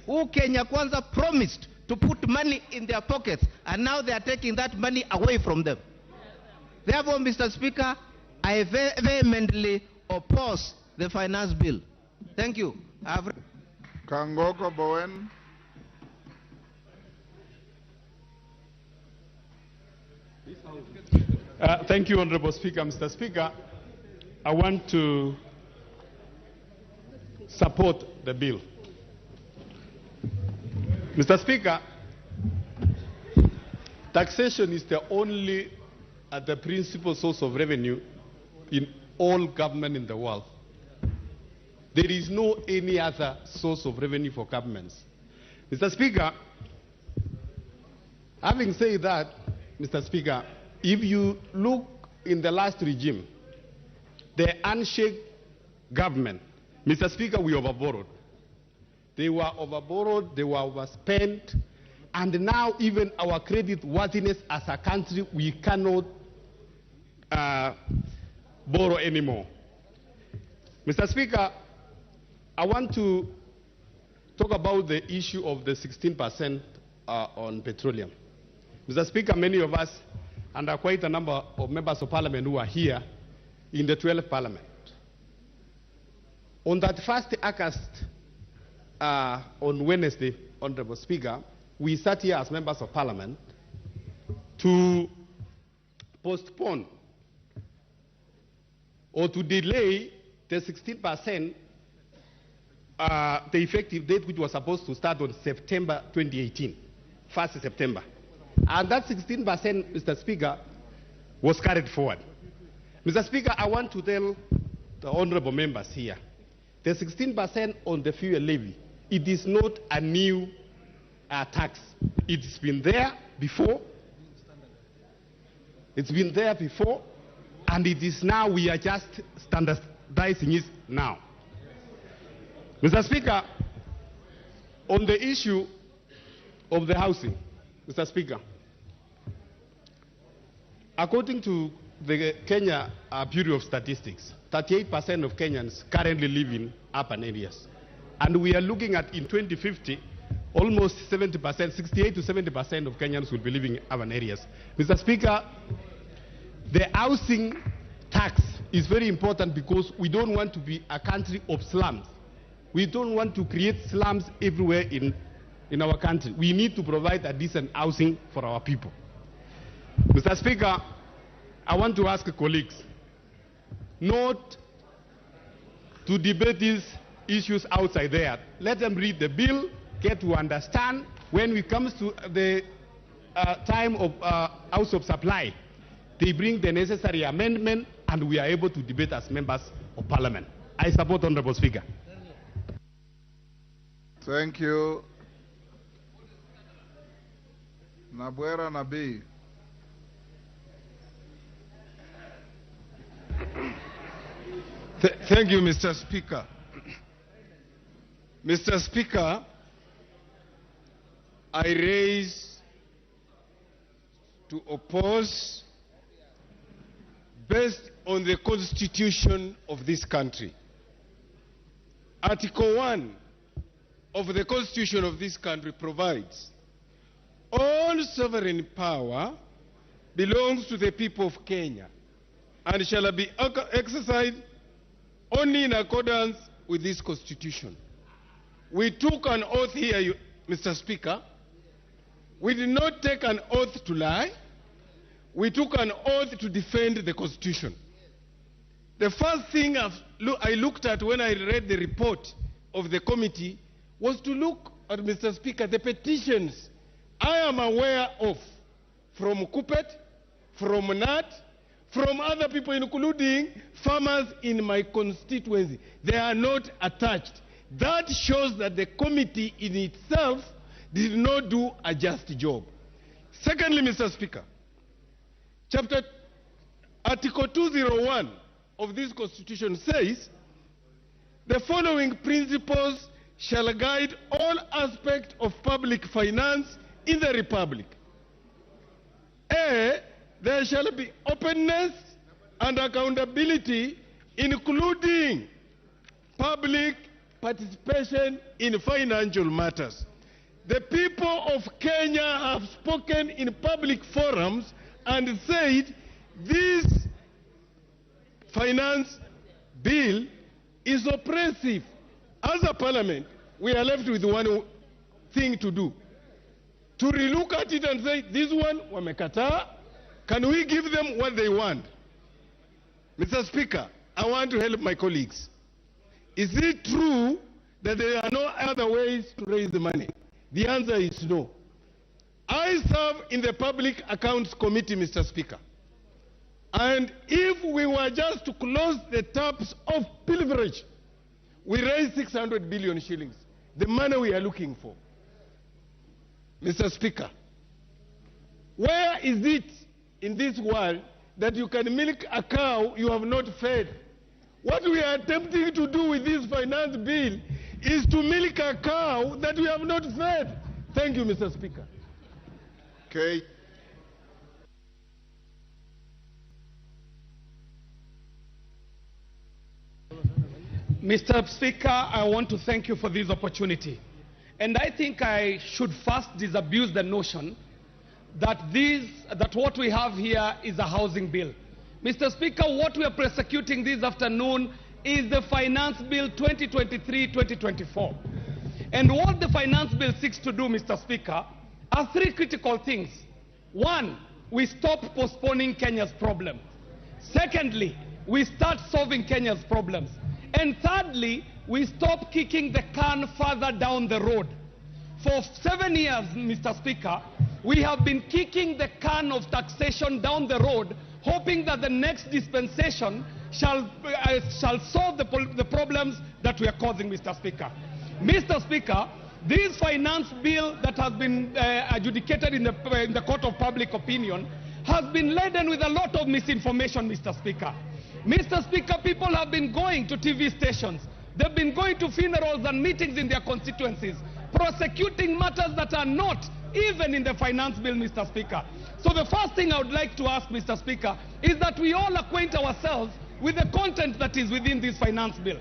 who Kenya Kwanza promised to put money in their pockets, and now they are taking that money away from them. Therefore, Mr. Speaker, I vehemently oppose the finance bill. Thank you. Kangoko Bowen. Thank you, Honorable Speaker. Mr. Speaker, I want to support the bill. Mr. Speaker, taxation is the only the principal source of revenue in all government in the world. There is no any other source of revenue for governments. Mr. Speaker, having said that, Mr. Speaker, if you look in the last regime, the handshake government, Mr. Speaker, we overborrowed. They were overborrowed, they were overspent, and now even our credit worthiness as a country, we cannot borrow anymore. Mr. Speaker, I want to talk about the issue of the 16% on petroleum. Mr. Speaker, many of us, and there are quite a number of members of parliament who are here in the 12th parliament. On that first August, on Wednesday, Honorable Speaker, we sat here as members of parliament to postpone or to delay the 16%, the effective date which was supposed to start on September 2018, 1st September. And that 16%, Mr. Speaker, was carried forward. Mr. Speaker, I want to tell the honorable members here, the 16% on the fuel levy, it is not a new tax. It's been there before. It's been there before, and it is now, we are just standardizing it now. Mr. Speaker, on the issue of the housing, Mr. Speaker, according to the Kenya Bureau of Statistics, 38% of Kenyans currently live in urban areas. And we are looking at, in 2050, almost 70%, 68 to 70% of Kenyans will be living in urban areas. Mr. Speaker, the housing tax is very important because we don't want to be a country of slums. We don't want to create slums everywhere in our country. We need to provide a decent housing for our people. Mr. Speaker, I want to ask colleagues not to debate these issues outside there. Let them read the bill, get to understand when it comes to the time of House of Supply, they bring the necessary amendment and we are able to debate as members of parliament. I support Honorable Speaker. Thank you. Nabwera Nabi. Thank you, Mr. Speaker. Mr. Speaker, I raise to oppose based on the constitution of this country. Article 1 of the constitution of this country provides all sovereign power belongs to the people of Kenya and shall be exercised only in accordance with this constitution. We took an oath here, Mr. Speaker. We did not take an oath to lie. We took an oath to defend the constitution. The first thing I looked at when I read the report of the committee was to look at, Mr. Speaker, the petitions I am aware of from Kupet, from NAT, from other people, including farmers in my constituency. They are not attached. That shows that the committee in itself did not do a just job. Secondly, Mr. Speaker, Article 201 of this constitution says the following principles shall guide all aspects of public finance in the Republic. A, there shall be openness and accountability, including public participation in financial matters. The people of Kenya have spoken in public forums and said this finance bill is oppressive. As a parliament, we are left with one thing to do. To relook at it and say, this one, wamekataa, can we give them what they want? Mr. Speaker, I want to help my colleagues. Is it true that there are no other ways to raise the money? The answer is no. I serve in the Public Accounts Committee, Mr. Speaker. And if we were just to close the taps of pilferage, we raise 600 billion shillings, the money we are looking for. Mr. Speaker, where is it in this world that you can milk a cow you have not fed? What we are attempting to do with this finance bill is to milk a cow that we have not fed. Thank you, Mr. Speaker. Okay. Mr. Speaker, I want to thank you for this opportunity. And I think I should first disabuse the notion that what we have here is a housing bill. Mr. Speaker, what we are prosecuting this afternoon is the Finance Bill 2023-2024. And what the Finance Bill seeks to do, Mr. Speaker, are three critical things. One, we stop postponing Kenya's problem. Secondly, we start solving Kenya's problems. And thirdly, we stop kicking the can further down the road. For 7 years, Mr. Speaker, we have been kicking the can of taxation down the road, hoping that the next dispensation shall solve the problems that we are causing, Mr. Speaker. Mr. Speaker, this finance bill that has been adjudicated in the court of public opinion has been laden with a lot of misinformation, Mr. Speaker. Mr. Speaker, people have been going to TV stations. They've been going to funerals and meetings in their constituencies, prosecuting matters that are not even in the finance bill, Mr. Speaker. So the first thing I would like to ask, Mr. Speaker, is that we all acquaint ourselves with the content that is within this finance bill.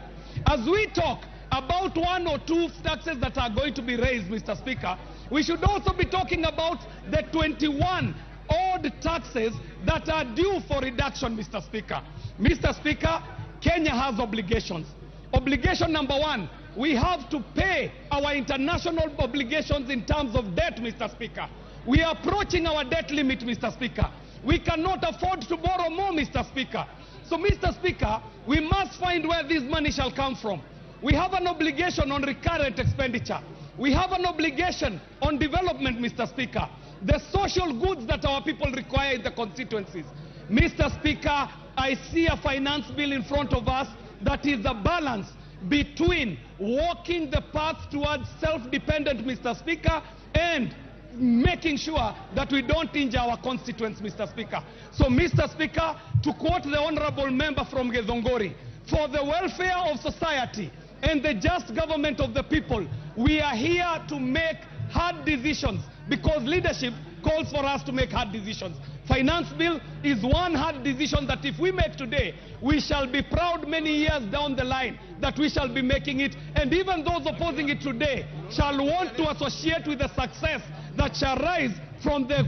As we talk about one or two taxes that are going to be raised, Mr. Speaker, we should also be talking about the 21 odd taxes that are due for reduction, Mr. Speaker. Mr. Speaker, Kenya has obligations. Obligation number one, we have to pay our international obligations in terms of debt, Mr. Speaker. We are approaching our debt limit, Mr. Speaker. We cannot afford to borrow more, Mr. Speaker. So, Mr. Speaker, we must find where this money shall come from. We have an obligation on recurrent expenditure. We have an obligation on development, Mr. Speaker. The social goods that our people require in the constituencies. Mr. Speaker, I see a finance bill in front of us that is a balance between walking the path towards self-dependent, Mr. Speaker, and making sure that we don't injure our constituents, Mr. Speaker. So, Mr. Speaker, to quote the honorable member from Githongori, for the welfare of society and the just government of the people, we are here to make hard decisions because leadership calls for us to make hard decisions. Finance bill is one hard decision that if we make today, we shall be proud many years down the line that we shall be making it, and even those opposing it today shall want to associate with the success that shall rise from the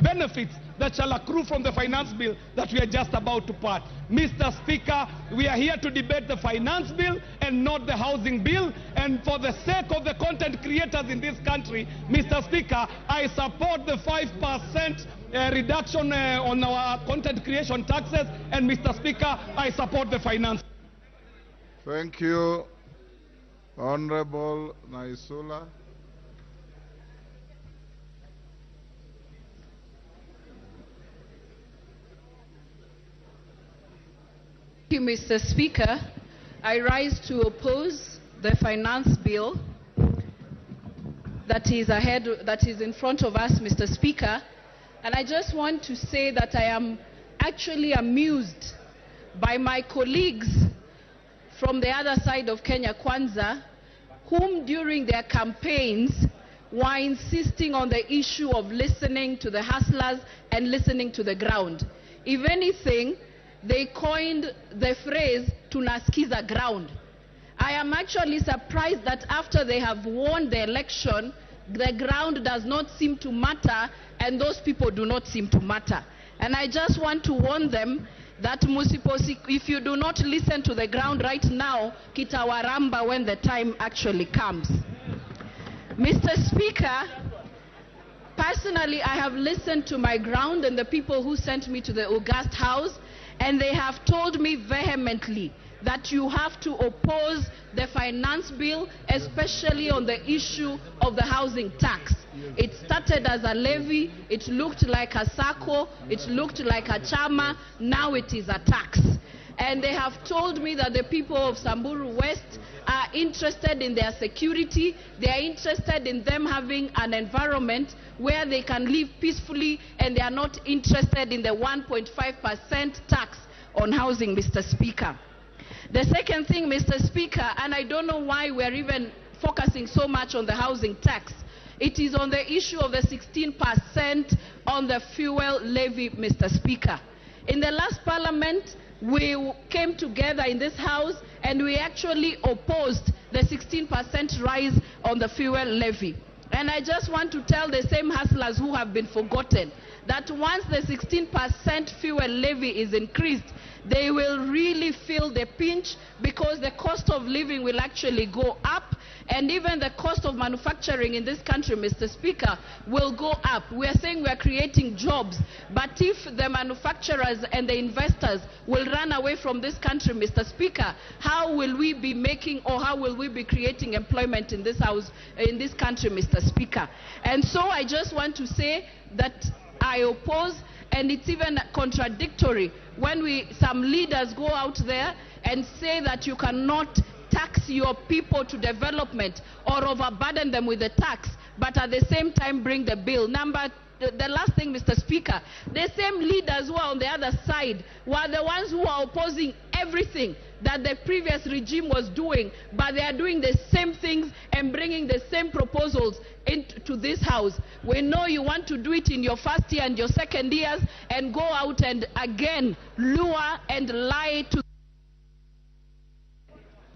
benefits that shall accrue from the finance bill that we are just about to pass. Mr. Speaker, we are here to debate the finance bill and not the housing bill, and for the sake of the content creators in this country, Mr. Speaker, I support the 5% reduction on our content creation taxes, and Mr. Speaker, I support the finance. Thank you, Honorable Naisula. Thank you, Mr. Speaker. I rise to oppose the finance bill that is in front of us, Mr. Speaker. And I just want to say that I am actually amused by my colleagues from the other side of Kenya Kwanza, whom during their campaigns were insisting on the issue of listening to the hustlers and listening to the ground. If anything, they coined the phrase, tunasikiza ground. I am actually surprised that after they have won the election, the ground does not seem to matter and those people do not seem to matter. And I just want to warn them that if you do not listen to the ground right now, kitawaramba when the time actually comes. Mr. Speaker, personally, I have listened to my ground and the people who sent me to the August House, and they have told me vehemently that you have to oppose the finance bill, especially on the issue of the housing tax. It started as a levy, it looked like a SACCO, it looked like a chama, now it is a tax. And they have told me that the people of Samburu West are interested in their security, they are interested in them having an environment where they can live peacefully, and they are not interested in the 1.5% tax on housing, Mr. Speaker. The second thing, Mr. Speaker, and I don't know why we're even focusing so much on the housing tax, it is on the issue of the 16% on the fuel levy, Mr. Speaker. In the last parliament, we came together in this house and we actually opposed the 16% rise on the fuel levy. And I just want to tell the same hustlers who have been forgotten that once the 16% fuel levy is increased, they will really feel the pinch, because the cost of living will actually go up, and even the cost of manufacturing in this country, Mr. Speaker, will go up. We are saying we are creating jobs, but if the manufacturers and the investors will run away from this country, Mr. Speaker, how will we be making, or how will we be creating employment in this house, in this country, Mr. Speaker? And so I just want to say that I oppose, and it's even contradictory when some leaders go out there and say that you cannot tax your people to development or overburden them with the tax, but at the same time bring the bill. The last thing, Mr. Speaker, the same leaders who are on the other side were the ones who are opposing everything that the previous regime was doing, but they are doing the same things and bringing the same proposals into this house. We know you want to do it in your first year and your second years, and go out and again lure and lie to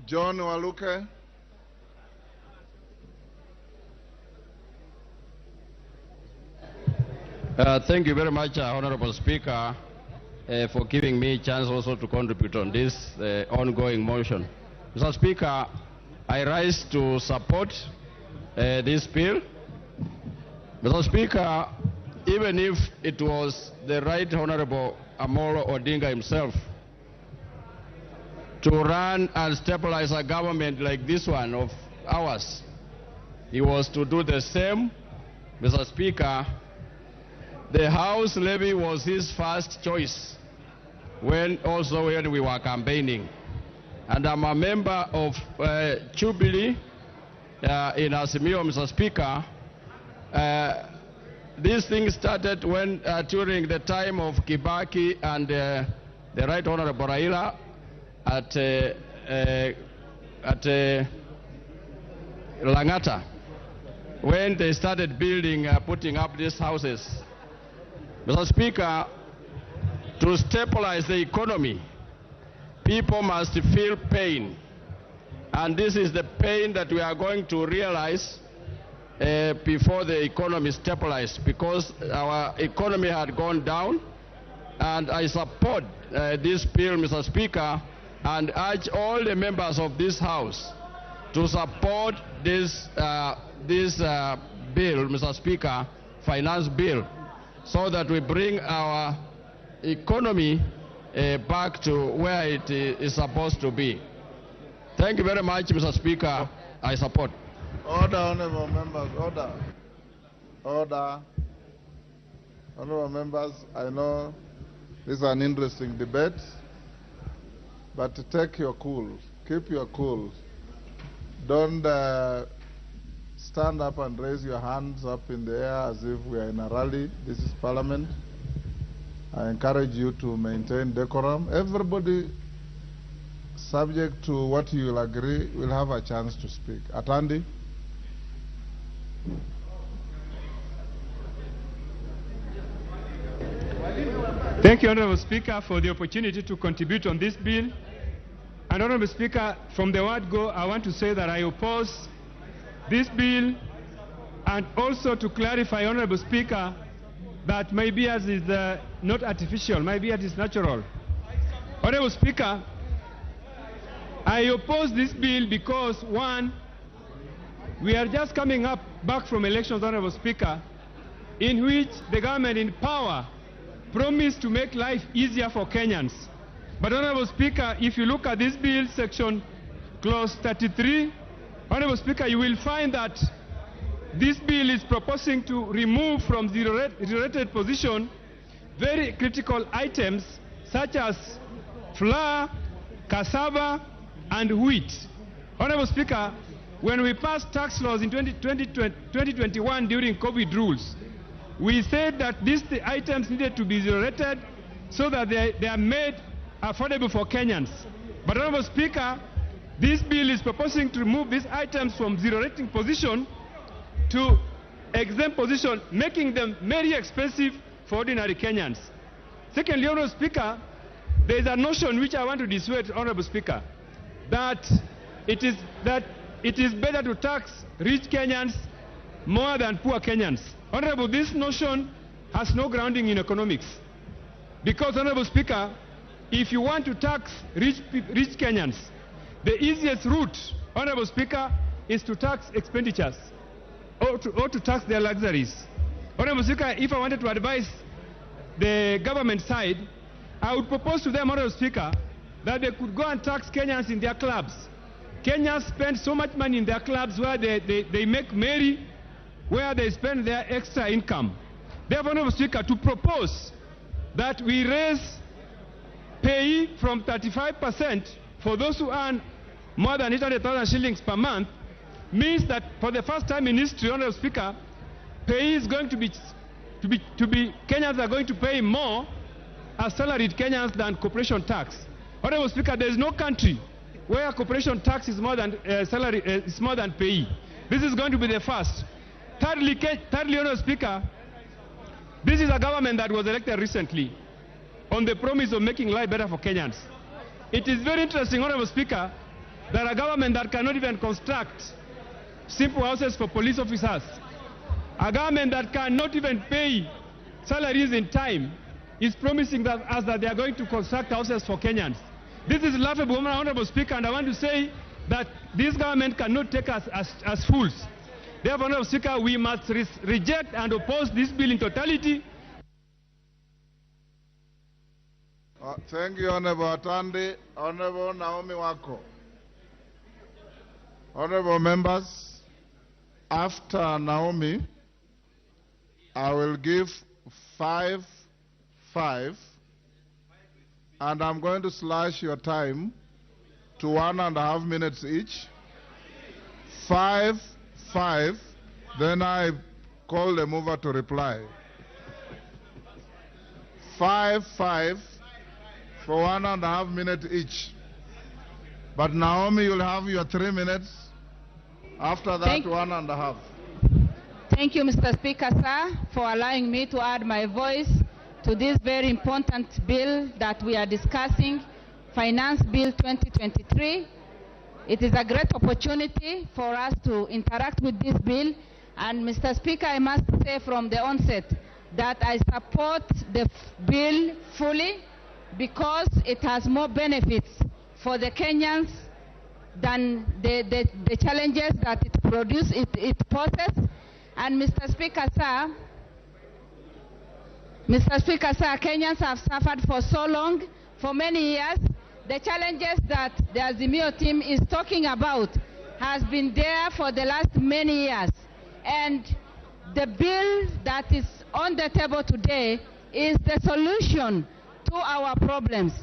John Waluke. Thank you very much, Honorable Speaker, for giving me a chance also to contribute on this ongoing motion. Mr. Speaker, I rise to support this bill. Mr. Speaker, even if it was the Right Honorable Amolo Odinga himself to run and stabilize a government like this one of ours, he was to do the same. Mr. Speaker, the House levy was his first choice when we were campaigning. And I'm a member of Jubilee in Azimio, Mr. Speaker. This thing started when during the time of Kibaki and the Right Honorable Raila at Langata, when they started building, putting up these houses. Mr. Speaker, to stabilize the economy, people must feel pain. And this is the pain that we are going to realize before the economy stabilized, because our economy had gone down. And I support this bill, Mr. Speaker, and urge all the members of this House to support this bill, Mr. Speaker, finance bill, so that we bring our economy back to where it is supposed to be. Thank you very much, Mr. Speaker. I support. Order, honorable members, order. Order. Honorable members, I know this is an interesting debate, but take your cool. Keep your cool. Don't stand up and raise your hands up in the air as if we are in a rally. This is Parliament. I encourage you to maintain decorum. Everybody, subject to what you will agree, will have a chance to speak. Atandi. Thank you, Honorable Speaker, for the opportunity to contribute on this bill. And Honorable Speaker, from the word go, I want to say that I oppose this bill, and also to clarify, Honorable Speaker, that my beard is not artificial, my beard is natural. Honorable Speaker, I oppose this bill because, one, we are just coming back from elections, Honorable Speaker, in which the government in power promised to make life easier for Kenyans. But Honorable Speaker, if you look at this bill, section clause 33, Honorable Speaker, you will find that this bill is proposing to remove from the zero-rated position very critical items such as flour, cassava, and wheat. Honorable Speaker, when we passed tax laws in 2021 during COVID rules, we said that these items needed to be zero-rated so that they are made affordable for Kenyans. But Honorable Speaker, this bill is proposing to remove these items from zero-rating position to exempt position, making them very expensive for ordinary Kenyans. Secondly, Honorable Speaker, there is a notion which I want to dissuade, Honorable Speaker, that it is better to tax rich Kenyans more than poor Kenyans. Honorable, this notion has no grounding in economics. Because, Honorable Speaker, if you want to tax rich Kenyans, the easiest route, Honorable Speaker, is to tax expenditures or to tax their luxuries. Honorable Speaker, if I wanted to advise the government side, I would propose to them, Honorable Speaker, that they could go and tax Kenyans in their clubs. Kenyans spend so much money in their clubs where they make merry, where they spend their extra income. Therefore, Honorable Speaker, to propose that we raise pay from 35% for those who earn more than 800,000 shillings per month means that for the first time in history, Honorable Speaker, pay is going to be Kenyans are going to pay more as salaried Kenyans than corporation tax. Honorable Speaker, there is no country where corporation tax is more than is more than pay. This is going to be the first. Thirdly, Honorable Speaker, this is a government that was elected recently on the promise of making life better for Kenyans. It is very interesting, Honorable Speaker, that a government that cannot even construct simple houses for police officers, a government that cannot even pay salaries in time, is promising us that they are going to construct houses for Kenyans. This is laughable, Honorable Speaker, and I want to say that this government cannot take us as fools. Therefore, Honorable Speaker, we must reject and oppose this bill in totality. Thank you, Honorable Atandi. Honorable Naomi Wako. Honorable members, after Naomi, I will give 5, and I'm going to slash your time to 1.5 minutes each. 5, then I call the mover to reply. 5 for 1.5 minutes each. But Naomi, you'll have your 3 minutes. After that, 1.5. Thank you, Mr. Speaker, sir, for allowing me to add my voice to this very important bill that we are discussing, Finance Bill 2023. It is a great opportunity for us to interact with this bill. And Mr. Speaker, I must say from the onset that I support the bill fully because it has more benefits for the Kenyans than the challenges that it poses. And Mr. Speaker, sir, Kenyans have suffered for so long, for many years. The challenges that the Azimio team is talking about has been there for the last many years. And the bill that is on the table today is the solution to our problems.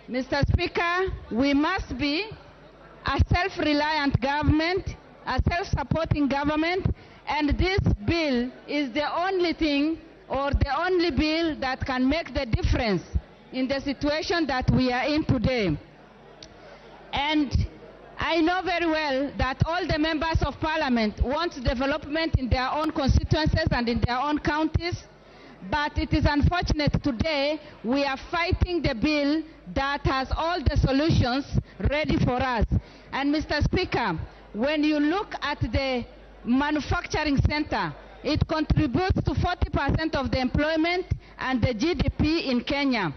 Mr. Speaker, we must be a self-reliant government, a self-supporting government, and this bill is the only thing or the only bill that can make the difference in the situation that we are in today. And I know very well that all the members of parliament want development in their own constituencies and in their own counties, but it is unfortunate today we are fighting the bill that has all the solutions ready for us. And Mr. Speaker, when you look at the manufacturing center, it contributes to 40% of the employment and the GDP in Kenya.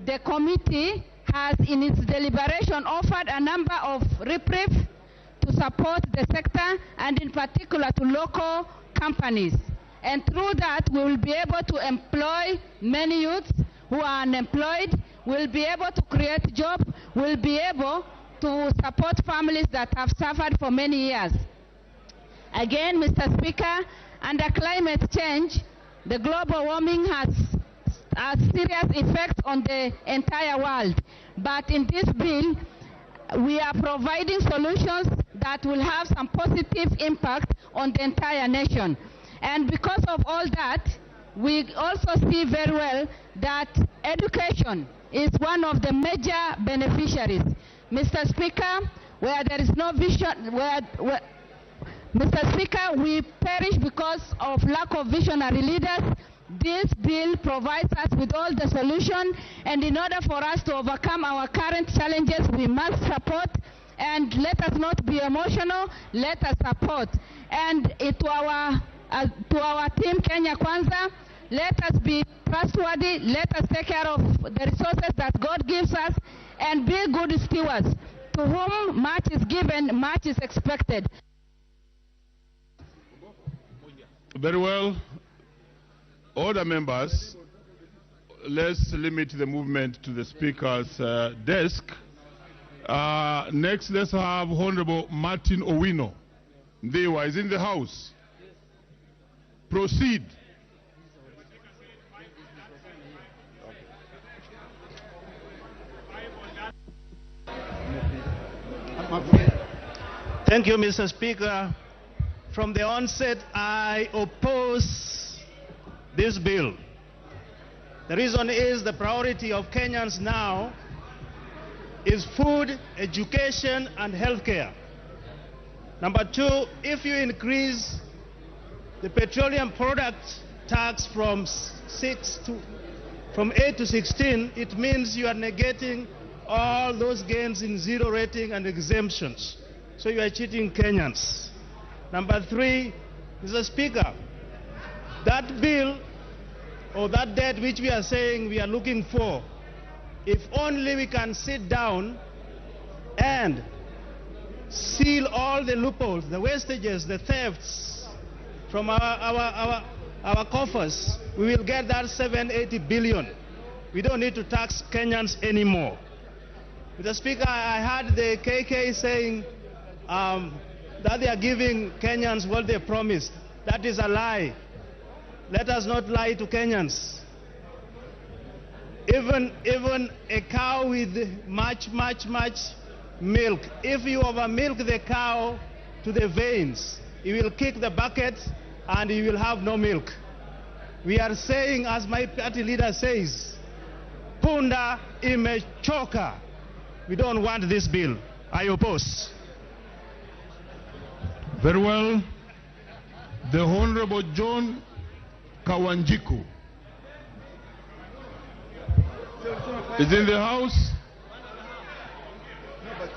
The committee has in its deliberation offered a number of reprieve to support the sector and in particular to local companies. And through that we will be able to employ many youths who are unemployed, we'll be able to create jobs, we'll be able to support families that have suffered for many years. Again, Mr. Speaker, under climate change, the global warming has serious effects on the entire world. But in this bill, we are providing solutions that will have some positive impact on the entire nation. And because of all that, we also see very well that education is one of the major beneficiaries. Mr. Speaker, where there is no vision, Mr. Speaker, we perish because of lack of visionary leaders. This bill provides us with all the solutions, and in order for us to overcome our current challenges, we must support And let us not be emotional, let us support. And to our team Kenya Kwanza, let us be trustworthy, let us take care of the resources that God gives us, and be good stewards. To whom much is given, much is expected. Very well. Order, members. Let's limit the movement to the Speaker's desk. Next, let's have Honorable Martin Owino. Ndewa is in the House. Proceed. Thank you, Mr. Speaker. From the onset, I oppose this bill. The reason is the priority of Kenyans now is food, education, and healthcare. Number two, if you increase the petroleum product tax from 8 to 16, it means you are negating all those gains in zero rating and exemptions. So you are cheating Kenyans. Number three, Mr. Speaker, that bill or that debt which we are saying we are looking for, if only we can sit down and seal all the loopholes, the wastages, the thefts from our coffers, we will get that 780 billion. We don't need to tax Kenyans anymore. Mr. Speaker, I heard the KK saying that they are giving Kenyans what they promised. That is a lie. Let us not lie to Kenyans. Even a cow with much milk, if you over milk the cow to the veins, you will kick the bucket and you will have no milk. We are saying, as my party leader says, punda imechoka. We don't want this bill. I oppose. Very well. The Honorable John Kawanjiku is in the House.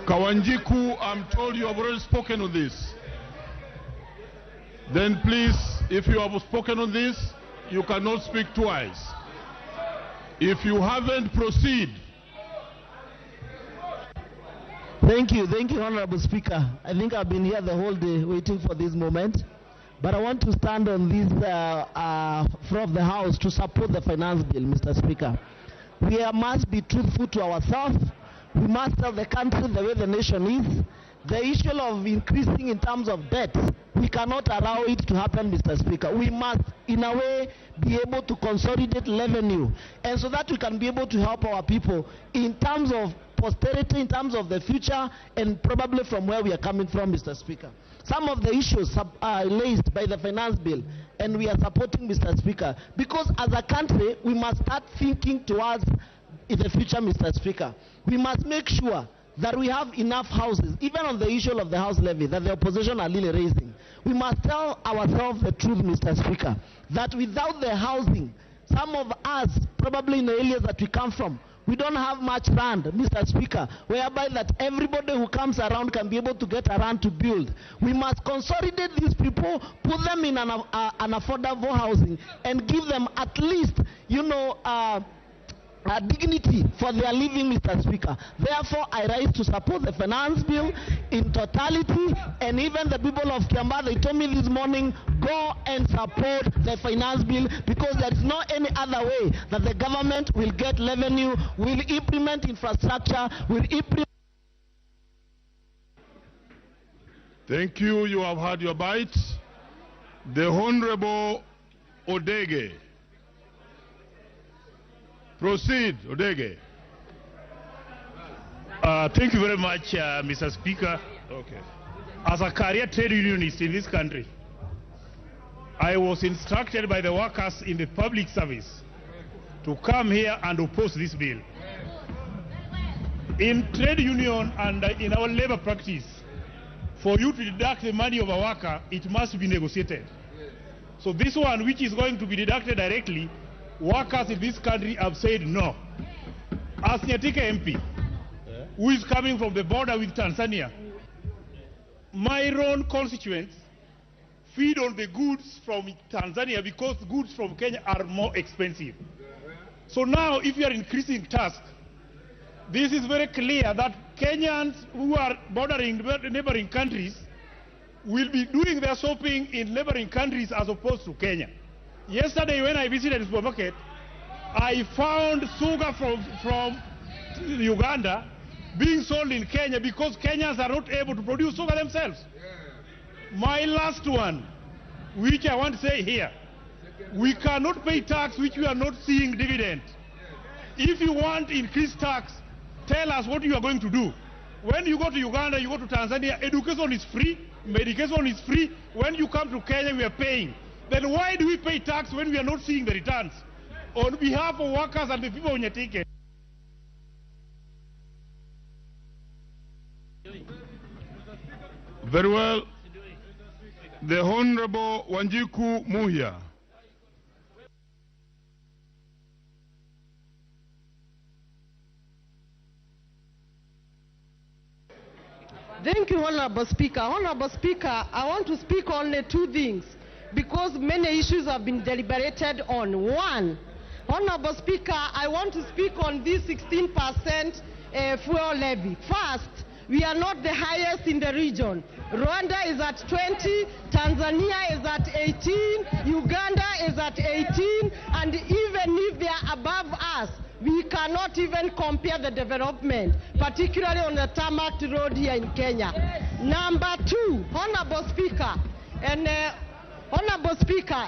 Kawanjiku, I'm told you have already spoken on this. Then please, if you have spoken on this, you cannot speak twice. If you haven't, proceed. Thank you, Honorable Speaker. I think I've been here the whole day waiting for this moment. But I want to stand on this floor of the House to support the finance bill, Mr. Speaker. We must be truthful to ourselves. We must tell the country the way the nation is. The issue of increasing in terms of debt, we cannot allow it to happen, Mr. Speaker. We must, in a way, be able to consolidate revenue, and so that we can be able to help our people in terms of posterity, in terms of the future, and probably from where we are coming from, Mr. Speaker. Some of the issues are raised by the finance bill, and we are supporting, Mr. Speaker, because as a country, we must start thinking towards in the future, Mr. Speaker. We must make sure that we have enough houses, even on the issue of the house levy that the opposition are really raising. We must tell ourselves the truth, Mr. Speaker, that without the housing, some of us, probably in the areas that we come from, we don't have much land, Mr. Speaker, whereby that everybody who comes around can be able to get around to build. We must consolidate these people, put them in an affordable housing, and give them at least, dignity for their living, Mr. Speaker. Therefore, I rise to support the finance bill in totality, and even the people of Kiambaa, they told me this morning, go and support the finance bill, because there is no any other way that the government will get revenue, will implement infrastructure, will implement. Thank you. You have had your bite. The Honorable Odege. Proceed, Odege. Thank you very much, Mr. Speaker. Okay. As a career trade unionist in this country, I was instructed by the workers in the public service to come here and oppose this bill. In trade union and in our labor practice, for you to deduct the money of a worker, it must be negotiated. So this one, which is going to be deducted directly, workers in this country have said no. As Nyatike MP, who is coming from the border with Tanzania. My own constituents feed on the goods from Tanzania because goods from Kenya are more expensive. So now, if you are increasing tax, this is very clear that Kenyans who are bordering neighboring countries will be doing their shopping in neighboring countries as opposed to Kenya. Yesterday, when I visited the supermarket, I found sugar from Uganda being sold in Kenya because Kenyans are not able to produce sugar themselves. My last one, which I want to say here, we cannot pay tax which we are not seeing dividend. If you want increased tax, tell us what you are going to do. When you go to Uganda, you go to Tanzania, education is free, medication is free. When you come to Kenya, we are paying. Then why do we pay tax when we are not seeing the returns? On behalf of workers and the people on your ticket. Very well. The Honorable Wanjiku Muhia. Thank you, Honorable Speaker. Honorable Speaker, I want to speak on two things because many issues have been deliberated on. One, Honorable Speaker, I want to speak on this 16% fuel levy. First, we are not the highest in the region. Rwanda is at 20, Tanzania is at 18, Uganda is at 18, and even if they are above us, we cannot even compare the development, particularly on the tarmac road here in Kenya. Number two, Honorable Speaker,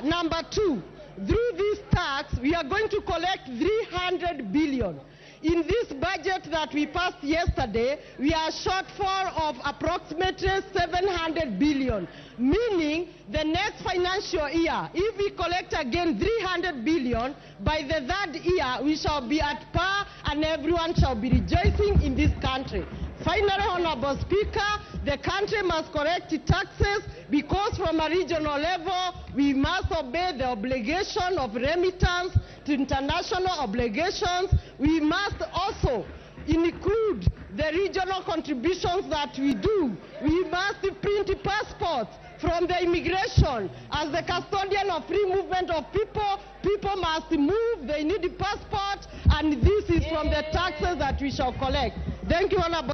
number two, through this tax, we are going to collect 300 billion. In this budget that we passed yesterday, we are shortfall of approximately 700 billion, meaning the next financial year, if we collect again 300 billion, by the third year, we shall be at par and everyone shall be rejoicing in this country. Finally, Honorable Speaker, the country must correct its taxes because from a regional level, we must obey the obligation of remittance to international obligations. We must also include the regional contributions that we do. We must print passports from the immigration. As the custodian of free movement of people, people must move, they need a passport, and this is from the taxes that we shall collect. Thank you, Honorable.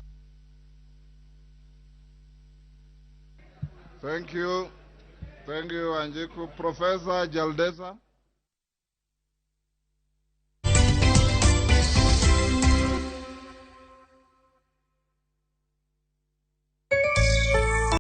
Thank you. Thank you, Anjiku. Professor Jaldesa.